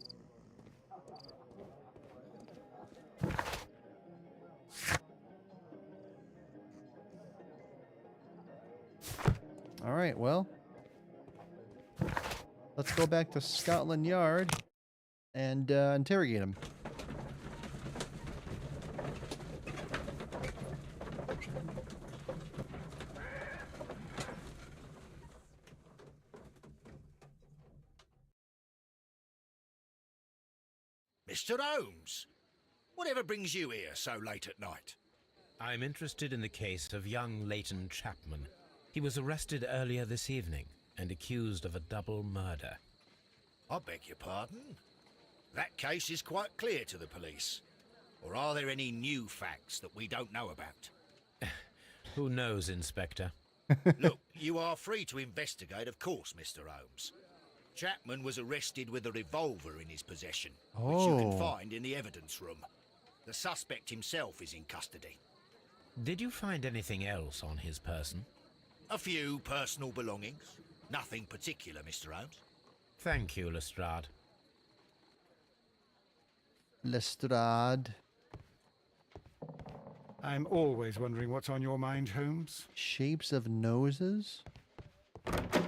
All right, well, let's go back to Scotland Yard and interrogate him. Mr. Holmes, whatever brings you here so late at night? I'm interested in the case of young Leighton Chapman. He was arrested earlier this evening and accused of a double murder. I beg your pardon? That case is quite clear to the police. Or are there any new facts that we don't know about? Who knows, Inspector? Look, you are free to investigate, of course, Mr. Holmes. Chapman was arrested with a revolver in his possession, which you can find in the evidence room. The suspect himself is in custody. Did you find anything else on his person? A few personal belongings. Nothing particular, Mr. Holmes. Thank you, Lestrade. Lestrade. I'm always wondering what's on your mind, Holmes. Shapes of noses?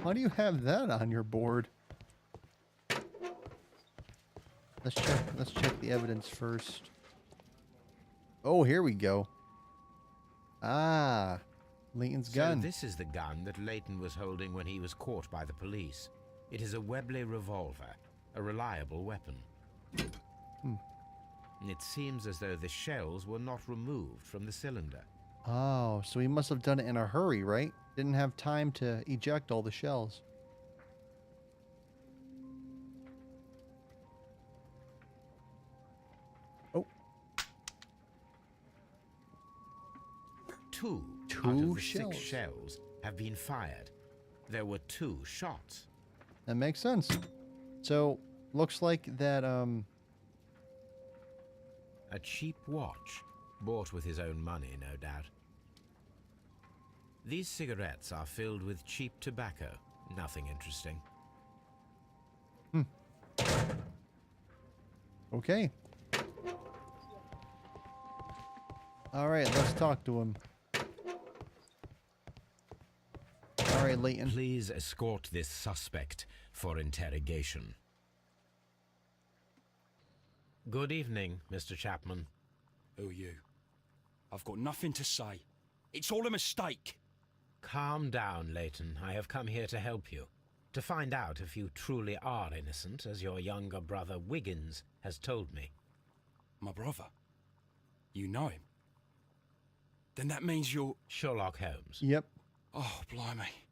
How do you have that on your board? Let's check the evidence first. Oh, here we go. Ah. Leighton's So gun. this is the gun that Leighton was holding when he was caught by the police. It is a Webley revolver, a reliable weapon. It seems as though the shells were not removed from the cylinder. Oh, so he must have done it in a hurry, right? Didn't have time to eject all the shells. Oh. Two Two out of the shells. 6 shells have been fired. There were 2 shots. That makes sense. So, looks like that, A cheap watch, bought with his own money, no doubt. These cigarettes are filled with cheap tobacco. Nothing interesting. Okay. Alright, let's talk to him. Alright, Leighton. Please escort this suspect for interrogation. Good evening, Mr. Chapman. Who are you? I've got nothing to say. It's all a mistake. Calm down, Leighton. I have come here to help you. To find out if you truly are innocent, as your younger brother Wiggins has told me. My brother? You know him? Then that means you're... Sherlock Holmes. Yep. Oh, blimey.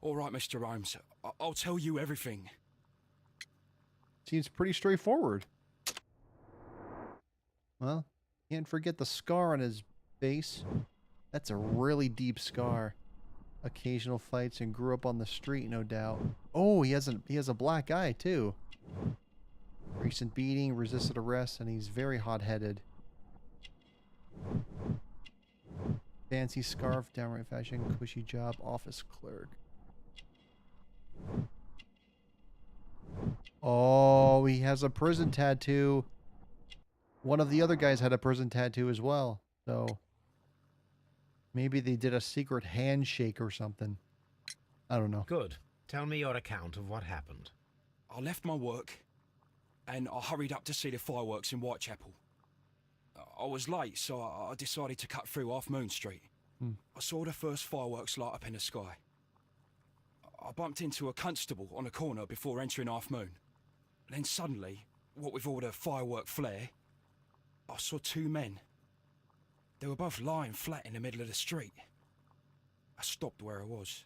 All right, Mr. Holmes. I'll tell you everything. Seems pretty straightforward. Well, can't forget the scar on his face. That's a really deep scar. Occasional fights and grew up on the street, no doubt. Oh, he has a black eye too. Recent beating, resisted arrest, and he's very hot-headed. Fancy scarf, downright fashion, cushy job, office clerk. Oh, he has a prison tattoo. One of the other guys had a prison tattoo as well, so maybe they did a secret handshake or something. I don't know. Good. Tell me your account of what happened. I left my work and I hurried up to see the fireworks in Whitechapel. I was late, so I decided to cut through Half Moon Street. I saw the first fireworks light up in the sky. I bumped into a constable on a corner before entering Half Moon. Then suddenly, what with all the firework flare, I saw 2 men. They were both lying flat in the middle of the street. I stopped where I was.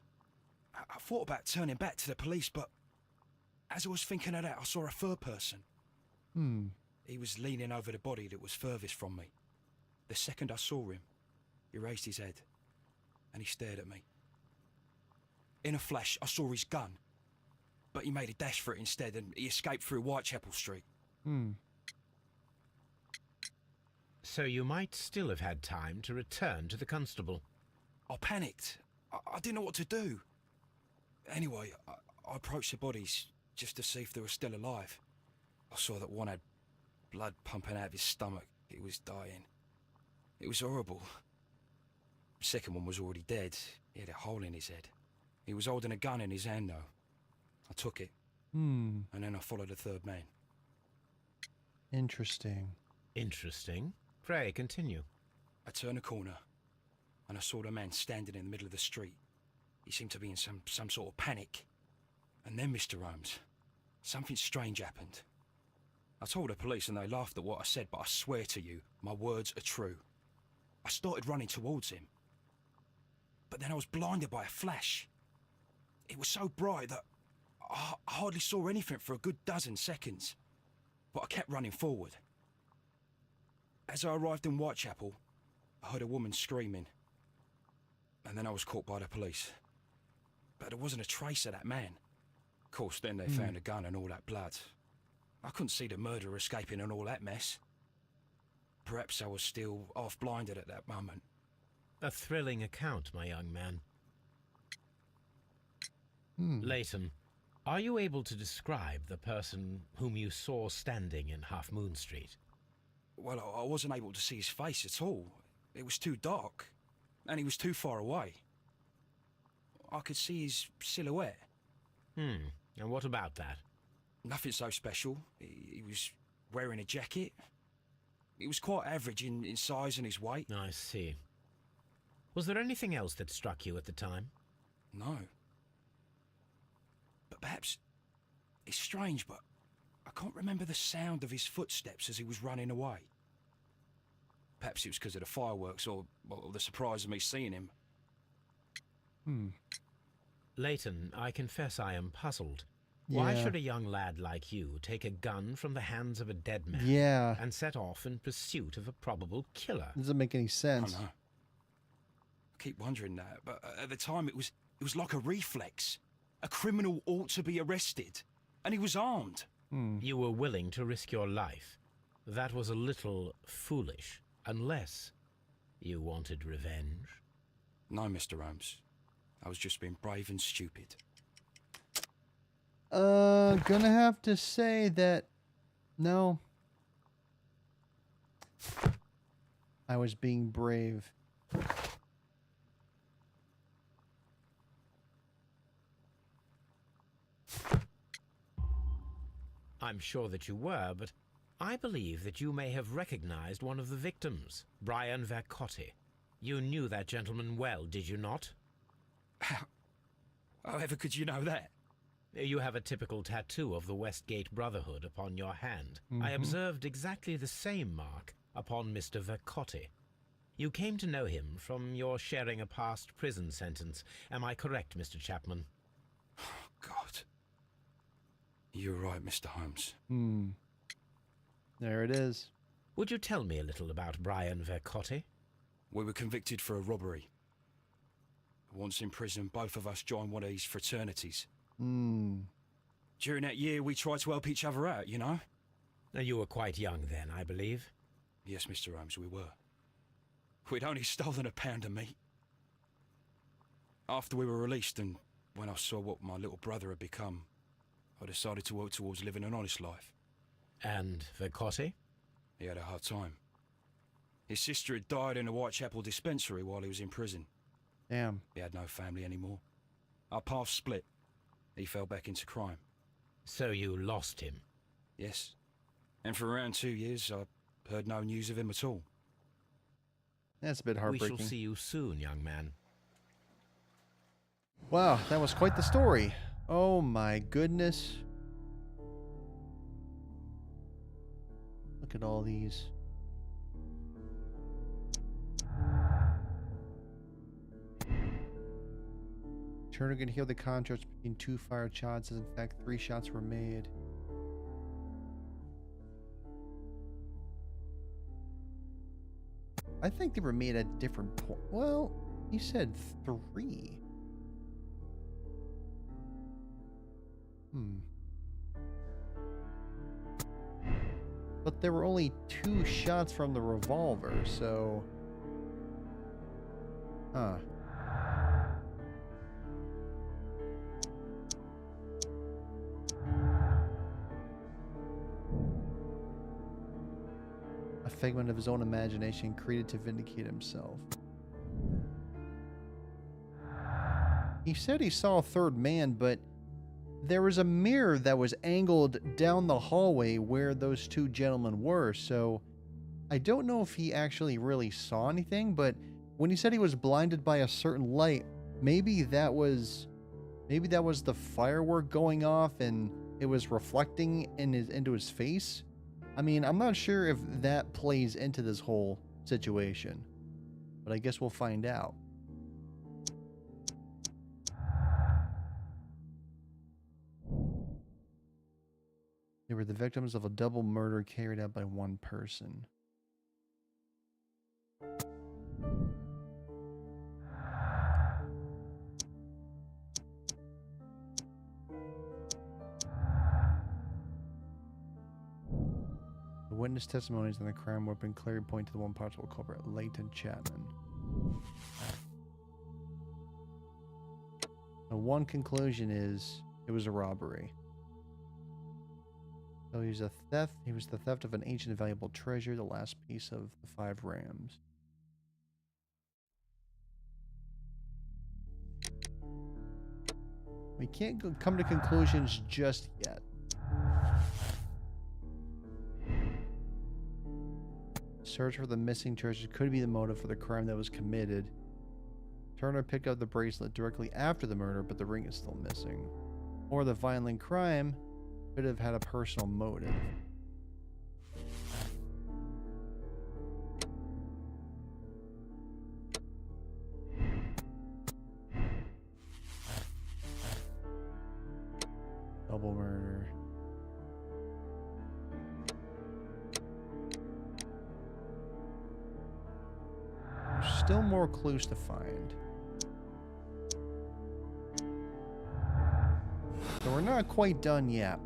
I thought about turning back to the police, but as I was thinking of that, I saw a third person. He was leaning over the body that was furthest from me. The second I saw him, he raised his head and he stared at me. In a flash, I saw his gun, but he made a dash for it instead and he escaped through Whitechapel Street. So you might still have had time to return to the constable. I panicked. I didn't know what to do. Anyway, I approached the bodies just to see if they were still alive. I saw that one had blood pumping out of his stomach. He was dying. It was horrible. The second one was already dead. He had a hole in his head. He was holding a gun in his hand, though. I took it. And then I followed the third man. Interesting. Interesting. Pray, continue. I turned a corner, and I saw the man standing in the middle of the street. He seemed to be in some sort of panic. And then, Mr. Holmes, something strange happened. I told the police and they laughed at what I said, but I swear to you, my words are true. I started running towards him. But then I was blinded by a flash. It was so bright that I hardly saw anything for a good dozen seconds. But I kept running forward. As I arrived in Whitechapel, I heard a woman screaming. And then I was caught by the police. But there wasn't a trace of that man. Of course, then they found a gun and all that blood. I couldn't see the murderer escaping and all that mess. Perhaps I was still half-blinded at that moment. A thrilling account, my young man. Leighton, are you able to describe the person whom you saw standing in Half Moon Street? Well, I wasn't able to see his face at all. It was too dark, and he was too far away. I could see his silhouette. And what about that? Nothing so special. He was wearing a jacket. He was quite average in size and his weight. I see. Was there anything else that struck you at the time? No. But perhaps it's strange, but I can't remember the sound of his footsteps as he was running away. Perhaps it was because of the fireworks or the surprise of me seeing him. Leighton, I confess I am puzzled. Why should a young lad like you take a gun from the hands of a dead man and set off in pursuit of a probable killer? Doesn't make any sense. I know. I keep wondering that, but at the time it was like a reflex. A criminal ought to be arrested, and he was armed. You were willing to risk your life. That was a little foolish, unless you wanted revenge. No, Mr. Holmes. I was just being brave and stupid. Gonna have to say that no. I was being brave. I'm sure that you were, but I believe that you may have recognized one of the victims, Brian Vercotti. You knew that gentleman well, did you not? However could you know that? You have a typical tattoo of the Westgate Brotherhood upon your hand. I observed exactly the same mark upon Mr. Vercotti. You came to know him from your sharing a past prison sentence. Am I correct, Mr. Chapman? God. You're right, Mr. Holmes. There it is. Would you tell me a little about Brian Vercotti? We were convicted for a robbery. Once in prison, both of us joined one of these fraternities. During that year, we tried to help each other out, you know? You were quite young then, I believe. Yes, Mr. Holmes, we were. We'd only stolen a pound of meat. After we were released, and when I saw what my little brother had become, I decided to work towards living an honest life. And Vercotti? He had a hard time. His sister had died in a Whitechapel dispensary while he was in prison. Damn. He had no family anymore. Our paths split. He fell back into crime. So you lost him? Yes. And for around 2 years, I heard no news of him at all. That's a bit heartbreaking. We shall see you soon, young man. Wow, that was quite the story. Oh my goodness. Look at all these. Turner can hear the contrast between 2 fired shots, as in fact 3 shots were made. I think they were made at different points. Well, he said 3. But there were only 2 shots from the revolver, so... Huh. A figment of his own imagination created to vindicate himself. He said he saw a third man, but there was a mirror that was angled down the hallway where those 2 gentlemen were, so I don't know if he actually really saw anything, but when he said he was blinded by a certain light, maybe that was the firework going off and it was reflecting into his face. I mean, I'm not sure if that plays into this whole situation, but I guess we'll find out. They were the victims of a double murder carried out by one person. The witness testimonies on the crime would have been clearly point to the one possible culprit, Leighton Chapman. The one conclusion is it was a robbery. So he was a theft. He was the theft of an ancient and valuable treasure, the last piece of the 5 rams. We can't come to conclusions just yet. Search for the missing treasure could be the motive for the crime that was committed. Turner picked up the bracelet directly after the murder, but the ring is still missing. Or the violent crime could have had a personal motive. Double murder. There's still more clues to find. So we're not quite done yet.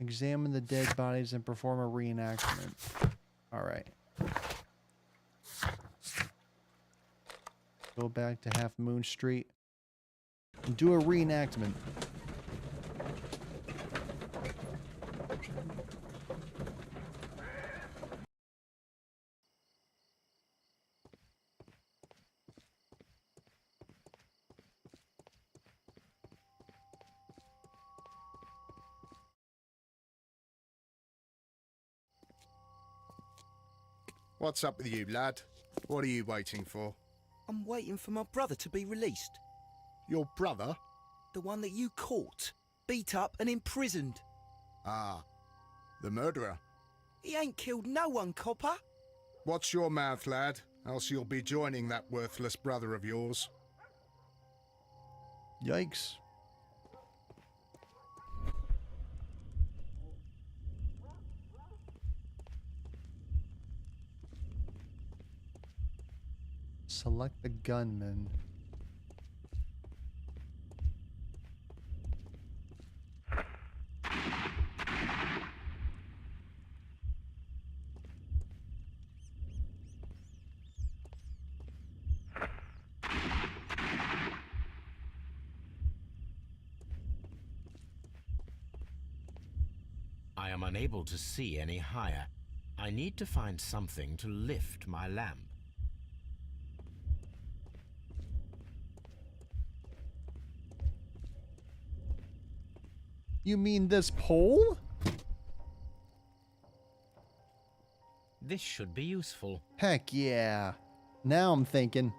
Examine the dead bodies and perform a reenactment. Alright. Go back to Half Moon Street and do a reenactment. What's up with you, lad? What are you waiting for? I'm waiting for my brother to be released. Your brother? The one that you caught, beat up and imprisoned. Ah, the murderer. He ain't killed no one, copper. Watch your mouth, lad, else you'll be joining that worthless brother of yours. Yikes. Select the gunman. I am unable to see any higher. I need to find something to lift my lamp. You mean this pole? This should be useful. Heck yeah. Now I'm thinking.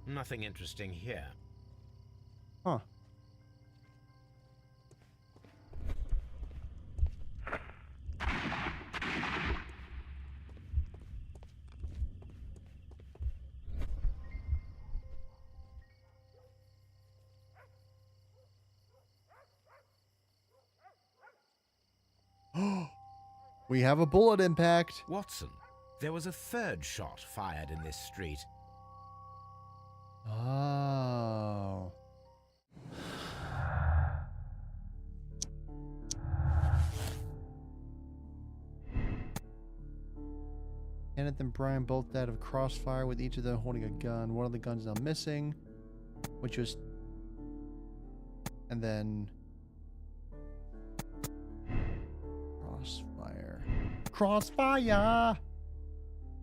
Nothing interesting here. Huh. We have a bullet impact. Watson, there was a third shot fired in this street. Oh. Kenneth and Brian both died of crossfire, with each of them holding a gun. One of the guns now missing, which was... And then... Crossfire. Crossfire!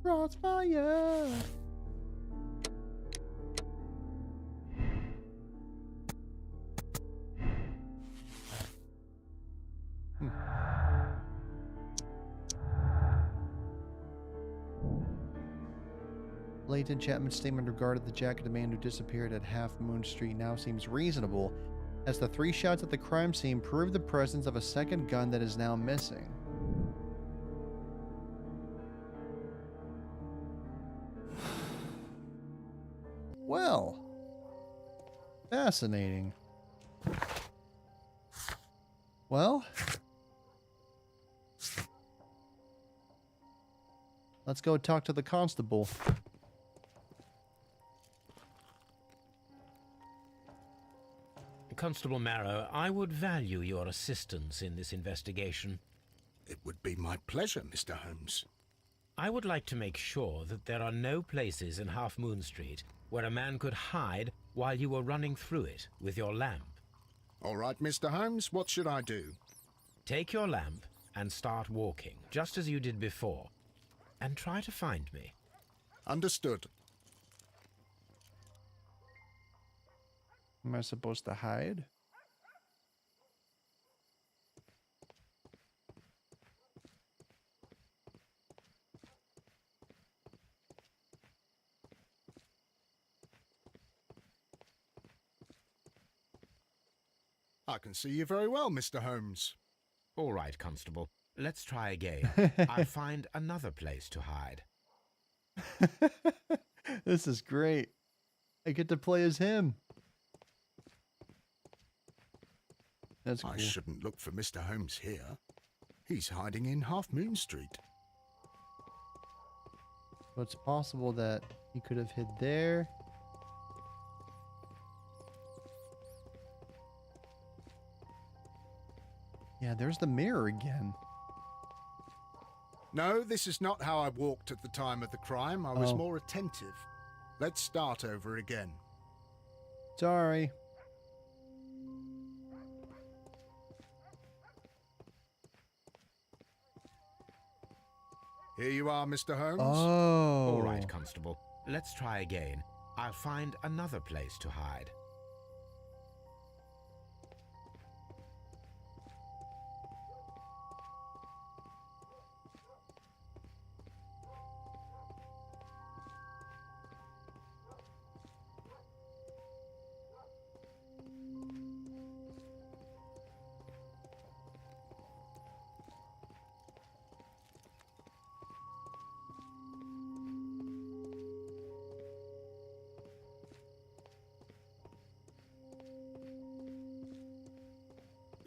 Crossfire! Leighton Chapman's statement regarding the jacketed man who disappeared at Half Moon Street now seems reasonable, as the 3 shots at the crime scene prove the presence of a second gun that is now missing. Well, fascinating. Well, let's go talk to the constable. Constable Marrow, I would value your assistance in this investigation. It would be my pleasure, Mr. Holmes. I would like to make sure that there are no places in Half Moon Street where a man could hide while you were running through it with your lamp. All right, Mr. Holmes, what should I do? Take your lamp and start walking, just as you did before, and try to find me. Understood. Am I supposed to hide? I can see you very well, Mr. Holmes. All right, Constable. Let's try again. I'll find another place to hide. This is great. I get to play as him. That's cool. I shouldn't look for Mr. Holmes here. He's hiding in Half Moon Street. So it's possible that he could have hid there. Yeah, there's the mirror again. No, this is not how I walked at the time of the crime. I was Oh. more attentive. Let's start over again. Sorry. Here you are, Mr. Holmes. Oh. All right, Constable. Let's try again. I'll find another place to hide.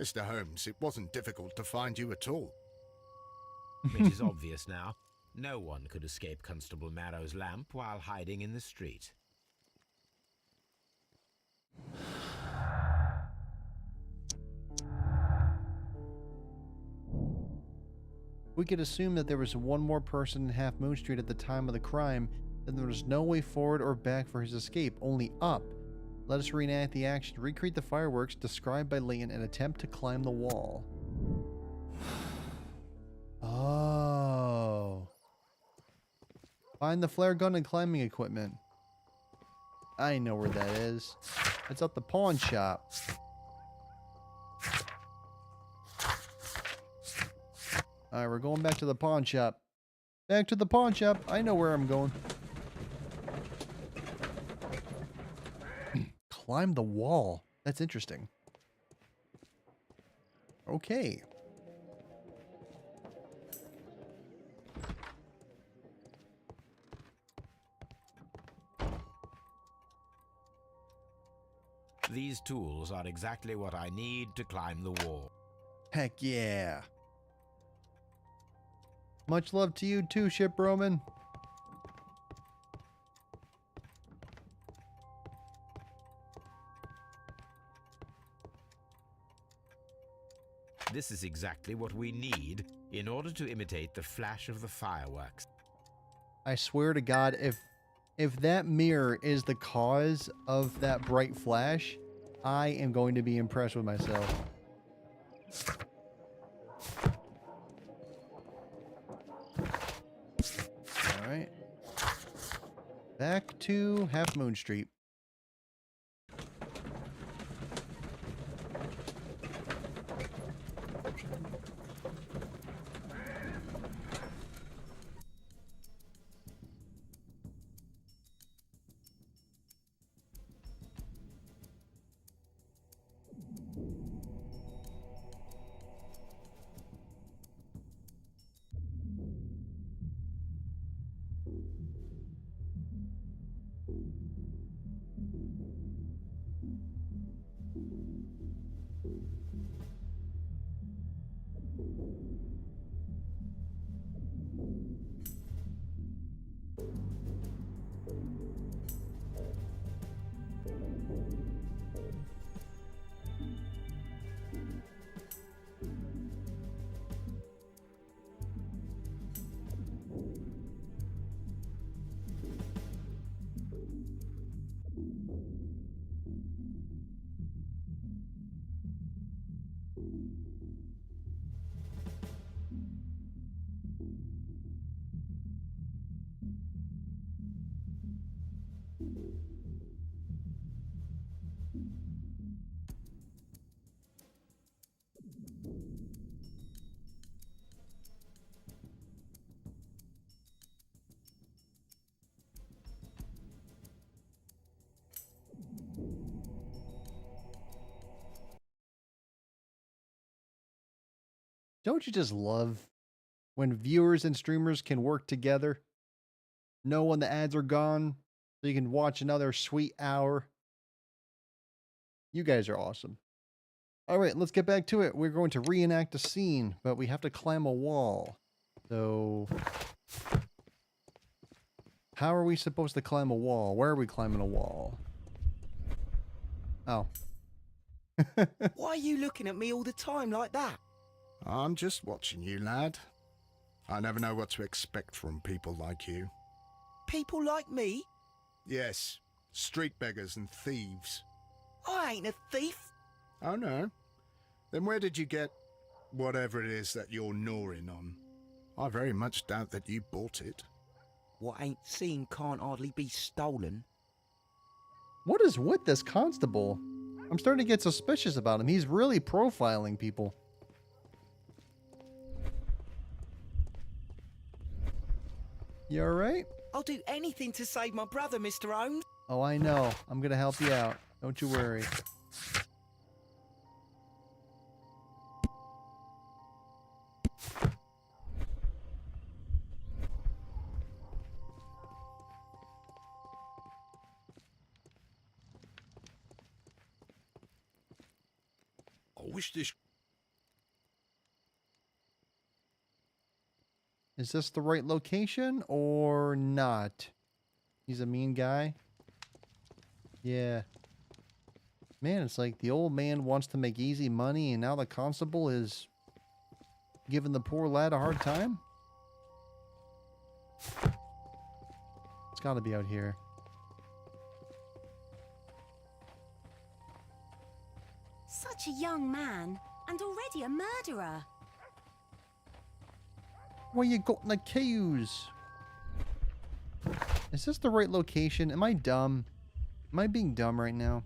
Mr. Holmes, it wasn't difficult to find you at all. It is obvious now. No one could escape Constable Marrow's lamp while hiding in the street. We could assume that there was one more person in Half Moon Street at the time of the crime, then there was no way forward or back for his escape, only up. Let us reenact the action, recreate the fireworks described by Layton, and attempt to climb the wall. Oh. Find the flare gun and climbing equipment. I know where that is. It's at the pawn shop. Alright, we're going back to the pawn shop. Back to the pawn shop. I know where I'm going. Climb the wall. That's interesting. Okay. These tools are exactly what I need to climb the wall. Heck yeah. Much love to you too, Ship Roman. This is exactly what we need in order to imitate the flash of the fireworks. I swear to God, if that mirror is the cause of that bright flash, I am going to be impressed with myself. All right. Back to Half Moon Street. Don't you just love when viewers and streamers can work together? Know when the ads are gone so you can watch another sweet hour. You guys are awesome. All right, let's get back to it. We're going to reenact a scene, but we have to climb a wall. So, how are we supposed to climb a wall? Where are we climbing a wall? Oh. Why are you looking at me all the time like that? I'm just watching you, lad. I never know what to expect from people like you. People like me? Yes, street beggars and thieves. I ain't a thief. Oh, no? Then where did you get whatever it is that you're gnawing on? I very much doubt that you bought it. What ain't seen can't hardly be stolen. What is with this constable? I'm starting to get suspicious about him. He's really profiling people. You alright? I'll do anything to save my brother, Mr. Holmes. Oh, I know. I'm gonna help you out. Don't you worry. I wish this... Is this the right location or not? He's a mean guy. Yeah. Man, it's like the old man wants to make easy money and now the constable is giving the poor lad a hard time? It's gotta be out here. Such a young man, and already a murderer. What you got in the queues? Is this the right location? Am I dumb? Am I being dumb right now?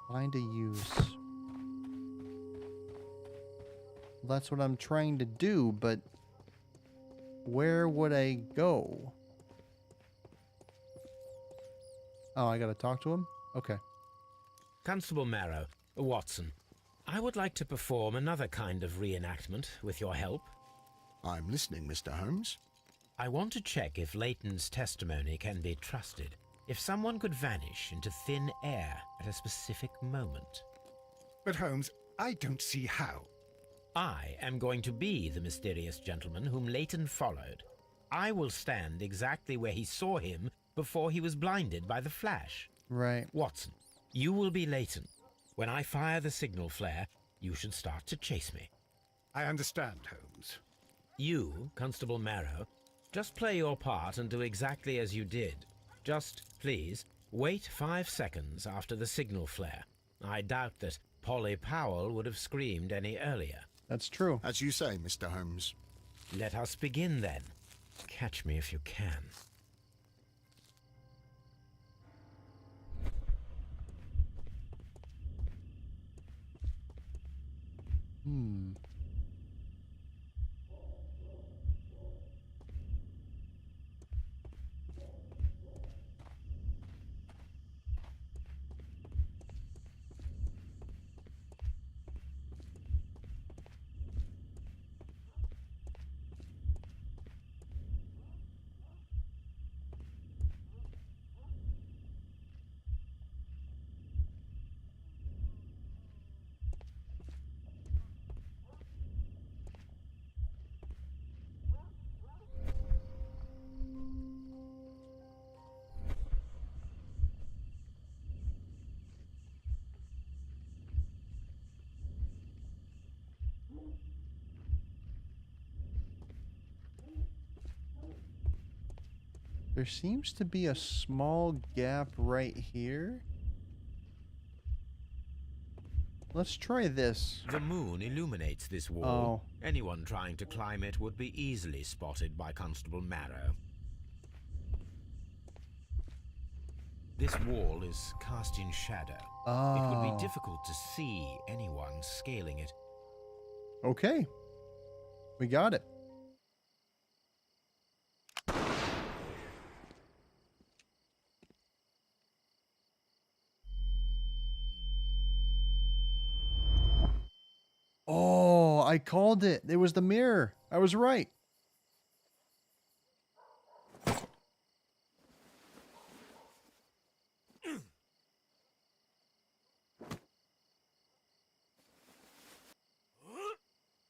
Find a use. That's what I'm trying to do, but where would I go? Oh, I gotta talk to him? Okay. Constable Marrow, Watson, I would like to perform another kind of reenactment with your help. I'm listening, Mr. Holmes. I want to check if Leighton's testimony can be trusted. If someone could vanish into thin air at a specific moment. But Holmes, I don't see how. I am going to be the mysterious gentleman whom Leighton followed. I will stand exactly where he saw him before he was blinded by the flash. Right. Watson, you will be Leighton. When I fire the signal flare, you should start to chase me. I understand, Holmes. You, Constable Marrow, just play your part and do exactly as you did. Just, please, wait 5 seconds after the signal flare. I doubt that Polly Powell would have screamed any earlier. That's true. As you say, Mr. Holmes. Let us begin then. Catch me if you can. There seems to be a small gap right here. Let's try this. The moon illuminates this wall. Anyone trying to climb it would be easily spotted by Constable Marrow. This wall is cast in shadow. It would be difficult to see anyone scaling it. Okay. We got it. I called it. It was the mirror. I was right.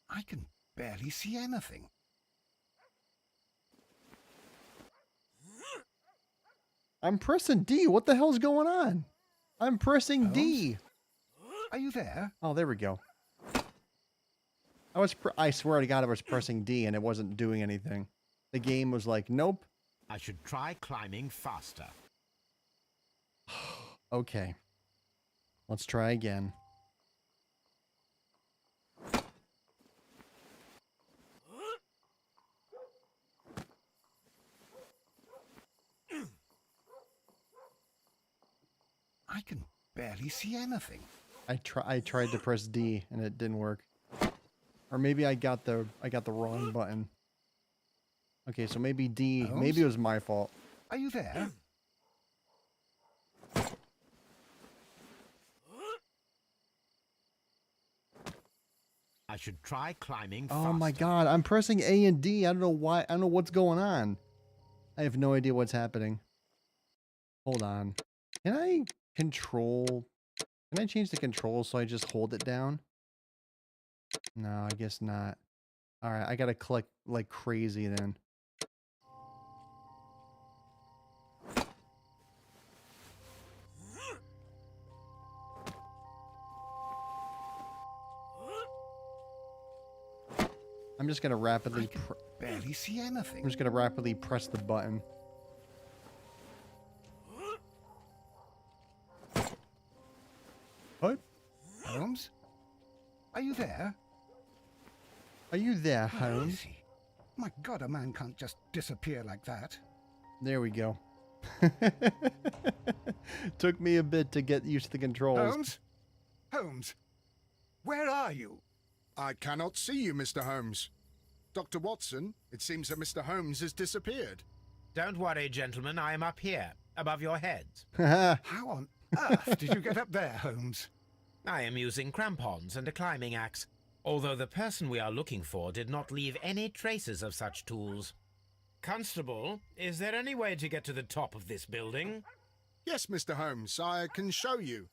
I can barely see anything. I'm pressing D. What the hell's going on? I'm pressing D. Are you there? Oh, there we go. I swear to God, I was pressing D and it wasn't doing anything. The game was like, nope. I should try climbing faster. Okay. Let's try again. I can barely see anything. I tried to press D and it didn't work. Or maybe I got the wrong button. Okay, so maybe D. Holmes? Maybe it was my fault. Are you there? I should try climbing faster. Oh my God, I'm pressing A and D. I don't know why. I don't know what's going on. I have no idea what's happening. Hold on. Can I control? Can I change the controls so I just hold it down? No, I guess not. All right, I gotta click like crazy then. I'm just gonna rapidly. Barely see anything. I'm just gonna rapidly press the button. What? Holmes? Are you there? Are you there, Where Holmes? is he? My God, a man can't just disappear like that. There we go. Took me a bit to get used to the controls. Holmes? Holmes? Where are you? I cannot see you, Mr. Holmes. Dr. Watson, it seems that Mr. Holmes has disappeared. Don't worry, gentlemen. I am up here, above your heads. How on earth did you get up there, Holmes? I am using crampons and a climbing axe, although the person we are looking for did not leave any traces of such tools. Constable, is there any way to get to the top of this building? Yes, Mr. Holmes, I can show you.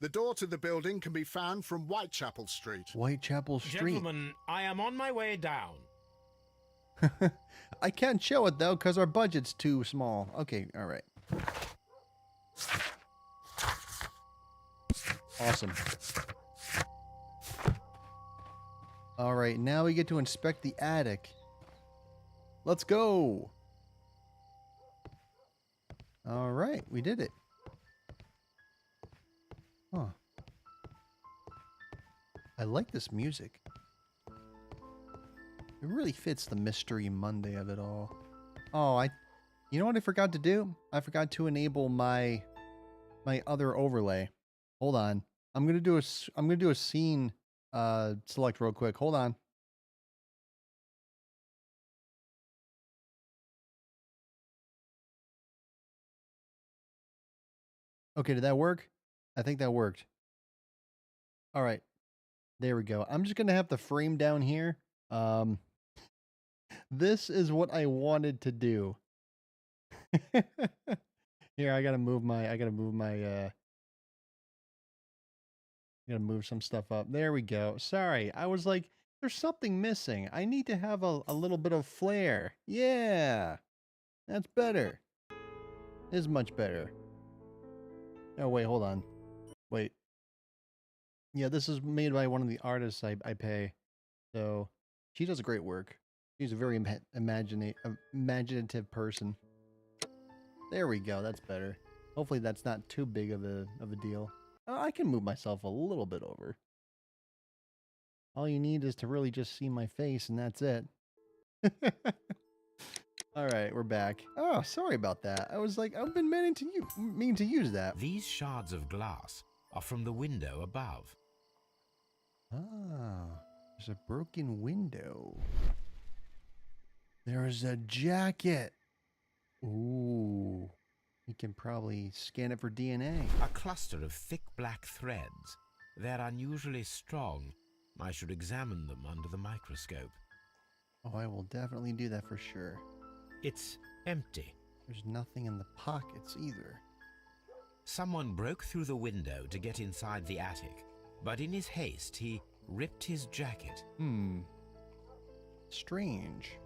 The door to the building can be found from Whitechapel Street. Whitechapel Street. Gentlemen, I am on my way down. I can't show it though because our budget's too small. Okay, all right. Awesome. All right, now we get to inspect the attic. Let's go. All right, we did it. Huh. I like this music. It really fits the Mystery Monday of it all. Oh, you know what I forgot to do? I forgot to enable my other overlay. Hold on. I'm gonna do a scene select real quick. Hold on. Okay, did that work? I think that worked. All right. There we go. I'm just gonna have the frame down here. This is what I wanted to do. Here, I gotta move some stuff up. There we go. Sorry, I was like, there's something missing. I need to have a little bit of flair. Yeah, that's better. Is much better. Oh wait, hold on. Wait. Yeah, this is made by one of the artists I pay. So she does great work. She's a very imaginative person. There we go. That's better. Hopefully that's not too big of a deal. I can move myself a little bit over. All you need is to really just see my face, and that's it. All right, we're back. Oh, sorry about that. I was like, I've been meaning to use that. These shards of glass are from the window above. Ah, there's a broken window. There's a jacket. Ooh. We can probably scan it for DNA. A cluster of thick black threads. They're unusually strong. I should examine them under the microscope. Oh, I will definitely do that for sure. It's empty. There's nothing in the pockets either. Someone broke through the window to get inside the attic, but in his haste he ripped his jacket. Strange.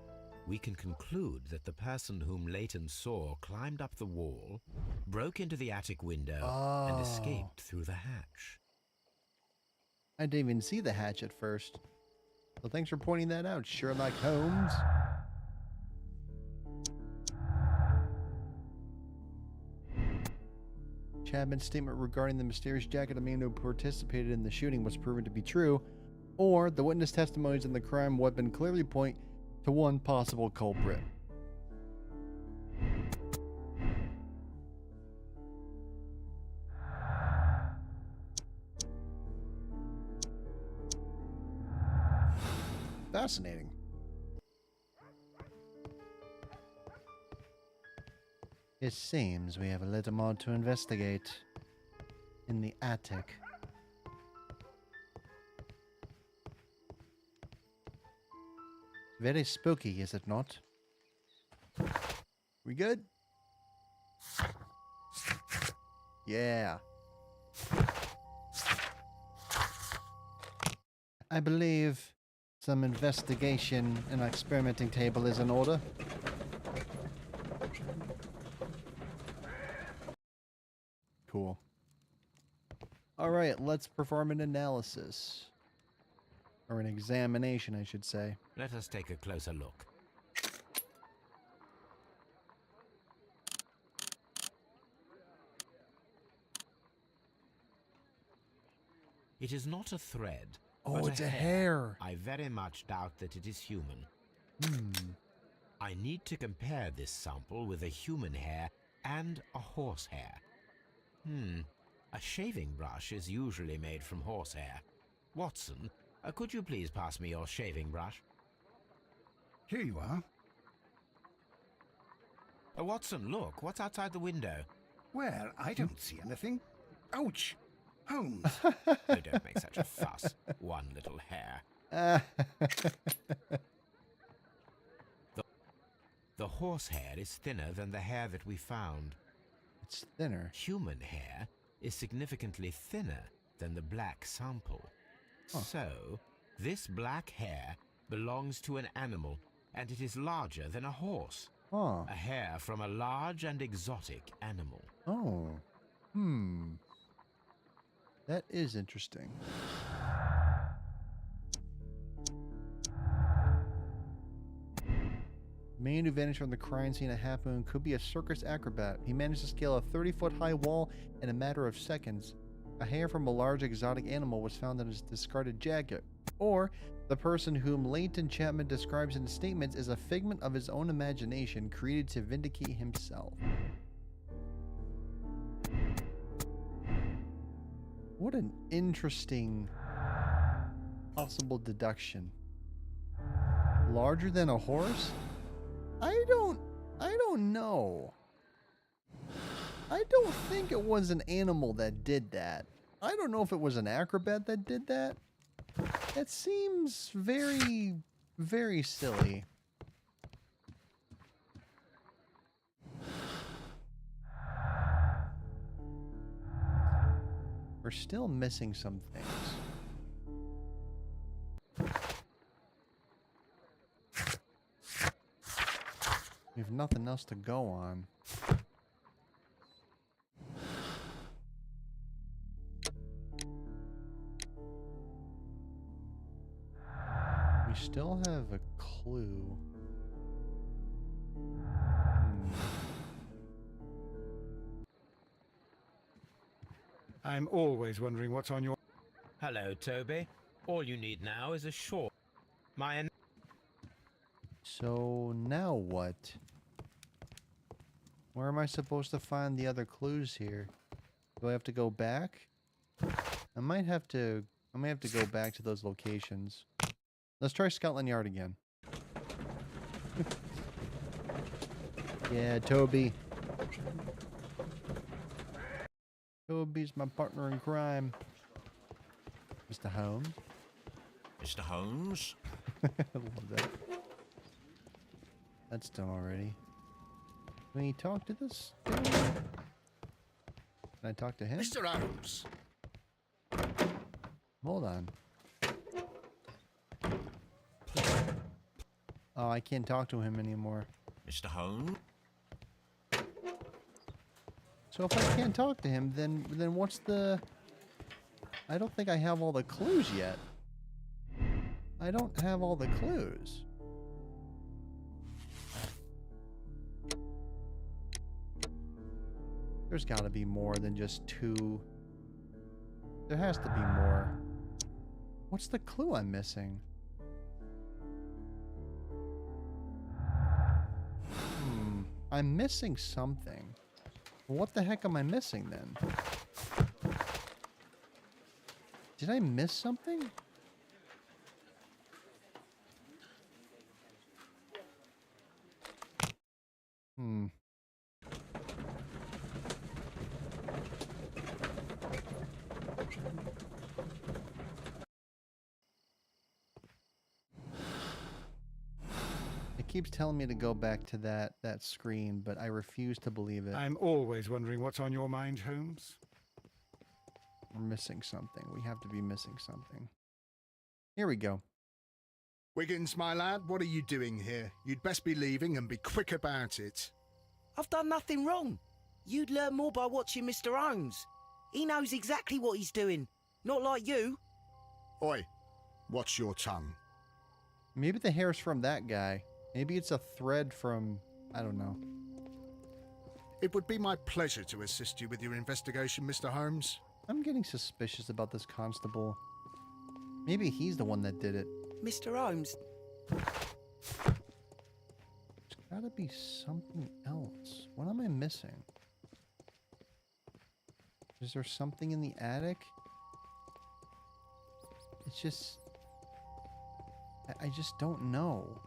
We can conclude that the person whom Leighton saw climbed up the wall, broke into the attic window, and escaped through the hatch. I didn't even see the hatch at first. So thanks for pointing that out, Sherlock Holmes. Chapman's statement regarding the mysterious jacket of man who participated in the shooting was proven to be true, or the witness testimonies in the crime weapon clearly point to one possible culprit. Fascinating. It seems we have a little more to investigate in the attic. Very spooky, is it not? We good? Yeah. I believe some investigation and experimenting table is in order. Cool. Alright, let's perform an analysis. Or an examination, I should say. Let us take a closer look. It is not a thread. Oh, but it's a hair. I very much doubt that it is human. I need to compare this sample with a human hair and a horse hair. A shaving brush is usually made from horsehair. Watson, could you please pass me your shaving brush? Here you are. Watson, look, what's outside the window? Well, I don't see anything. Ouch! Holmes! Oh, don't make such a fuss. One little hair. The horsehair is thinner than the hair that we found. It's thinner. Human hair is significantly thinner than the black sample. So, this black hair belongs to an animal, and it is larger than a horse. A hair from a large and exotic animal. That is interesting. Man who vanished from the crime scene at Half Moon could be a circus acrobat. He managed to scale a 30-foot-high wall in a matter of seconds. A hair from a large exotic animal was found in his discarded jacket. Or, the person whom Leighton Chapman describes in his statements is a figment of his own imagination created to vindicate himself. What an interesting possible deduction. Larger than a horse? I don't know. I don't think it was an animal that did that. I don't know if it was an acrobat that did that. That seems very, very silly. We're still missing some things. We have nothing else to go on. We still have a clue. I'm always wondering what's on your... Hello, Toby. All you need now is a short. So now what? Where am I supposed to find the other clues here? Do I have to go back? I might have to go back to those locations. Let's try Scotland Yard again. Yeah, Toby. Toby's my partner in crime. Mr. Holmes. Mr. Holmes? I love that. That's done already. Can we talk to this guy? Can I talk to him? Mr. Holmes. Hold on. Oh, I can't talk to him anymore. Mr. Holmes? So if I can't talk to him, then what's the... I don't think I have all the clues yet. I don't have all the clues. There's got to be more than just 2. There has to be more. What's the clue I'm missing? I'm missing something. What the heck am I missing then? Did I miss something? It keeps telling me to go back to that screen, but I refuse to believe it. I'm always wondering what's on your mind, Holmes. We're missing something. We have to be missing something. Here we go. Wiggins, my lad, what are you doing here? You'd best be leaving and be quick about it. I've done nothing wrong. You'd learn more by watching Mr. Holmes. He knows exactly what he's doing. Not like you. Oi, watch your tongue. Maybe the hair's from that guy. Maybe it's a thread from... I don't know. It would be my pleasure to assist you with your investigation, Mr. Holmes. I'm getting suspicious about this constable. Maybe he's the one that did it. Mr. Holmes. There's gotta be something else. What am I missing? Is there something in the attic? It's just... I just don't know.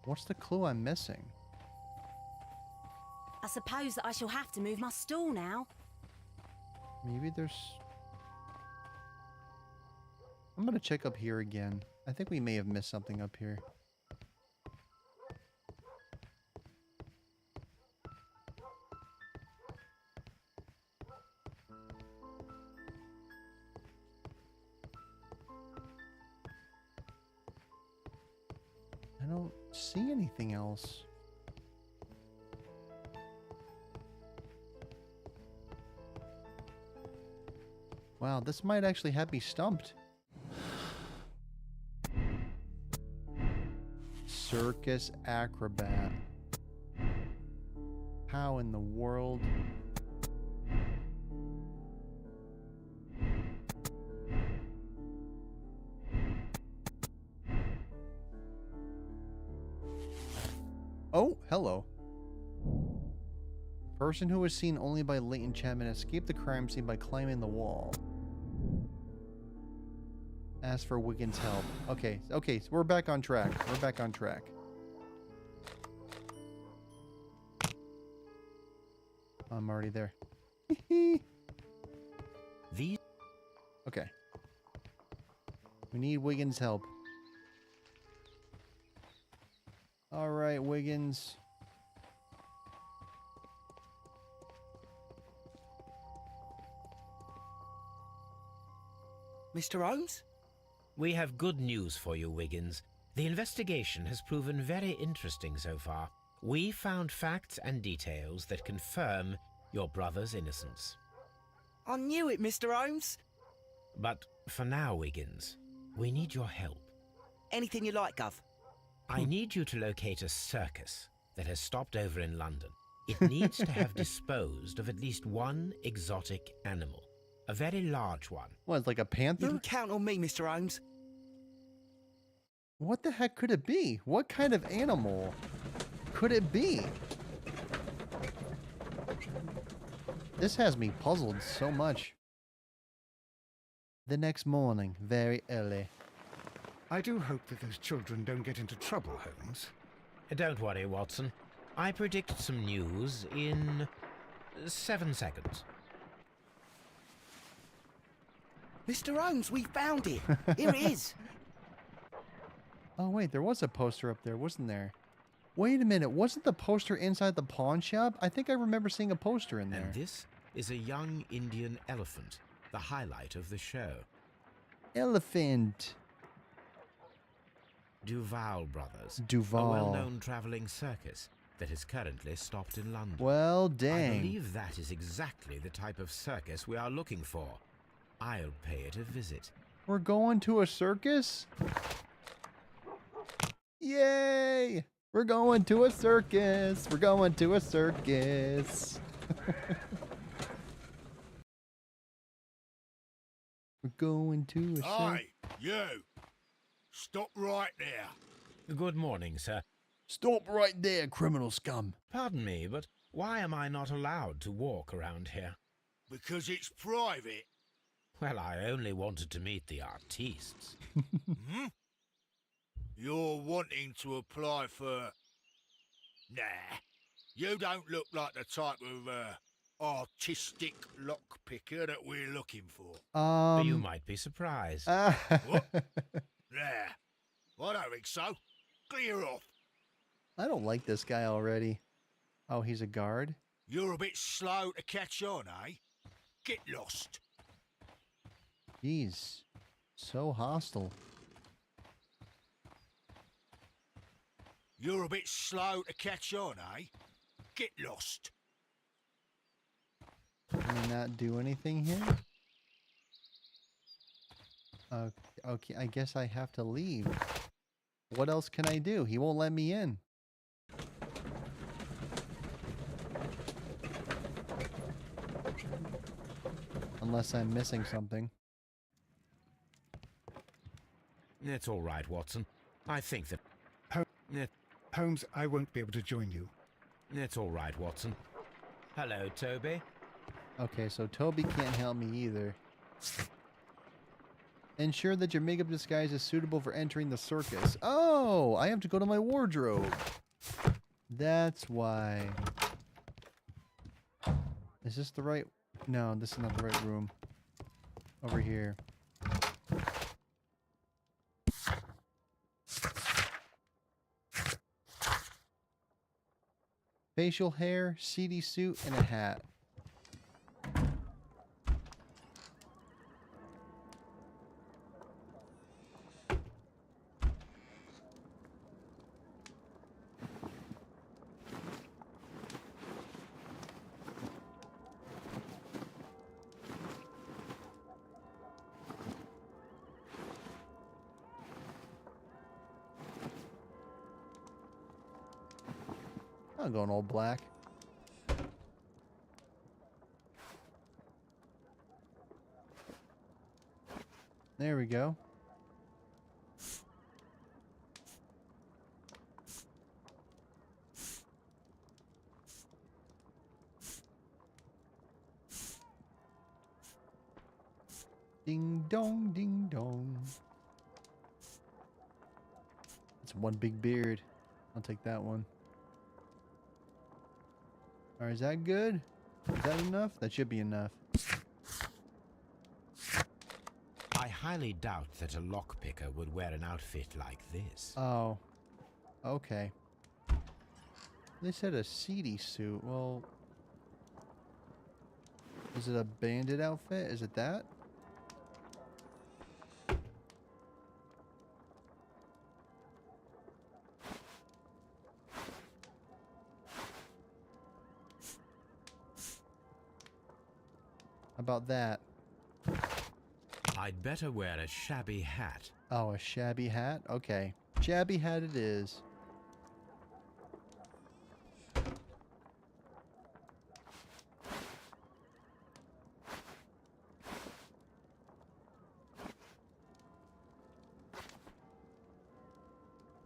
What's the clue I'm missing? I suppose that I shall have to move my stool now. Maybe there's... I'm gonna check up here again. I think we may have missed something up here. I don't see anything else. Wow, this might actually have me stumped. Circus acrobat. How in the world? Oh, hello. Person who was seen only by Leighton Chapman escaped the crime scene by climbing the wall. Ask for Wiggins' help. Okay, so we're back on track. We're back on track. I'm already there. Okay. We need Wiggins' help. All right, Wiggins. Mr. Holmes? We have good news for you, Wiggins. The investigation has proven very interesting so far. We found facts and details that confirm your brother's innocence. I knew it, Mr. Holmes. But for now, Wiggins, we need your help. Anything you like, Gov. I need you to locate a circus that has stopped over in London. It needs to have disposed of at least one exotic animal. A very large one. What, like a panther? You can count on me, Mr. Holmes. What the heck could it be? What kind of animal could it be? This has me puzzled so much. The next morning, very early. I do hope that those children don't get into trouble, Holmes. Don't worry, Watson. I predict some news in 7 seconds. Mr. Holmes, we found it. Here it is. Oh, wait, there was a poster up there, wasn't there? Wait a minute, wasn't the poster inside the pawn shop? I think I remember seeing a poster in there. And this is a young Indian elephant, the highlight of the show. Elephant. Duval Brothers. Duval. A well-known travelling circus that is currently stopped in London. Well, dang. I believe that is exactly the type of circus we are looking for. I'll pay it a visit. We're going to a circus? Yay! We're going to a circus. We're going to a circus. We're going to a circus. Hey, you! Stop right there. Good morning, sir. Stop right there, criminal scum. Pardon me, but why am I not allowed to walk around here? Because it's private. Well, I only wanted to meet the artistes. Hmm? You're wanting to apply for... Nah, you don't look like the type of artistic lockpicker that we're looking for. You might be surprised. What? Nah, I don't think so. Clear off. I don't like this guy already. Oh, he's a guard? You're a bit slow to catch on, eh? Get lost. Jeez, so hostile. You're a bit slow to catch on, eh? Get lost. Can I not do anything here? Okay, I guess I have to leave. What else can I do? He won't let me in. Unless I'm missing something. It's all right, Watson. I think that... Holmes, I won't be able to join you. It's all right, Watson. Hello, Toby. Okay, so Toby can't help me either. Ensure that your makeup disguise is suitable for entering the circus. Oh, I have to go to my wardrobe. That's why. Is this the right... No, this is not the right room. Over here. Facial hair, seedy suit, and a hat. I'm going all black. There we go. Ding dong, ding dong. It's one big beard. I'll take that one. Alright, is that good? Is that enough? That should be enough. I highly doubt that a lockpicker would wear an outfit like this. Oh. Okay. They said a seedy suit. Well... Is it a bandit outfit? Is it that? How about that? I'd better wear a shabby hat. Oh, a shabby hat? Okay. Shabby hat it is.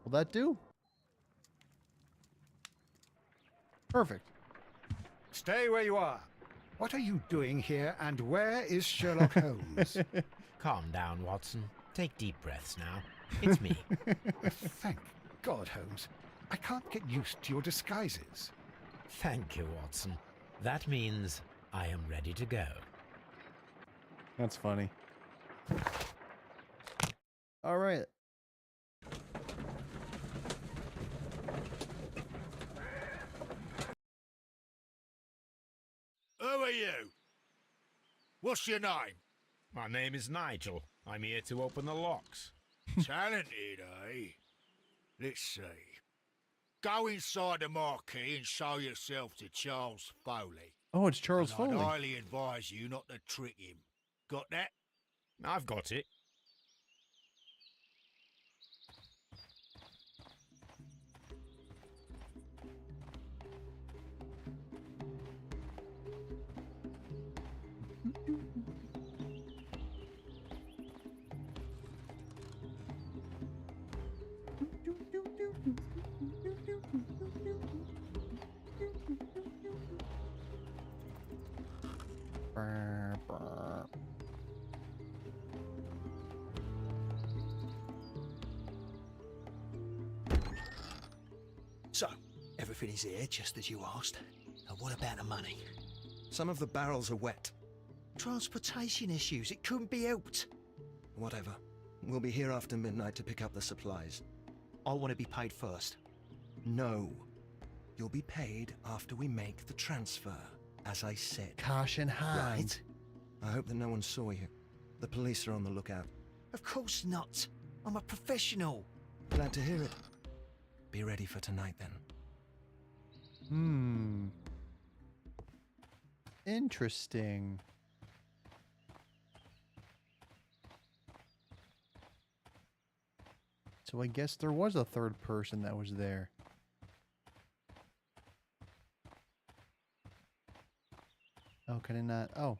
Will that do? Perfect. Stay where you are. What are you doing here, and where is Sherlock Holmes? Calm down, Watson. Take deep breaths now. It's me. Thank God, Holmes. I can't get used to your disguises. Thank you, Watson. That means I am ready to go. That's funny. All right. Who are you? What's your name? My name is Nigel. I'm here to open the locks. Talented, eh? Let's see. Go inside the marquee and show yourself to Charles Foley. Oh, it's Charles And Foley. I'd highly advise you not to trick him. Got that? I've got it. So, everything is here, just as you asked. Now what about the money? Some of the barrels are wet. Transportation issues, it couldn't be helped. Whatever. We'll be here after midnight to pick up the supplies. I want to be paid first. No. You'll be paid after we make the transfer, as I said. Caution hand. Right? I hope that no one saw you. The police are on the lookout. Of course not. I'm a professional. Glad to hear it. Be ready for tonight, then. Interesting. So I guess there was a third person that was there. Oh, can I not? Oh.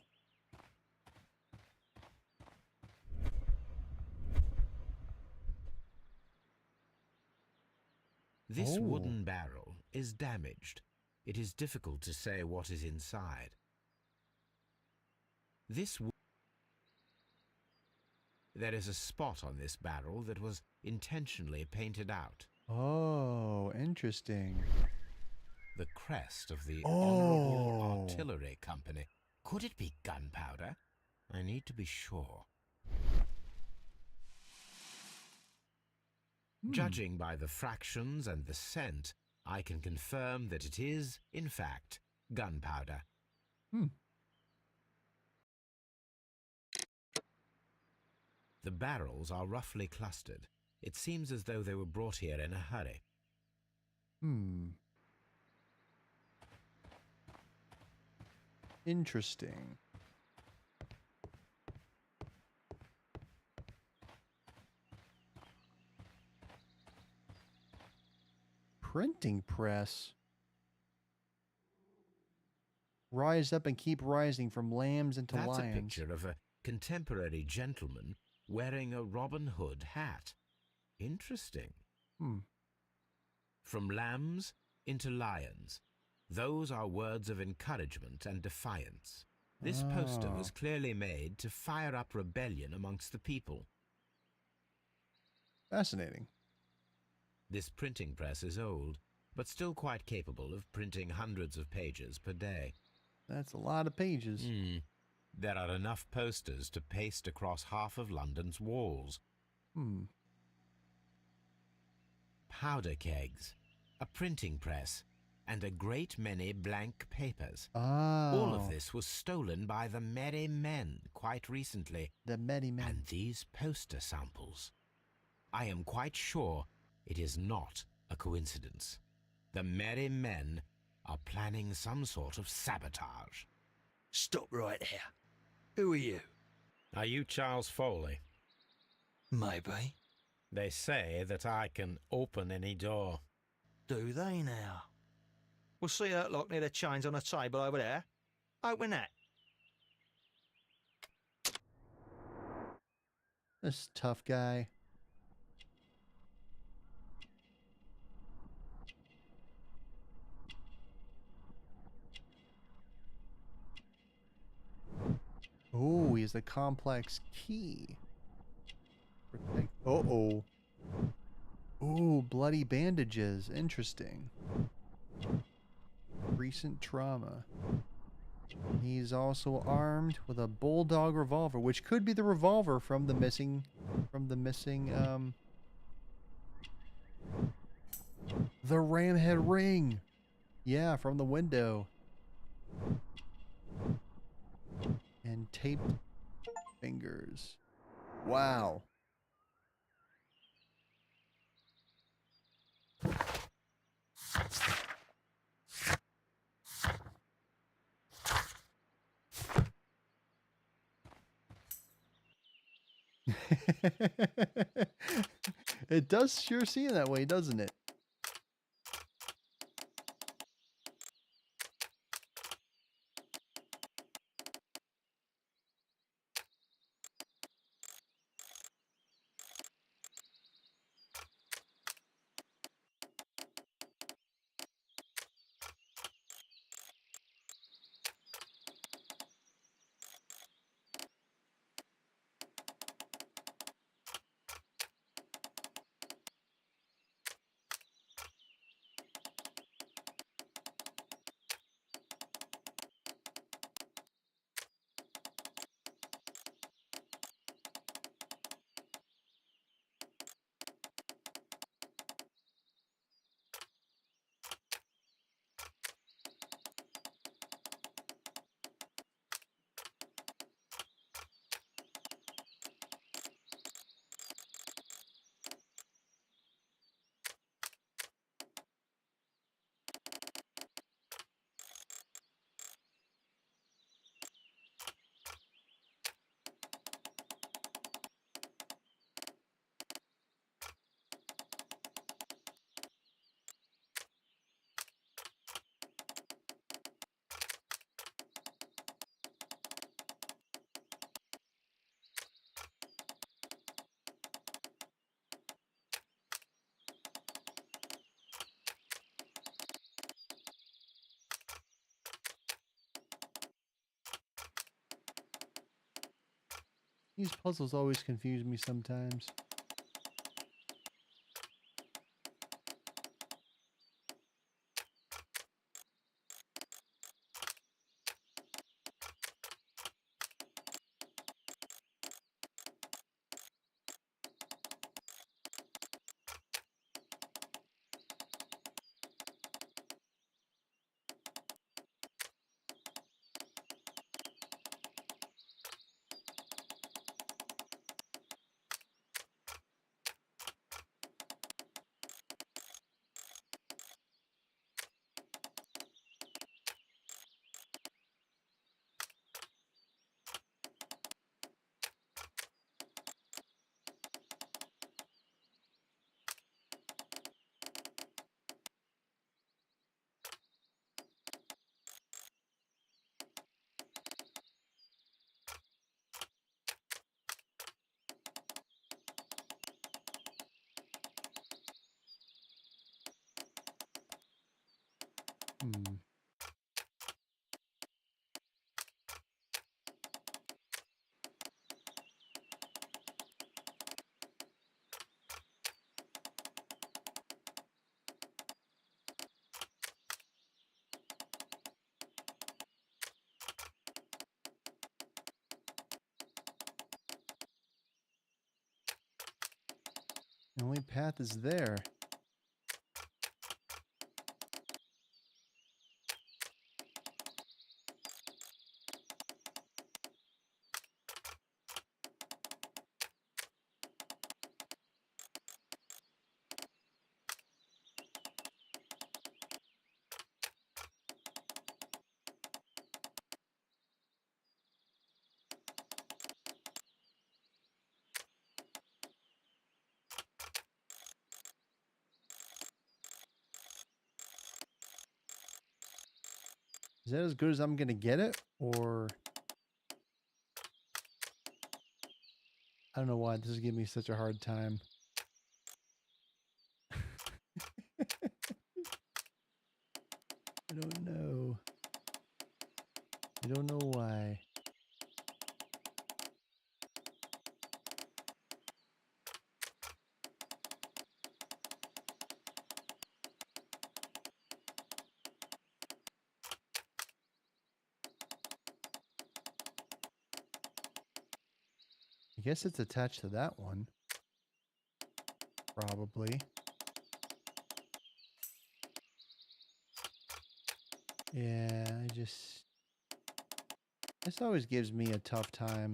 This wooden barrel is damaged. It is difficult to say what is inside. There is a spot on this barrel that was intentionally painted out. Oh, interesting. The crest of the Honorable Artillery Company. Could it be gunpowder? I need to be sure. Judging by the fractions and the scent, I can confirm that it is, in fact, gunpowder. The barrels are roughly clustered. It seems as though they were brought here in a hurry. Interesting. Printing press. Rise up and keep rising from lambs into That's lions. a picture of a contemporary gentleman wearing a Robin Hood hat. Interesting. From lambs into lions. Those are words of encouragement and defiance. This poster was clearly made to fire up rebellion amongst the people. Fascinating. This printing press is old, but still quite capable of printing hundreds of pages per day. That's a lot of pages. There are enough posters to paste across half of London's walls. Powder kegs, a printing press, and a great many blank papers. All of this was stolen by the Merry Men quite recently. The Merry Men. And these poster samples. I am quite sure it is not a coincidence. The Merry Men are planning some sort of sabotage. Stop right there. Who are you? Are you Charles Foley? Maybe. They say that I can open any door. Do they now? We'll see that lock near the chains on the table over there. Open that. This tough guy. Oh, he has a complex key. Uh-oh. Ooh, bloody bandages. Interesting. Recent trauma. He's also armed with a bulldog revolver, which could be the revolver from the missing from the missing, the ramhead ring. Yeah, from the window. And taped fingers. Wow. It does sure seem that way, doesn't it? These puzzles always confuse me sometimes. Hmm. The only path is there. Is that as good as I'm gonna get it? Or I don't know why this is giving me such a hard time. I don't know. I don't know why. I guess it's attached to that one. Probably. Yeah, this always gives me a tough time.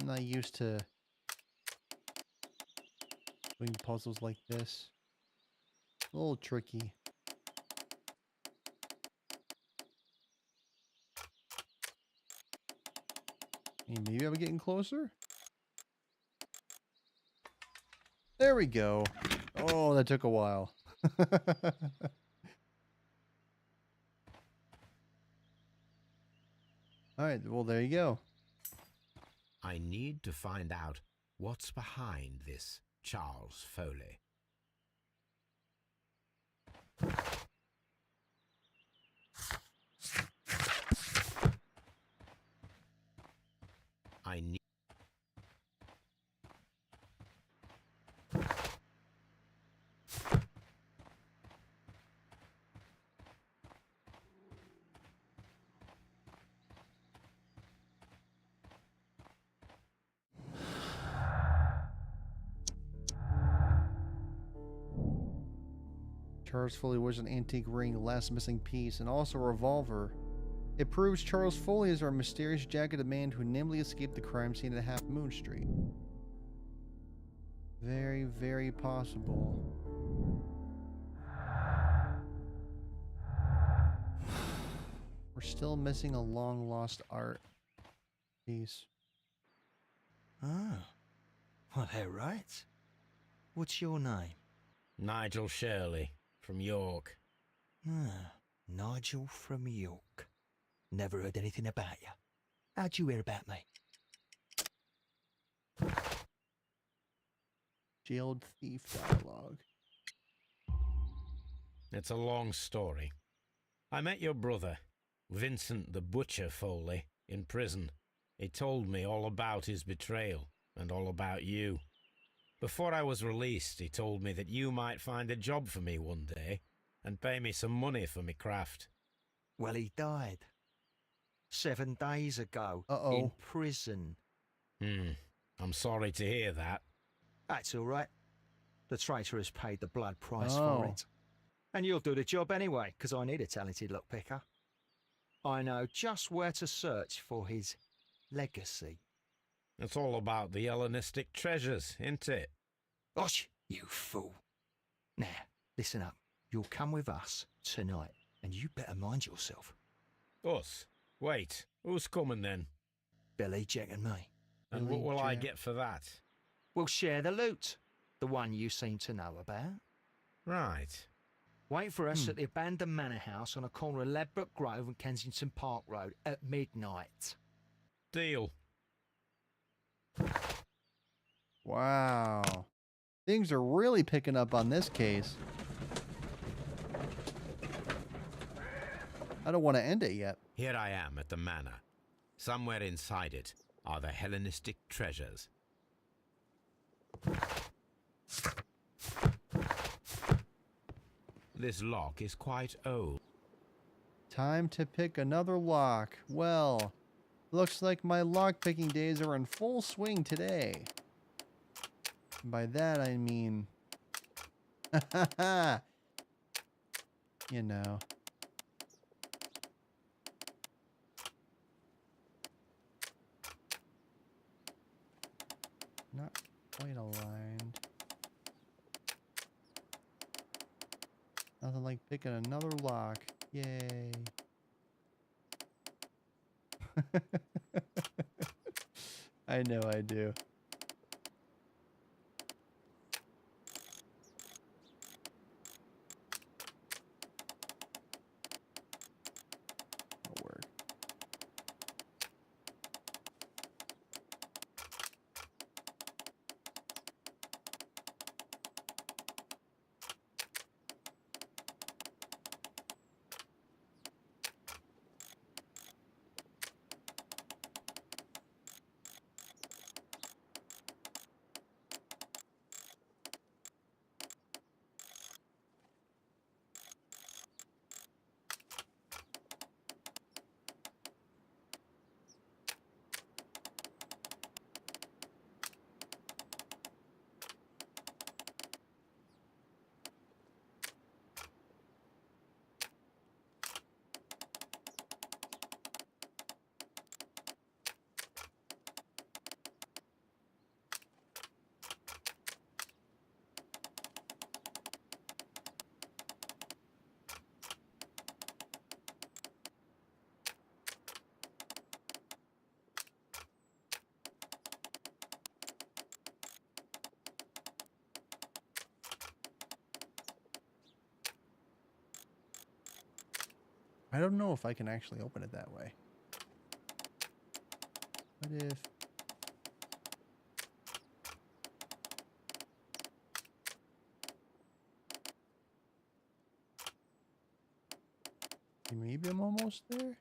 I'm not used to doing puzzles like this. A little tricky. Hey, maybe I'm getting closer? There we go. Oh, that took a while. Alright, well, there you go. I need to find out what's behind this Charles Foley. I need... Charles Foley wears an antique ring, last missing piece, and also a revolver. It proves Charles Foley is our mysterious jacketed man who nimbly escaped the crime scene at Half Moon Street. Very, very possible. We're still missing a long-lost art piece. Ah, well, they're right. What's your name? Nigel Shirley, from York. Ah, Nigel from York. Never heard anything about you. How'd you hear about me? Jailed thief dialogue. It's a long story. I met your brother, Vincent the Butcher Foley, in prison. He told me all about his betrayal and all about you. Before I was released, he told me that you might find a job for me one day and pay me some money for me craft. Well, he died. 7 days ago. Uh-oh. In prison. I'm sorry to hear that. That's all right. The traitor has paid the blood price for it. And you'll do the job anyway, because I need a talented lockpicker. I know just where to search for his legacy. It's all about the Hellenistic treasures, isn't it? Osh, you fool. Now, listen up. You'll come with us tonight, and you better mind yourself. Us? Wait, who's coming then? Billy, Jack and me. And what will I get for that? We'll share the loot. The one you seem to know about. Right. Wait for us at the abandoned manor house on a corner of Ladbroke Grove and Kensington Park Road at midnight. Deal. Wow. Things are really picking up on this case. I don't want to end it yet. Here I am at the manor. Somewhere inside it are the Hellenistic treasures. This lock is quite old. Time to pick another lock. Well, looks like my lock-picking days are in full swing today. By that I mean... you know. Not quite aligned. Nothing like picking another lock. Yay. I know I do. That'll work. I don't know if I can actually open it that way. What if... Maybe I'm almost there?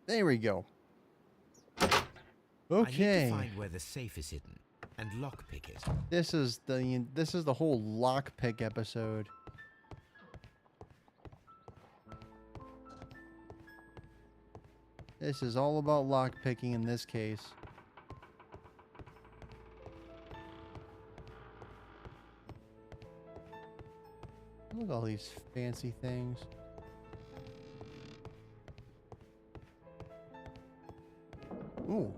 There we go. Okay. I need to find where the safe is hidden and lockpick it. This is the whole lockpick episode. This is all about lockpicking in this case. Look at all these fancy things. Ooh.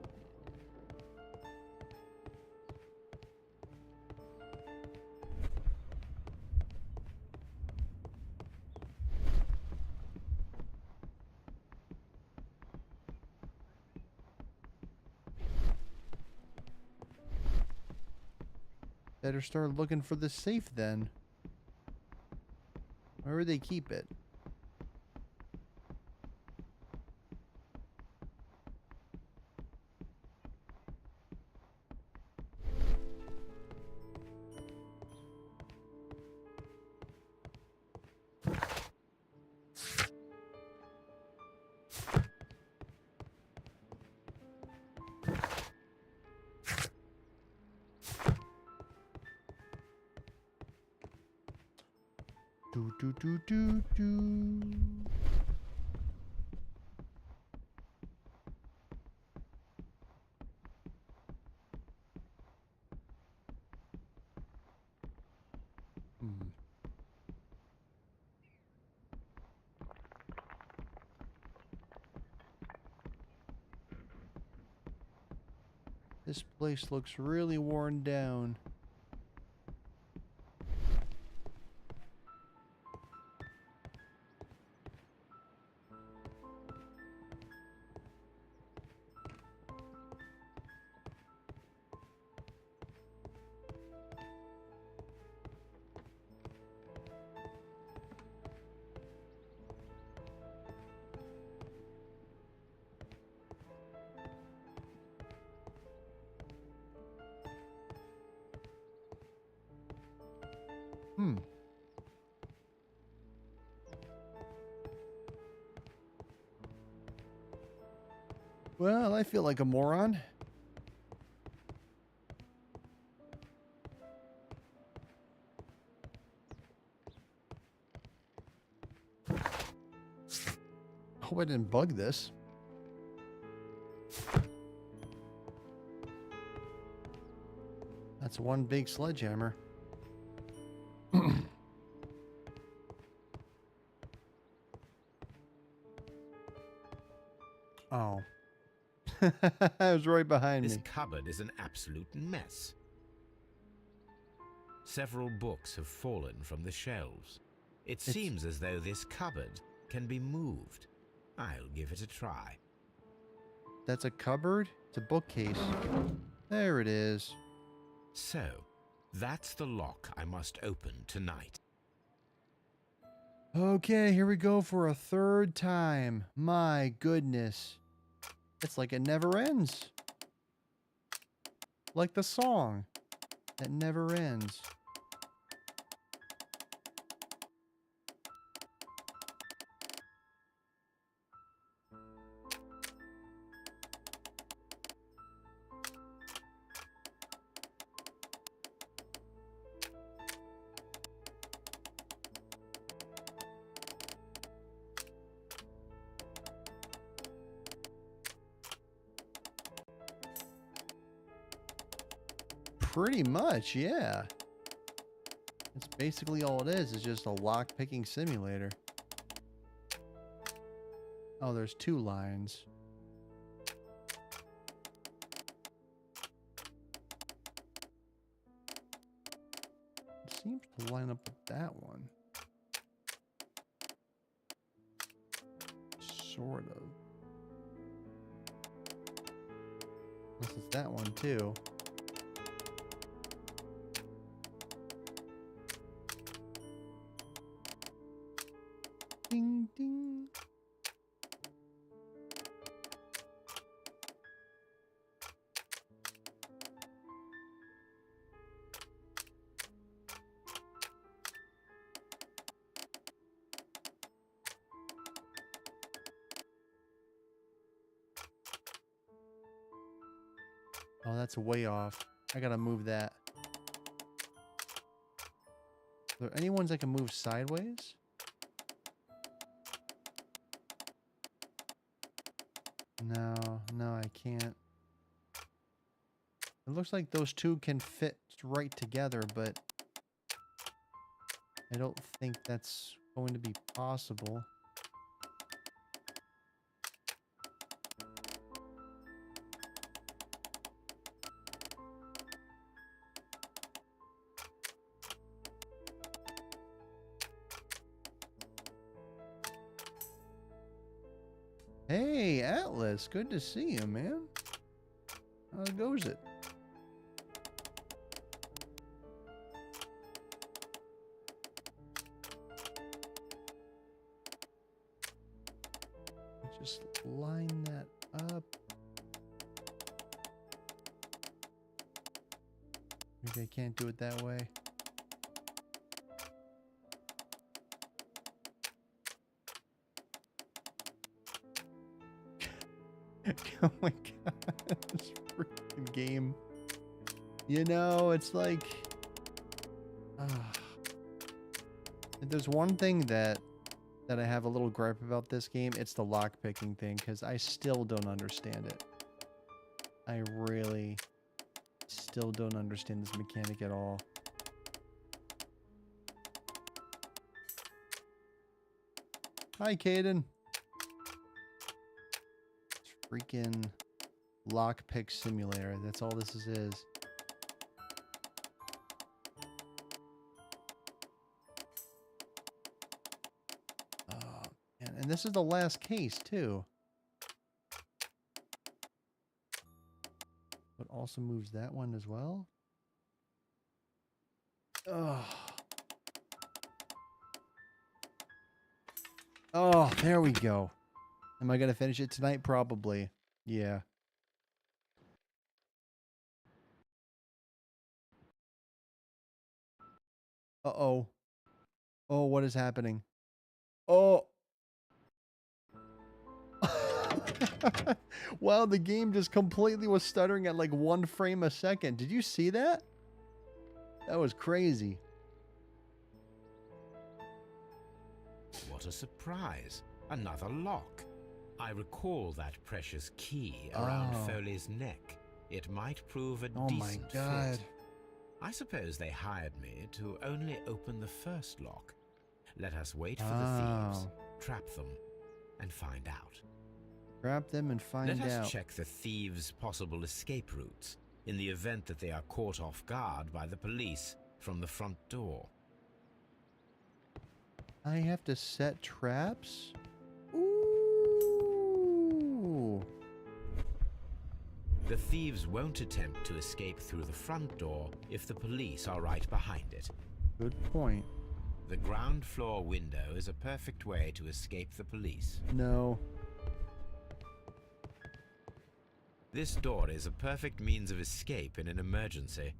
Better start looking for the safe then. Where would they keep it? Do. This place looks really worn down. Well, I feel like a moron. Hope I didn't bug this. That's one big sledgehammer. It was right behind This me. cupboard is an absolute mess. Several books have fallen from the shelves. It seems as though this cupboard can be moved. I'll give it a try. That's a cupboard? It's a bookcase. There it is. So, that's the lock I must open tonight. Okay, here we go for a third time. My goodness. It's like it never ends. Like the song that never ends. Pretty much, yeah. That's basically all it is just a lock-picking simulator. Oh, there's 2 lines. It seems to line up with that one. Sort of. This is that one too. Ding, ding. Oh, that's way off. I gotta move that. Are there any ones I can move sideways? No, I can't. It looks like those 2 can fit right together, but I don't think that's going to be possible. Hey, Atlas, good to see you, man. How goes it? Just line that up. Maybe I can't do it that way. Oh my god, this freaking game. You know, it's like... if there's one thing that I have a little gripe about this game, it's the lock-picking thing, because I still don't understand it. I really still don't understand this mechanic at all. Hi, Caden. Freaking lockpick simulator. That's all this is. Oh, man. And this is the last case, too. But also moves that one as well. Oh. Oh, there we go. Am I going to finish it tonight? Probably. Yeah. Uh-oh. Oh, what is happening? Oh. Wow, the game just completely was stuttering at like 1 frame a second. Did you see that? That was crazy. What a surprise. Another lock. I recall that precious key around Foley's neck. It might prove a decent fit. I suppose they hired me to only open the first lock. Let us wait for the thieves, trap them, and find out. Trap them and find out. Let us check the thieves' possible escape routes in the event that they are caught off guard by the police from the front door. I have to set traps? Ooh. The thieves won't attempt to escape through the front door if the police are right behind it. Good point. The ground floor window is a perfect way to escape the police. No. This door is a perfect means of escape in an emergency.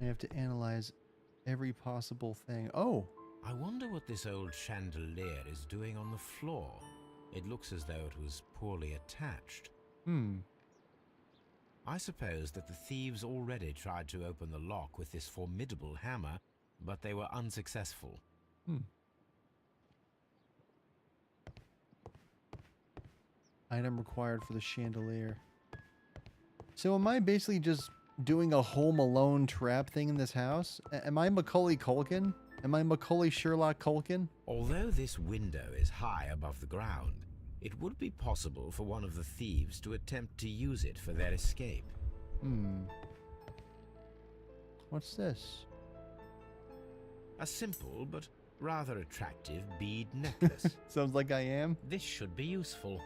I have to analyze every possible thing. Oh! I wonder what this old chandelier is doing on the floor. It looks as though it was poorly attached. I suppose that the thieves already tried to open the lock with this formidable hammer, but they were unsuccessful. Item required for the chandelier. So am I basically just doing a Home Alone trap thing in this house? Am I Macaulay Culkin? Am I Macaulay Sherlock Culkin? Although this window is high above the ground, it would be possible for one of the thieves to attempt to use it for their escape. What's this? A simple but rather attractive bead necklace. Sounds like I am. This should be useful.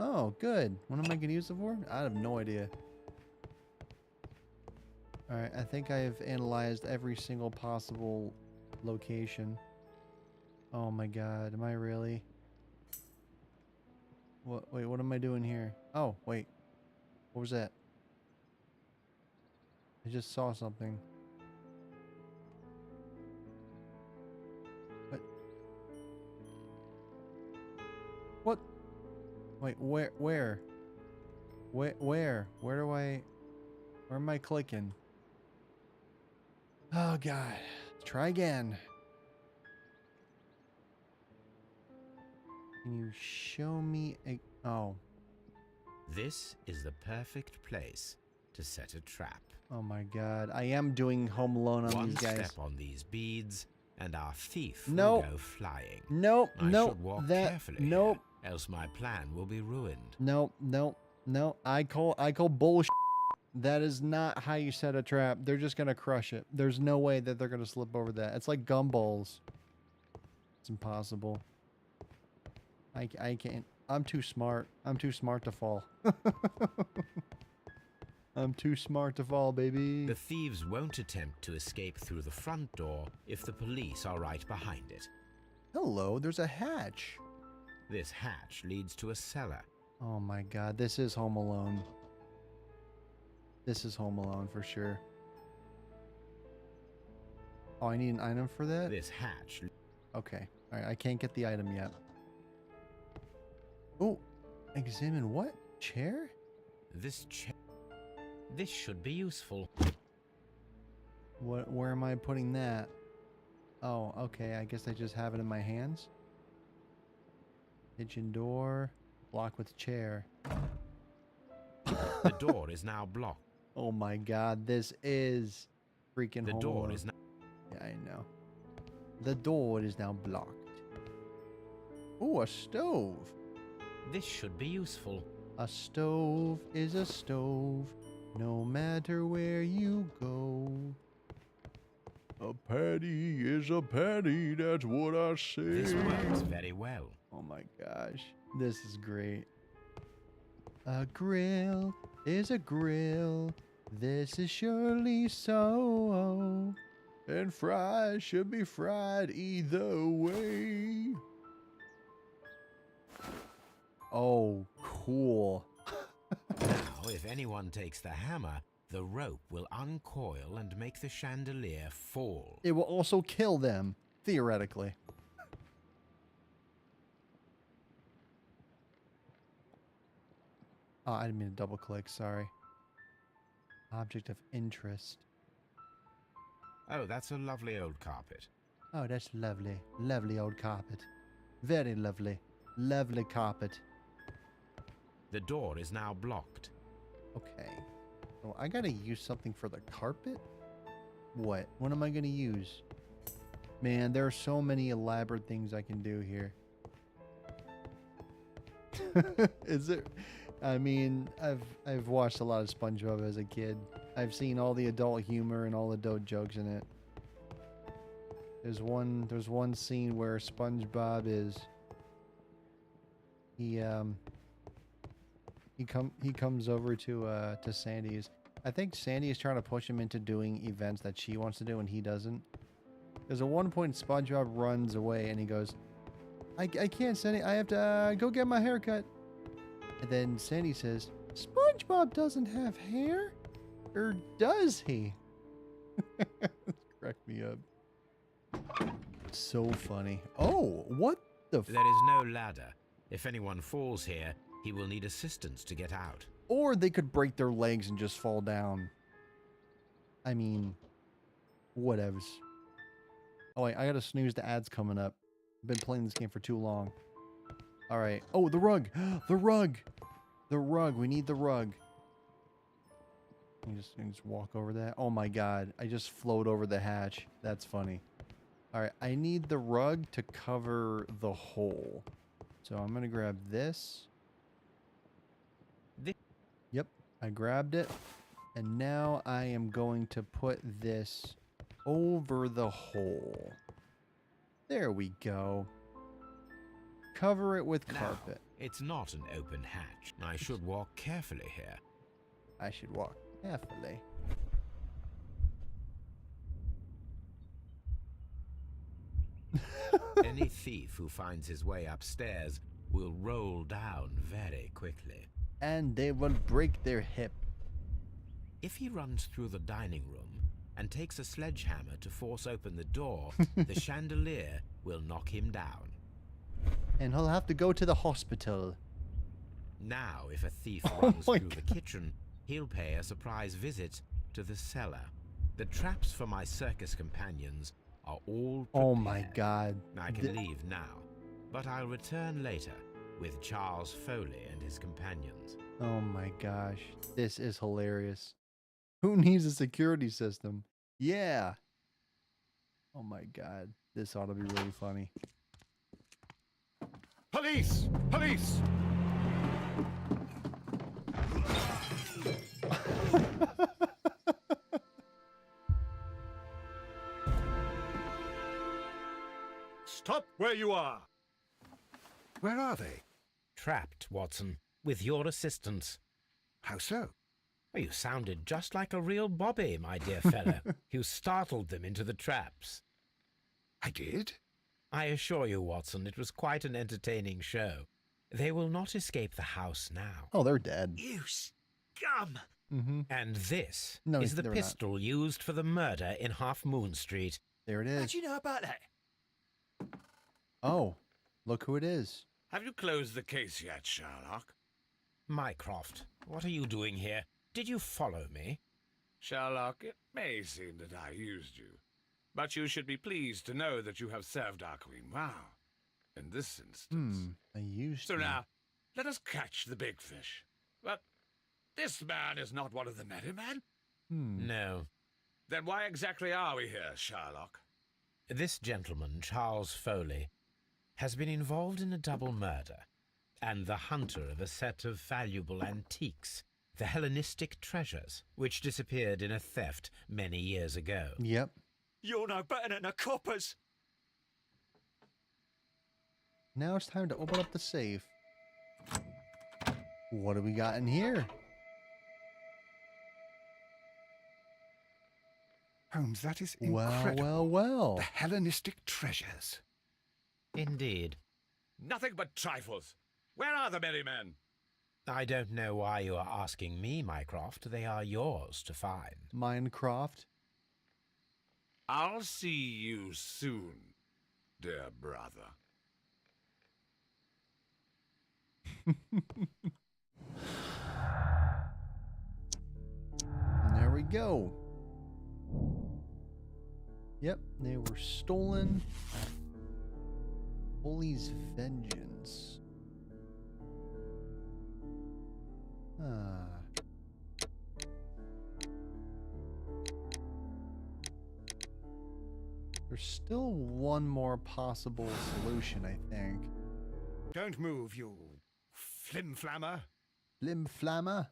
Oh, good. What am I going to use it for? I have no idea. Alright, I think I have analyzed every single possible location. Oh my god, am I really? What? Wait, what am I doing here? Oh, wait. What was that? I just saw something. What? What? Wait, where? Where do I... Where am I clicking? Oh god. Let's try again. Can you show me a... Oh. This is the perfect place to set a trap. Oh my god. I am doing Home Alone on One these guys. step on these beads, and our thief Nope. will go flying. Nope, I nope, should walk that- carefully, nope. else my plan will be ruined. No, no, no. I call bullshit. That is not how you set a trap. They're just gonna crush it. There's no way that they're gonna slip over that. It's like gumballs. It's impossible. I can't. I'm too smart. I'm too smart to fall. I'm too smart to fall, baby. The thieves won't attempt to escape through the front door if the police are right behind it. Hello, there's a hatch. This hatch leads to a cellar. Oh my god, this is Home Alone. This is Home Alone for sure. Oh, I need an item for that? This hatch... Okay. Alright, I can't get the item yet. Oh, examine what? Chair? This should be useful. What? Where am I putting that? Oh, okay. I guess I just have it in my hands. Kitchen door. Block with chair. The door is now blocked. Oh my god, this is freaking The Home door Alone. is now... Yeah, I know. The door is now blocked. Ooh, a stove. This should be useful. A stove is a stove, no matter where you go. A patty is a patty, that's what I say. This works very well. Oh my gosh, this is great. A grill is a grill, this is surely so. And fries should be fried either way. Oh, cool. Now, if anyone takes the hammer, the rope will uncoil and make the chandelier fall. It will also kill them, theoretically. Oh, I didn't mean to double click, sorry. Object of interest. Oh, that's a lovely old carpet. Oh, that's lovely. Lovely old carpet. Very lovely. Lovely carpet. The door is now blocked. Okay. So I gotta use something for the carpet? What? What am I gonna use? Man, there are so many elaborate things I can do here. Is it? I mean, I've watched a lot of SpongeBob as a kid. I've seen all the adult humor and all the adult jokes in it. There's one scene where SpongeBob is he comes over to Sandy's. I think Sandy is trying to push him into doing events that she wants to do and he doesn't. There's a one point SpongeBob runs away and he goes, I can't, Sandy, I have to go get my hair cut. And then Sandy says, SpongeBob doesn't have hair? Or does he? Crack me up. So funny. Oh, what the There is no ladder. If anyone falls here, he will need assistance to get out. Or they could break their legs and just fall down. I mean, whatevs. Oh wait, I gotta snooze the ads coming up. I've been playing this game for too long. Alright. Oh, the rug! The rug! The rug. We need the rug. Can you just walk over that? Oh my god. I just float over the hatch. That's funny. Alright, I need the rug to cover the hole. So I'm gonna grab this. Yep, I grabbed it. And now I am going to put this over the hole. There we go. Cover it with carpet. Now, it's not an open hatch. I should walk carefully here. I should walk carefully. Any thief who finds his way upstairs will roll down very quickly. And they will break their hip. If he runs through the dining room and takes a sledgehammer to force open the door, the chandelier will knock him down. And he'll have to go to the hospital. Now, if a thief runs through the kitchen, he'll pay a surprise visit to the cellar. The traps for my circus companions are all prepared. Oh my god. I can leave now, but I'll return later with Charles Foley and his companions. Oh my gosh. This is hilarious. Who needs a security system? Yeah. Oh my god. This ought to be really funny. Police! Police! Stop where you are! Where are they? Trapped, Watson, with your assistance. How so? You sounded just like a real Bobby, my dear fellow. You startled them into the traps. I did? I assure you, Watson, it was quite an entertaining show. They will not escape the house now. Oh, they're dead. You scum! Mm-hmm. And this No, is the they're pistol used for the murder in Half Moon Street. There it is. How'd you know about that? Oh, look who it is. Have you closed the case yet, Sherlock? Mycroft, what are you doing here? Did you follow me? Sherlock, it may seem that I used you, but you should be pleased to know that you have served our queen well. In this instance. I used So you. now, let us catch the big fish. But this man is not one of the merry men. No. Then why exactly are we here, Sherlock? This gentleman, Charles Foley, has been involved in a double murder and the hunter of a set of valuable antiques, the Hellenistic treasures, which disappeared in a theft many years ago. Yep. You're no better than the coppers. Now it's time to open up the safe. What do we got in here? Holmes, that is incredible. Well. The Hellenistic treasures. Indeed. Nothing but trifles. Where are the merry men? I don't know why you are asking me, Mycroft. They are yours to find. Minecraft. I'll see you soon, dear brother. There we go. Yep, they were stolen. Foley's vengeance. There's still one more possible solution, I think. Don't move, you flim-flammer. Flim-flammer?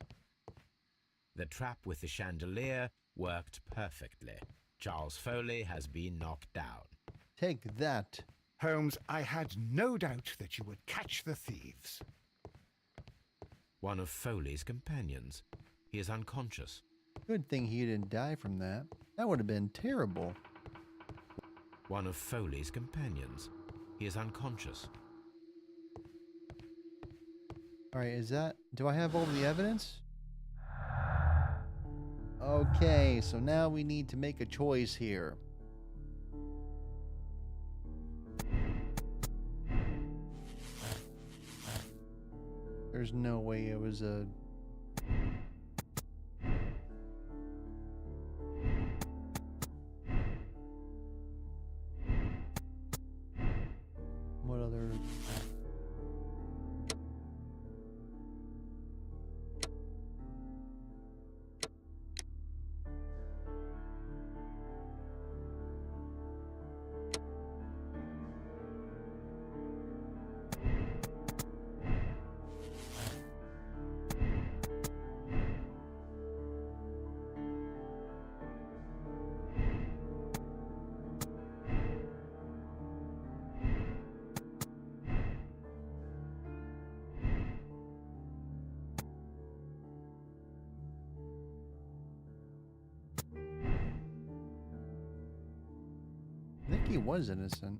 The trap with the chandelier worked perfectly. Charles Foley has been knocked down. Take that. Holmes, I had no doubt that you would catch the thieves. One of Foley's companions. He is unconscious. Good thing he didn't die from that. That would have been terrible. One of Foley's companions. He is unconscious. Alright, is that... Do I have all the evidence? Okay, so now we need to make a choice here. There's no way it was a... What other... I think he was innocent.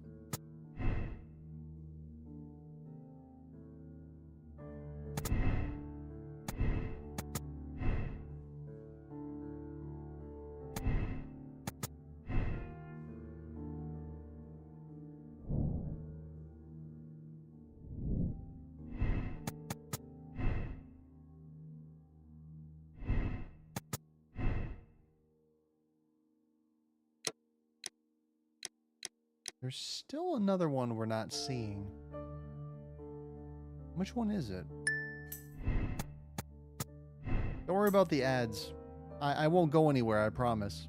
There's still another one we're not seeing. Which one is it? Don't worry about the ads. I won't go anywhere, I promise.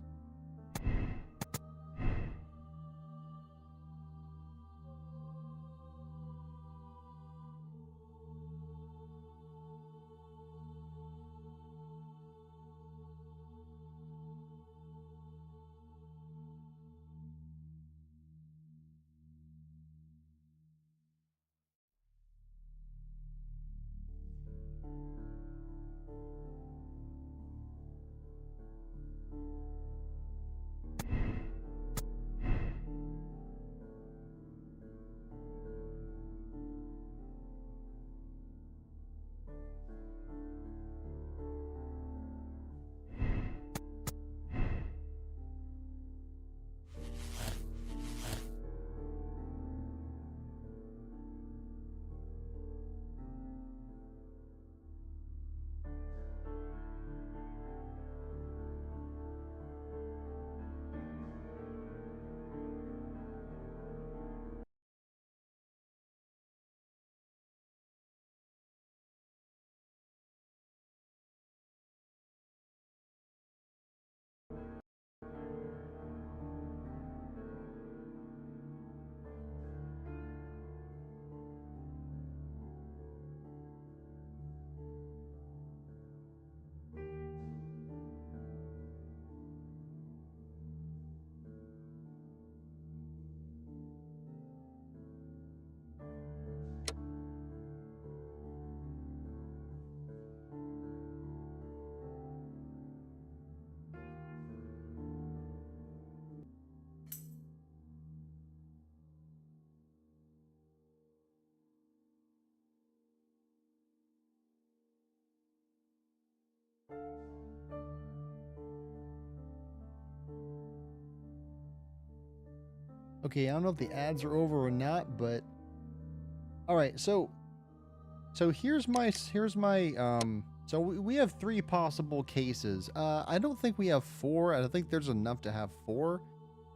Okay, I don't know if the ads are over or not, but all right. So here's my so we have 3 possible cases. I don't think we have 4. I don't think there's enough to have 4,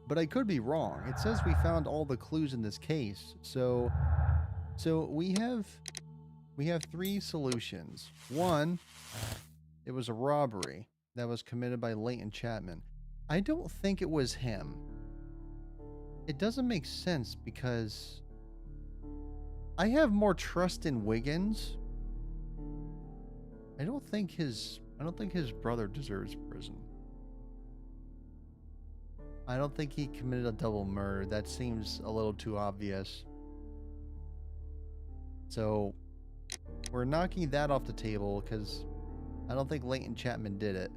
but I could be wrong. It says we found all the clues in this case. So we have 3 solutions. 1, it was a robbery that was committed by Leighton Chapman. I don't think it was him. it doesn't make sense because I have more trust in Wiggins. I don't think his brother deserves prison. I don't think he committed a double murder. That seems a little too obvious. So we're knocking that off the table because I don't think Leighton Chapman did it.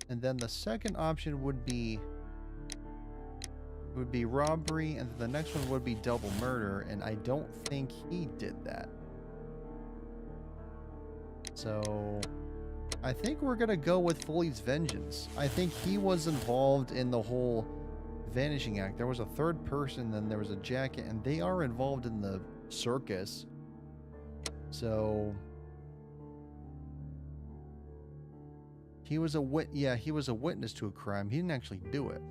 And then the second option would be robbery, and the next one would be double murder, and I don't think he did that. So I think we're gonna go with Foley's vengeance. I think he was involved in the whole vanishing act. There was a third person, then there was a jacket, and they are involved in the circus. So he was a witness to a crime. He didn't actually do it.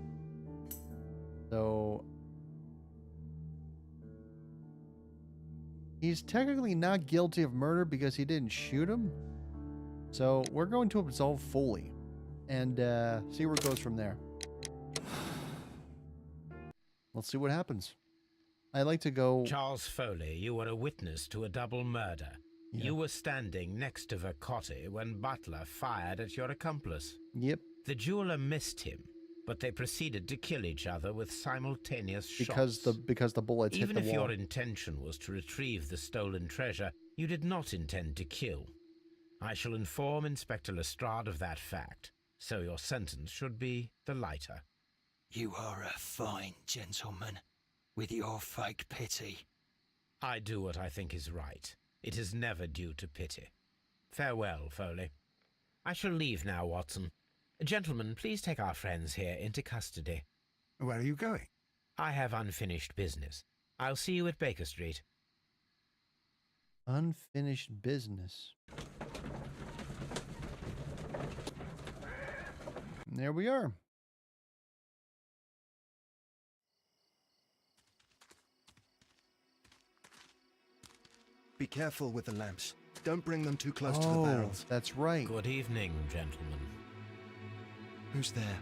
So he's technically not guilty of murder because he didn't shoot him. So we're going to absolve Foley and see where it goes from there. Let's see what happens. I like to go... Charles Foley, you were a witness to a double murder. Yeah. You were standing next to Vercotti when Butler fired at your accomplice. Yep. The jeweler missed him, but they proceeded to kill each other with simultaneous shots. Because the bullets hit the wall. Even if your intention was to retrieve the stolen treasure, you did not intend to kill. I shall inform Inspector Lestrade of that fact, so your sentence should be the lighter. You are a fine gentleman, with your fake pity. I do what I think is right. It is never due to pity. Farewell, Foley. I shall leave now, Watson. Gentlemen, please take our friends here into custody. Where are you going? I have unfinished business. I'll see you at Baker Street. Unfinished business. And there we are. Be careful with the lamps. Don't bring them too close to the barrels. That's right. Good evening, gentlemen. Who's there?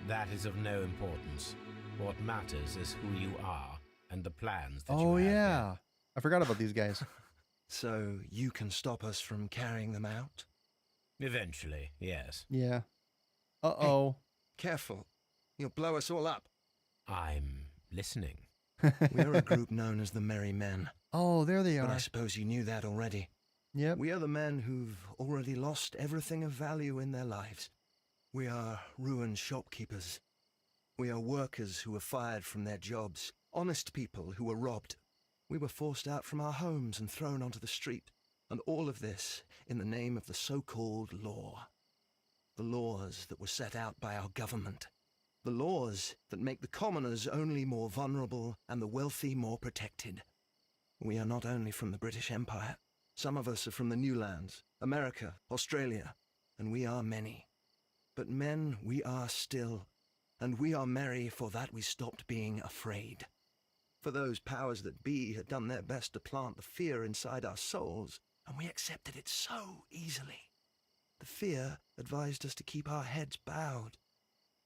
That is of no importance. What matters is who you are and the plans that you Oh, have. yeah. Here. I forgot about these guys. So you can stop us from carrying them out? Eventually, yes. Yeah. Uh-oh. Hey, careful. You'll blow us all up. I'm listening. We are a group known as the Merry Men. Oh, there they are. But I suppose you knew that already. Yep. We are the men who've already lost everything of value in their lives. We are ruined shopkeepers. We are workers who were fired from their jobs. Honest people who were robbed. We were forced out from our homes and thrown onto the street. And all of this in the name of the so-called law. The laws that were set out by our government. The laws that make the commoners only more vulnerable and the wealthy more protected. We are not only from the British Empire. Some of us are from the New Lands, America, Australia, and we are many. But men we are still, and we are merry for that we stopped being afraid. For those powers that be had done their best to plant the fear inside our souls, and we accepted it so easily. The fear advised us to keep our heads bowed.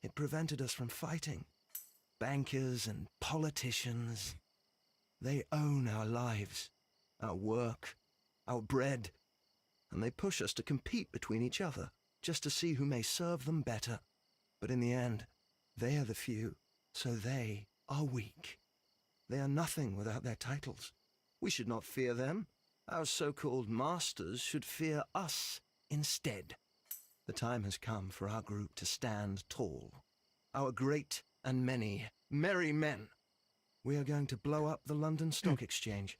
It prevented us from fighting. Bankers and politicians, they own our lives, our work, our bread, and they push us to compete between each other, just to see who may serve them better. But in the end, they are the few, so they are weak. They are nothing without their titles. We should not fear them. Our so-called masters should fear us instead. The time has come for our group to stand tall. Our great and many merry men. We are going to blow up the London Stock Exchange.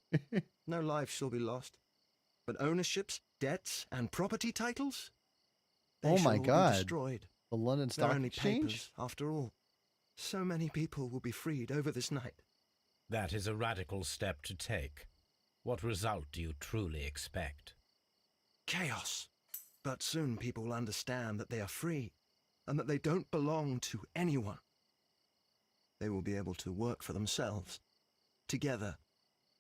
No life shall be lost. But ownerships, debts, and property titles? They oh shall my all God. be destroyed. The London They're Stock only Exchange? papers, after all. So many people will be freed over this night. That is a radical step to take. What result do you truly expect? Chaos. But soon people will understand that they are free, and that they don't belong to anyone. They will be able to work for themselves, together,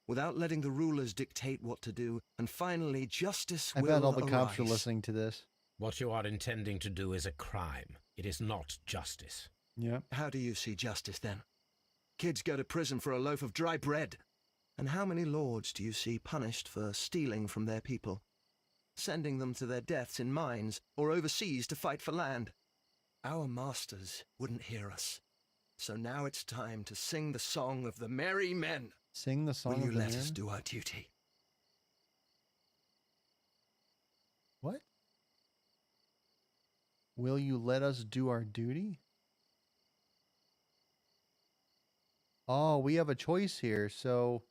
without letting the rulers dictate what to do, and finally justice I will bet all the cops are arise. listening to this. What you are intending to do is a crime. It is not justice. Yeah. How do you see justice then? Kids go to prison for a loaf of dry bread. And how many lords do you see punished for stealing from their people? Sending them to their deaths in mines or overseas to fight for land? Our masters wouldn't hear us. So now it's time to sing the song of the merry men. Sing the song Will you of the let men? us do our duty? What? Will you let us do our duty? Oh, we have a choice here. So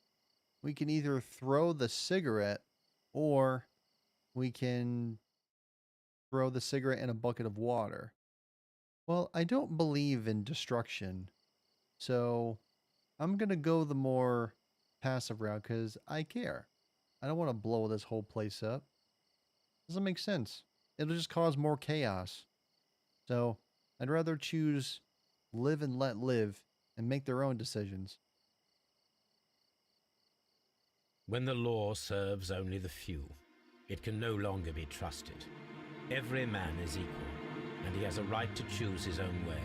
we can either throw the cigarette or we can throw the cigarette in a bucket of water. Well, I don't believe in destruction. So I'm going to go the more passive route because I care. I don't want to blow this whole place up. Doesn't make sense. It'll just cause more chaos. So I'd rather choose live and let live and make their own decisions. When the law serves only the few, it can no longer be trusted. Every man is equal, and he has a right to choose his own way.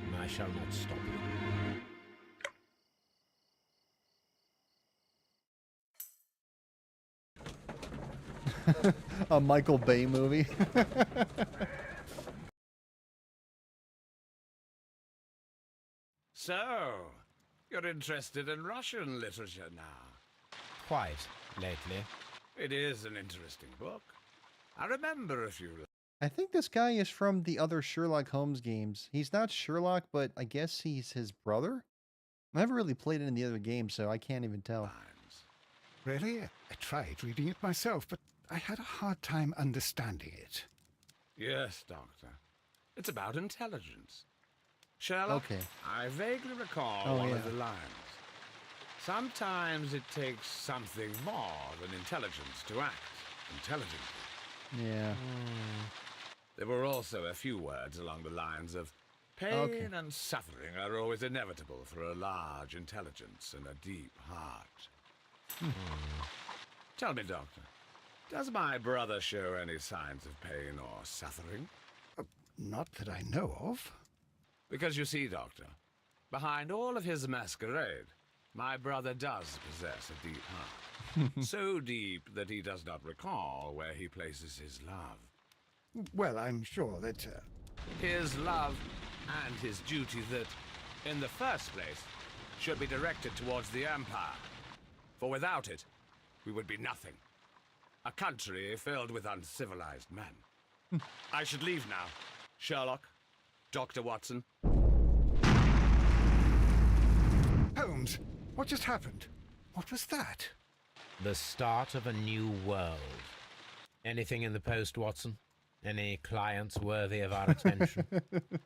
And I shall not stop you. A Michael Bay movie. So, you're interested in Russian literature now? Quite, lately. It is an interesting book. I remember a few... I think this guy is from the other Sherlock Holmes games. He's not Sherlock, but I guess he's his brother? I haven't really played it in the other games, so I can't even tell. Really? I tried reading it myself, but I had a hard time understanding it. Yes, Doctor. It's about intelligence. Sherlock, okay. I vaguely recall one of the lines. Sometimes it takes something more than intelligence to act intelligently. Yeah. There were also a few words along the lines of pain and suffering are always inevitable for a large intelligence and a deep heart. Tell me, Doctor, does my brother show any signs of pain or suffering? Not that I know of. Because you see, Doctor, behind all of his masquerade, my brother does possess a deep heart. So deep that he does not recall where he places his love. Well, I'm sure that... His love and his duty that, in the first place, should be directed towards the Empire. For without it, we would be nothing. A country filled with uncivilized men. I should leave now. Sherlock, Dr. Watson. Holmes, what just happened? What was that? The start of a new world. Anything in the post, Watson? Any clients worthy of our attention?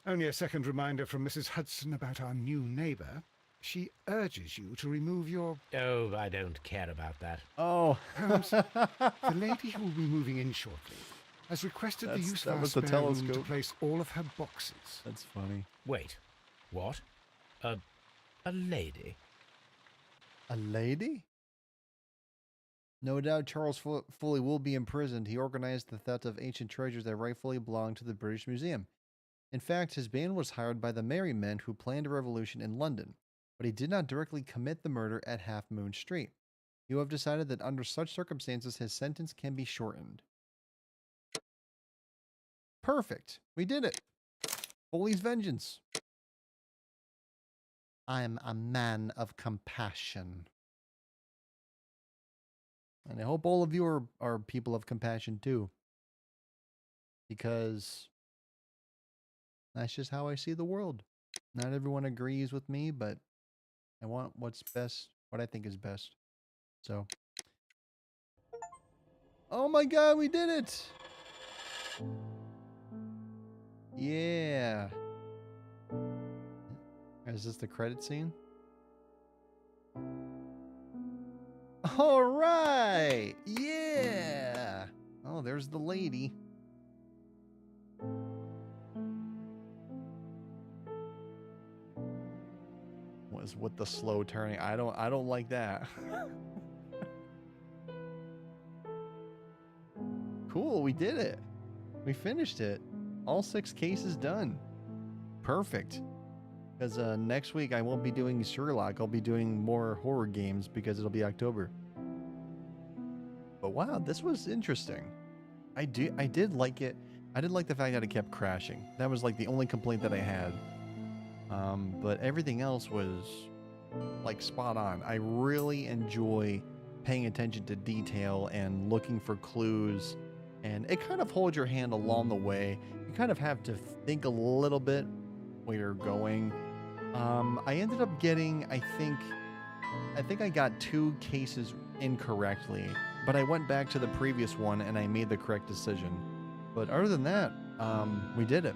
Only a second reminder from Mrs. Hudson about our new neighbor. She urges you to remove your... Oh, I don't care about that. Oh. Holmes, the lady who will be moving in shortly has requested the use of our spare room to place all of her boxes. That's funny. Wait, what? A lady? A lady? No doubt Charles Foley will be imprisoned. He organized the theft of ancient treasures that rightfully belonged to the British Museum. In fact, his band was hired by the merry men who planned a revolution in London, but he did not directly commit the murder at Half Moon Street. You have decided that under such circumstances, his sentence can be shortened. Perfect. We did it. Foley's vengeance. I'm a man of compassion. And I hope all of you are people of compassion too. Because that's just how I see the world. Not everyone agrees with me, but I want what's best, what I think is best. So. Oh my god, we did it! Yeah. Is this the credit scene? All right. Yeah. Oh, there's the lady. Was with the slow turning. I don't like that. Cool, we did it. We finished it. All 6 cases done. perfect. Because next week I won't be doing Sherlock. I'll be doing more horror games because it'll be October. But wow, this was interesting. I did like it. I did like the fact that it kept crashing. That was like the only complaint that I had. But everything else was like spot on. I really enjoy paying attention to detail and looking for clues, and it kind of holds your hand along the way. You kind of have to think a little bit where you're going. I ended up getting, I think I got 2 cases incorrectly, but I went back to the previous one and I made the correct decision. But other than that, we did it.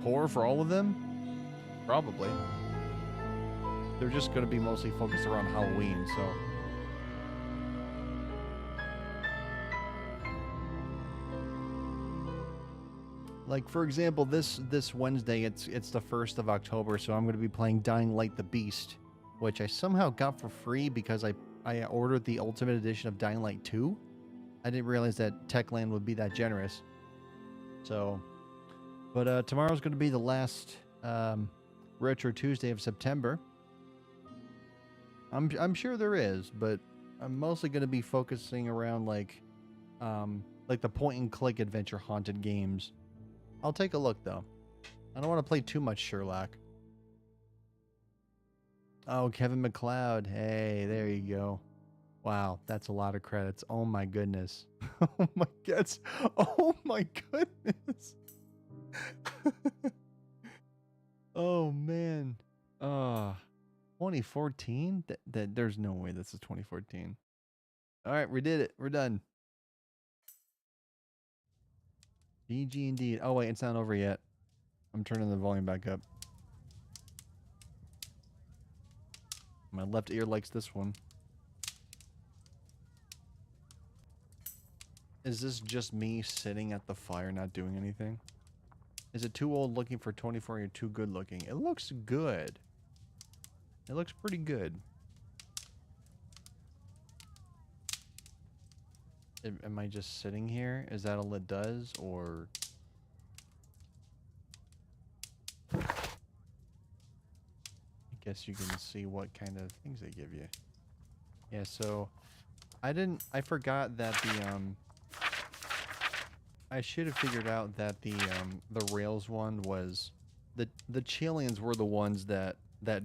Horror for all of them? Probably. They're just going to be mostly focused around Halloween, so. Like, for example, this Wednesday, it's the 1st of October, so I'm going to be playing Dying Light the Beast, which I somehow got for free because I ordered the Ultimate Edition of Dying Light 2. I didn't realize that Techland would be that generous. So, but tomorrow's going to be the last Retro Tuesday of September. I'm sure there is, but I'm mostly going to be focusing around like the point-and-click adventure haunted games. I'll take a look, though. I don't want to play too much Sherlock. Oh, Kevin McLeod. Hey, there you go. Wow, that's a lot of credits. Oh, my goodness. Oh, my goodness. Oh, my goodness. Oh, man. 2014? There's no way this is 2014. All right, we did it. We're done. GG indeed. Oh, wait, it's not over yet. I'm turning the volume back up. My left ear likes this one. Is this just me sitting at the fire not doing anything? Is it too old looking for 24 or too good looking? It looks good. It looks pretty good. Am I just sitting here? Is that all it does, or... I guess you can see what kind of things they give you. Yeah, so... I forgot that the, I should have figured out that the Rails one was... The Chileans were the ones that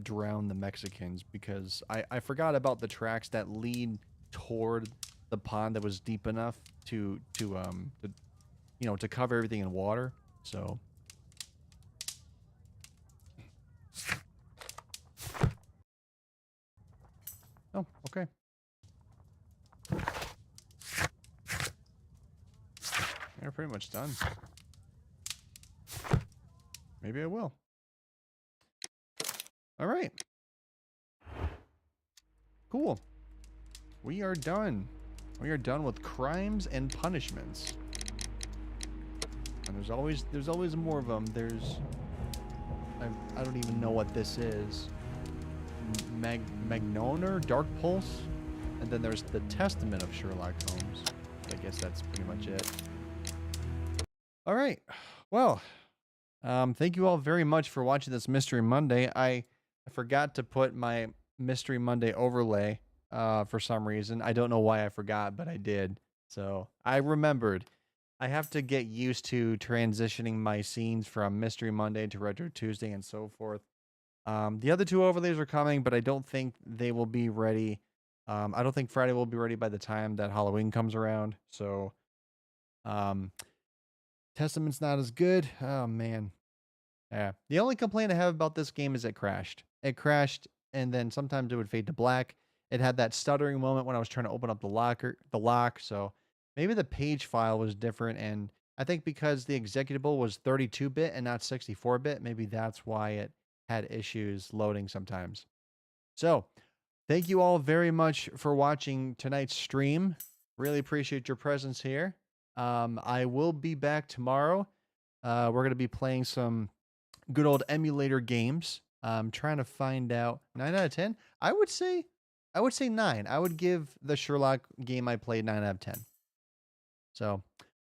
drowned the Mexicans, because I forgot about the tracks that lead toward the pond that was deep enough to cover everything in water. So oh, okay. They're pretty much done. Maybe I will. All right. Cool. We are done. We are done with crimes and punishments. And there's always more of them. I don't even know what this is. Magnoner, Dark Pulse, and then there's the Testament of Sherlock Holmes. I guess that's pretty much it. All right. Well, thank you all very much for watching this Mystery Monday. I forgot to put my Mystery Monday overlay for some reason. I don't know why I forgot, but I did. So I remembered. I have to get used to transitioning my scenes from Mystery Monday to Retro Tuesday and so forth. The other 2 overlays are coming, but I don't think they will be ready. I don't think Friday will be ready by the time that Halloween comes around. So, Testament's not as good. Oh, man. Yeah. The only complaint I have about this game is it crashed. It crashed, and then sometimes it would fade to black. It had that stuttering moment when I was trying to open up the lock. So maybe the page file was different, and I think because the executable was 32-bit and not 64-bit, maybe that's why it had issues loading sometimes. So, thank you all very much for watching tonight's stream. Really appreciate your presence here. I will be back tomorrow. We're going to be playing some good old emulator games. I'm trying to find out 9 out of 10. I would say 9. I would give the Sherlock game I played 9 out of 10. So,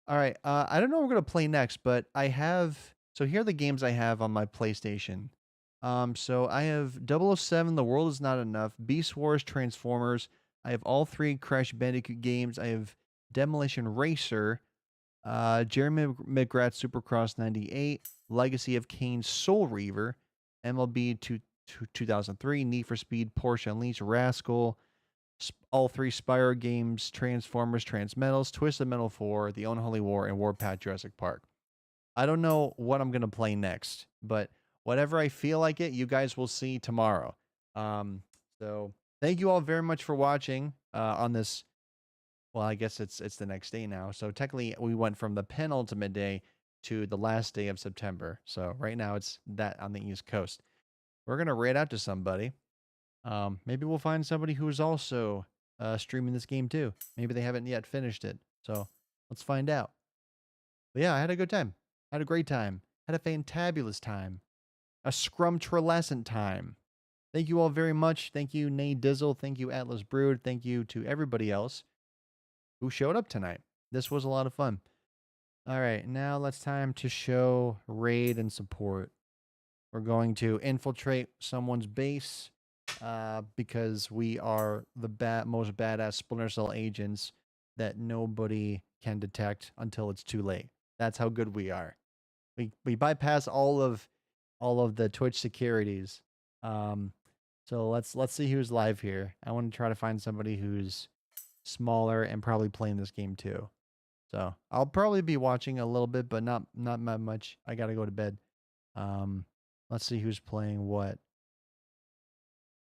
all right. I don't know what we're going to play next, but I have So here are the games I have on my PlayStation. So I have 007, The World Is Not Enough, Beast Wars, Transformers. I have all 3 Crash Bandicoot games. I have Demolition Racer, Jeremy McGrath Supercross 98, Legacy of Kain Soul Reaver, MLB 2003, Need for Speed, Porsche Unleashed, Rascal, all 3 Spyro games, Transformers, Transmetals, Twisted Metal 4, The Unholy War, and Warpath Jurassic Park. I don't know what I'm going to play next, but whatever I feel like it, you guys will see tomorrow. So thank you all very much for watching on this. Well, I guess it's the next day now. So technically we went from the penultimate day to the last day of September. So right now it's that on the East Coast. We're going to raid out to somebody. Maybe we'll find somebody who's also streaming this game too. Maybe they haven't yet finished it. So let's find out. But yeah, I had a good time. Had a great time. Had a fantabulous time. A scrumtrelescent time. Thank you all very much. Thank you, Nay Dizzle. Thank you, Atlas Brood. Thank you to everybody else who showed up tonight. This was a lot of fun. All right, now it's time to show raid and support. We're going to infiltrate someone's base because we are the most badass Splinter Cell agents that nobody can detect until it's too late. That's how good we are. We bypass all of the Twitch securities. So let's see who's live here. I want to try to find somebody who's smaller and probably playing this game too. So I'll probably be watching a little bit, but not much. I gotta go to bed. Let's see who's playing what.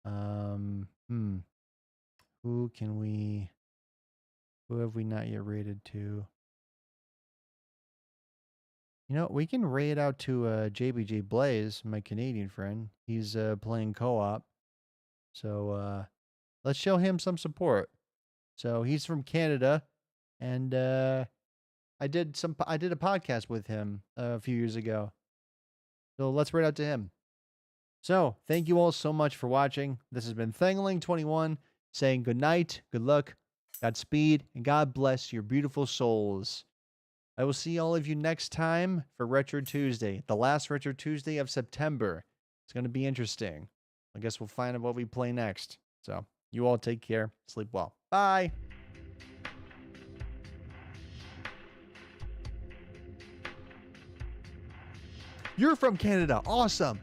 Who have we not yet raided to? You know, we can raid out to JBJ Blaze, my Canadian friend. He's playing co-op. So let's show him some support. So he's from Canada, and I did a podcast with him a few years ago. So let's raid out to him. So thank you all so much for watching. This has been Thangling21 saying good night, good luck, Godspeed, and God bless your beautiful souls. I will see all of you next time for Retro Tuesday, the last Retro Tuesday of September. It's going to be interesting. I guess we'll find out what we play next. So you all take care. Sleep well. Bye. You're from Canada. Awesome.